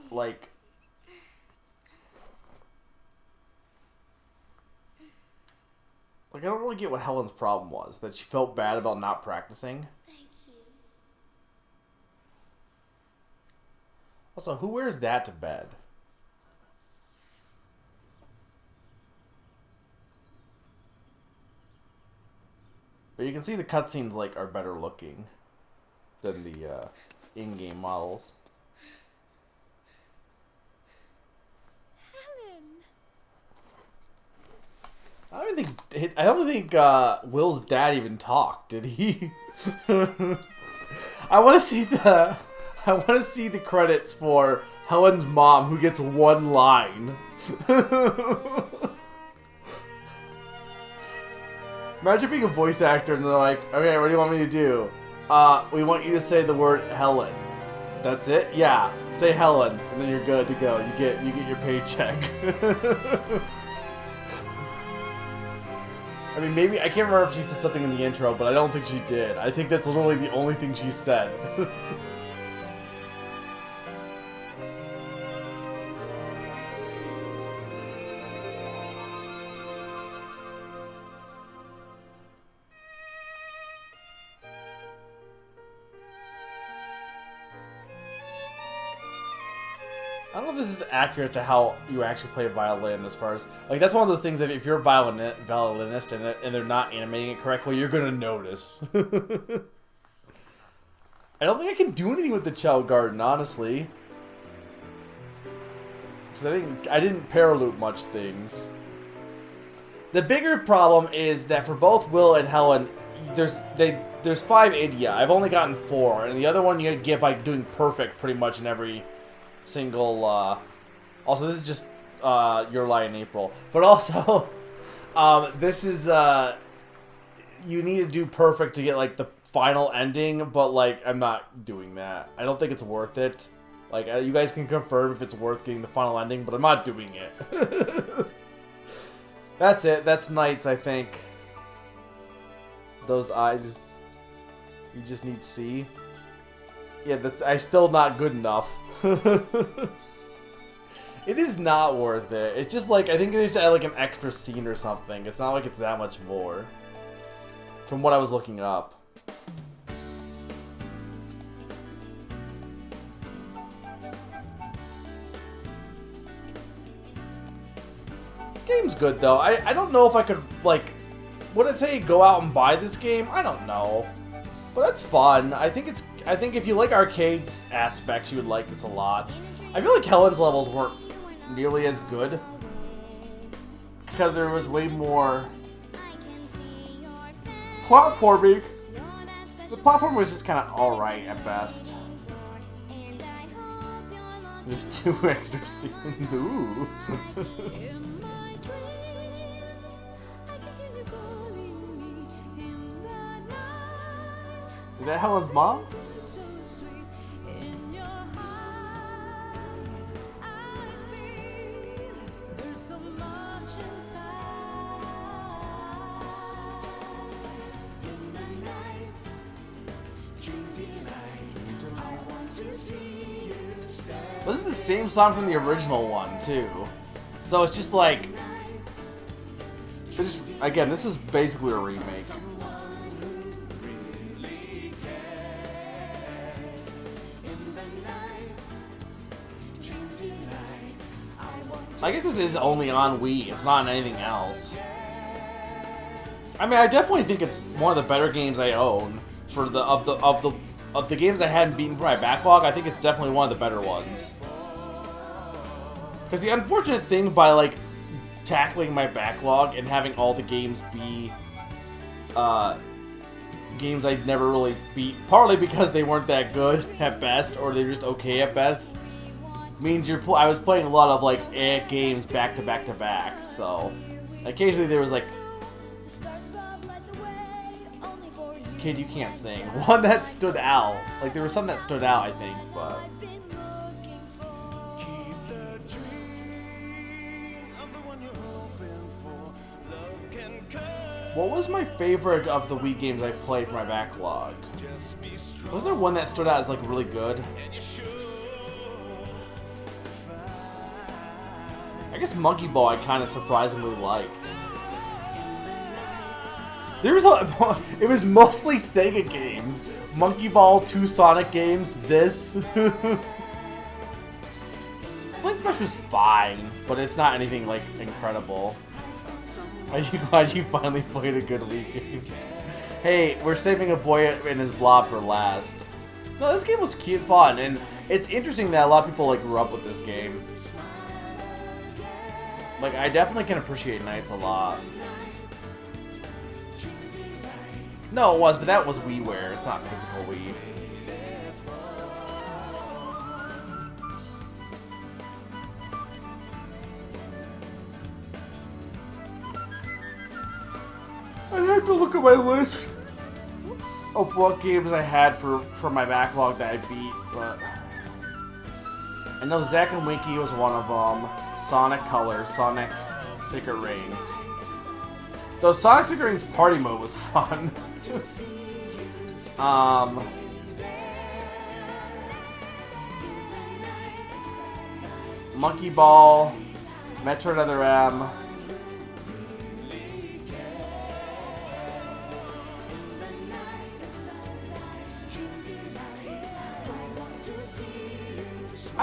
Like, I don't really get what Helen's problem was. That she felt bad about not practicing. Thank you. Also, who wears that to bed? But you can see the cutscenes like are better looking than the in-game models. Helen! I don't think Will's dad even talked, did he? I want to see the credits for Helen's mom, who gets one line. Imagine being a voice actor and they're like, okay, what do you want me to do? We want you to say the word Helen. That's it? Yeah. Say Helen, and then you're good to go. You get your paycheck. I mean, maybe, I can't remember if she said something in the intro, but I don't think she did. I think that's literally the only thing she said. I don't know if this is accurate to how you actually play violin, as far as like that's one of those things that if you're a violinist and they're not animating it correctly, you're gonna notice. I don't think I can do anything with the Child Garden, honestly, because I didn't paraloop much things. The bigger problem is that for both Will and Helen, there's 5 Idia. I've only gotten 4, and the other one you get by doing perfect pretty much in every single also this is just Your Lie in April, but also this is you need to do perfect to get like the final ending, but like I'm not doing that. I don't think it's worth it. Like you guys can confirm if it's worth getting the final ending, but I'm not doing it. That's it. That's Knights, I think. Those eyes, you just need C. Yeah, I still not good enough. It is not worth it. It's just like, I think they just add like an extra scene or something. It's not like it's that much more. From what I was looking up. This game's good though. I don't know if I could, like, would it say go out and buy this game? I don't know. But that's fun. I think if you like arcade aspects, you would like this a lot. I feel like Helen's levels weren't nearly as good because there was way more platforming. The platform was just kind of alright at best. There's 2 extra scenes. Ooh. Is that Helen's mom? This is the same song from the original one, too. So it's just like Again, this is basically a remake. I guess this is only on Wii. It's not on anything else. I mean, I definitely think it's one of the better games I own. For the of the games I hadn't beaten for my backlog, I think it's definitely one of the better ones. Because the unfortunate thing by like tackling my backlog and having all the games be games I'd never really beat, partly because they weren't that good at best, or they're just okay at best, means I was playing a lot of like games back to back to back. So occasionally there was like, kid, you can't sing. One that stood out. Like there was some that stood out, I think, but. What was my favorite of the Wii games I played for my backlog? Wasn't there one that stood out as like really good? I guess Monkey Ball I kind of surprisingly liked. There was it was mostly Sega games. Monkey Ball, 2 Sonic games, this. Flame Smash was fine, but it's not anything like incredible. Are you glad you finally played a good Wii game? Hey, we're saving a boy and his blob for last. No, this game was cute, fun, and it's interesting that a lot of people like grew up with this game. Like, I definitely can appreciate NiGHTS a lot. No, it was, but that was WiiWare. It's not physical Wii. I have to look at my list of what games I had for my backlog that I beat, but I know Zack and Winky was one of them. Sonic Colors, Sonic Secret Rings. Though Sonic Secret Rings Party Mode was fun. Monkey Ball, Metroid Other M.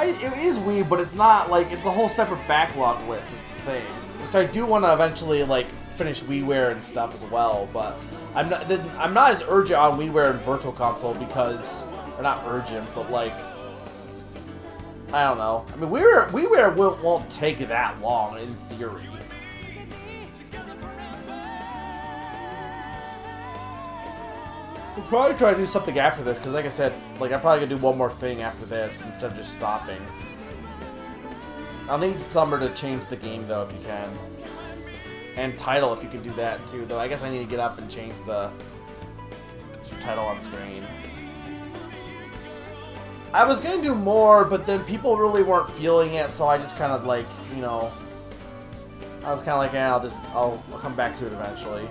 It is Wii, but it's not like it's a whole separate backlog list is the thing, which I do want to eventually like finish WiiWare and stuff as well. But I'm not as urgent on WiiWare and Virtual Console because they're not urgent, but like I don't know. I mean, WiiWare won't take that long in theory. We'll probably try to do something after this, because like I said, like I'm probably going to do one more thing after this instead of just stopping. I'll need Summer to change the game, though, if you can. And title, if you can do that, too. Though I guess I need to get up and change the title on screen. I was going to do more, but then people really weren't feeling it, so I just kind of, like, you know... I was kind of like, yeah, I'll come back to it eventually.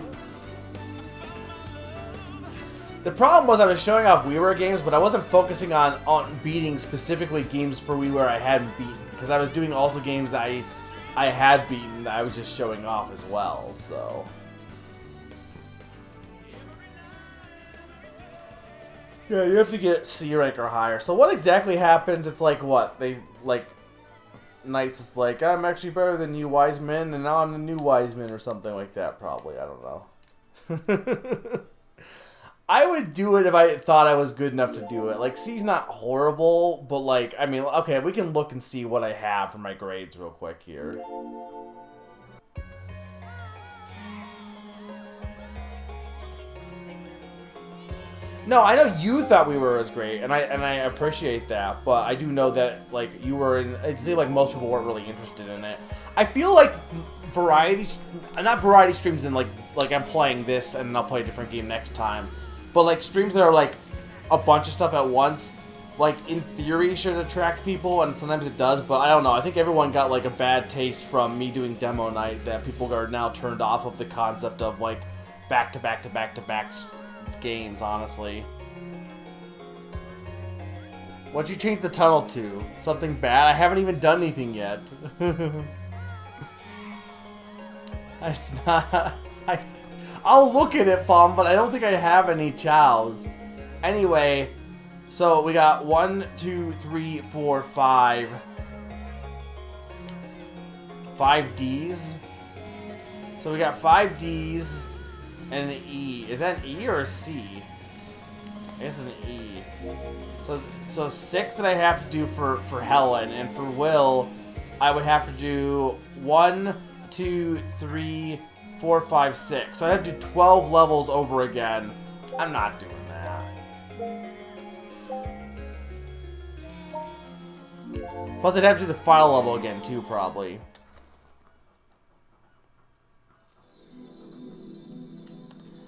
The problem was I was showing off WiiWare games, but I wasn't focusing on beating specifically games for WiiWare I hadn't beaten. Because I was doing also games that I had beaten that I was just showing off as well, so... Yeah, you have to get C rank or higher. So what exactly happens? It's like what? They, like... NiGHTS is like, I'm actually better than you, Wiseman, and now I'm the new Wiseman or something like that, probably. I don't know. I would do it if I thought I was good enough to do it. Like, C's not horrible, but like, I mean, okay, we can look and see what I have for my grades real quick here. No, I know you thought we were as great, and I appreciate that, but I do know that, like, you were in, it seemed like most people weren't really interested in it. I feel like not variety streams in like I'm playing this and I'll play a different game next time. But, like, streams that are, like, a bunch of stuff at once, like, in theory should attract people, and sometimes it does, but I don't know. I think everyone got, like, a bad taste from me doing demo night that people are now turned off of the concept of, like, back-to-back-to-back-to-back games, honestly. What'd you change the tunnel to? Something bad? I haven't even done anything yet. It's not... I'll look at it, Palm, but I don't think I have any chows. Anyway, so we got 1, 2, 3, 4, 5. 5 Ds. So we got 5 Ds and an E. Is that an E or a C? I guess it's an E. So 6 that I have to do for Helen, and for Will, I would have to do 1, 2, 3, 4, 5, 6. So I have to do 12 levels over again. I'm not doing that. Plus I'd have to do the final level again too, probably.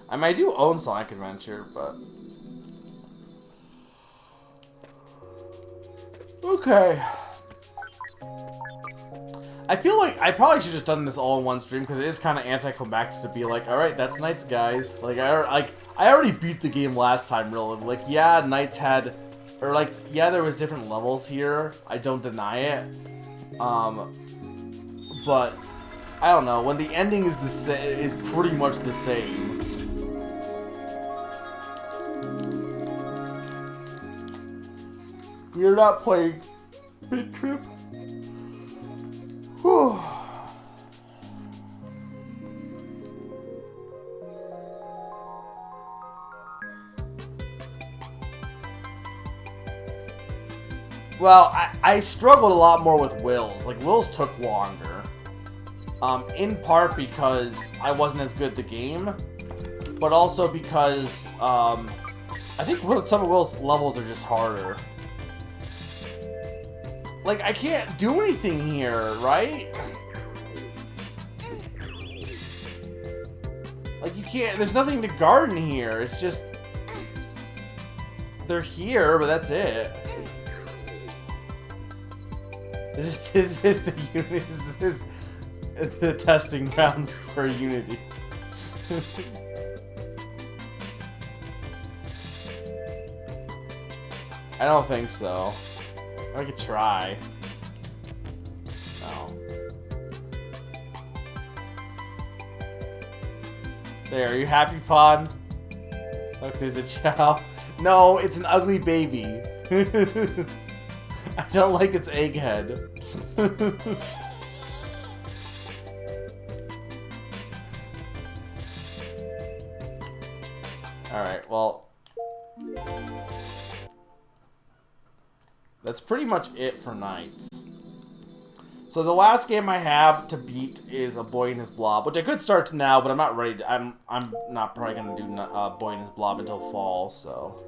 I mean, I do own Sonic Adventure, but... Okay. I feel like I probably should have just done this all in one stream, because it is kind of anticlimactic to be like, alright, that's Knights, guys. Like, I already beat the game last time, really. Like, yeah, Knights had... Or, like, yeah, there was different levels here. I don't deny it. But, I don't know. When the ending is is pretty much the same. We're not playing Big Trip. Well, I struggled a lot more with Will's. Like, Will's took longer. In part because I wasn't as good at the game, but also because I think some of Will's levels are just harder. Like, I can't do anything here, right? Like, you can't... There's nothing to garden here. It's just... They're here, but that's it. This is the Unity... This is the testing grounds for Unity. I don't think so. I could try. No. There, are you happy, Pond? Look, there's a chow. No, it's an ugly baby. I don't like its egghead. Alright, well... That's pretty much it for Knights. So the last game I have to beat is A Boy and His Blob, which I could start to now, but I'm not ready to... I'm not probably gonna do Boy and His Blob until fall, so...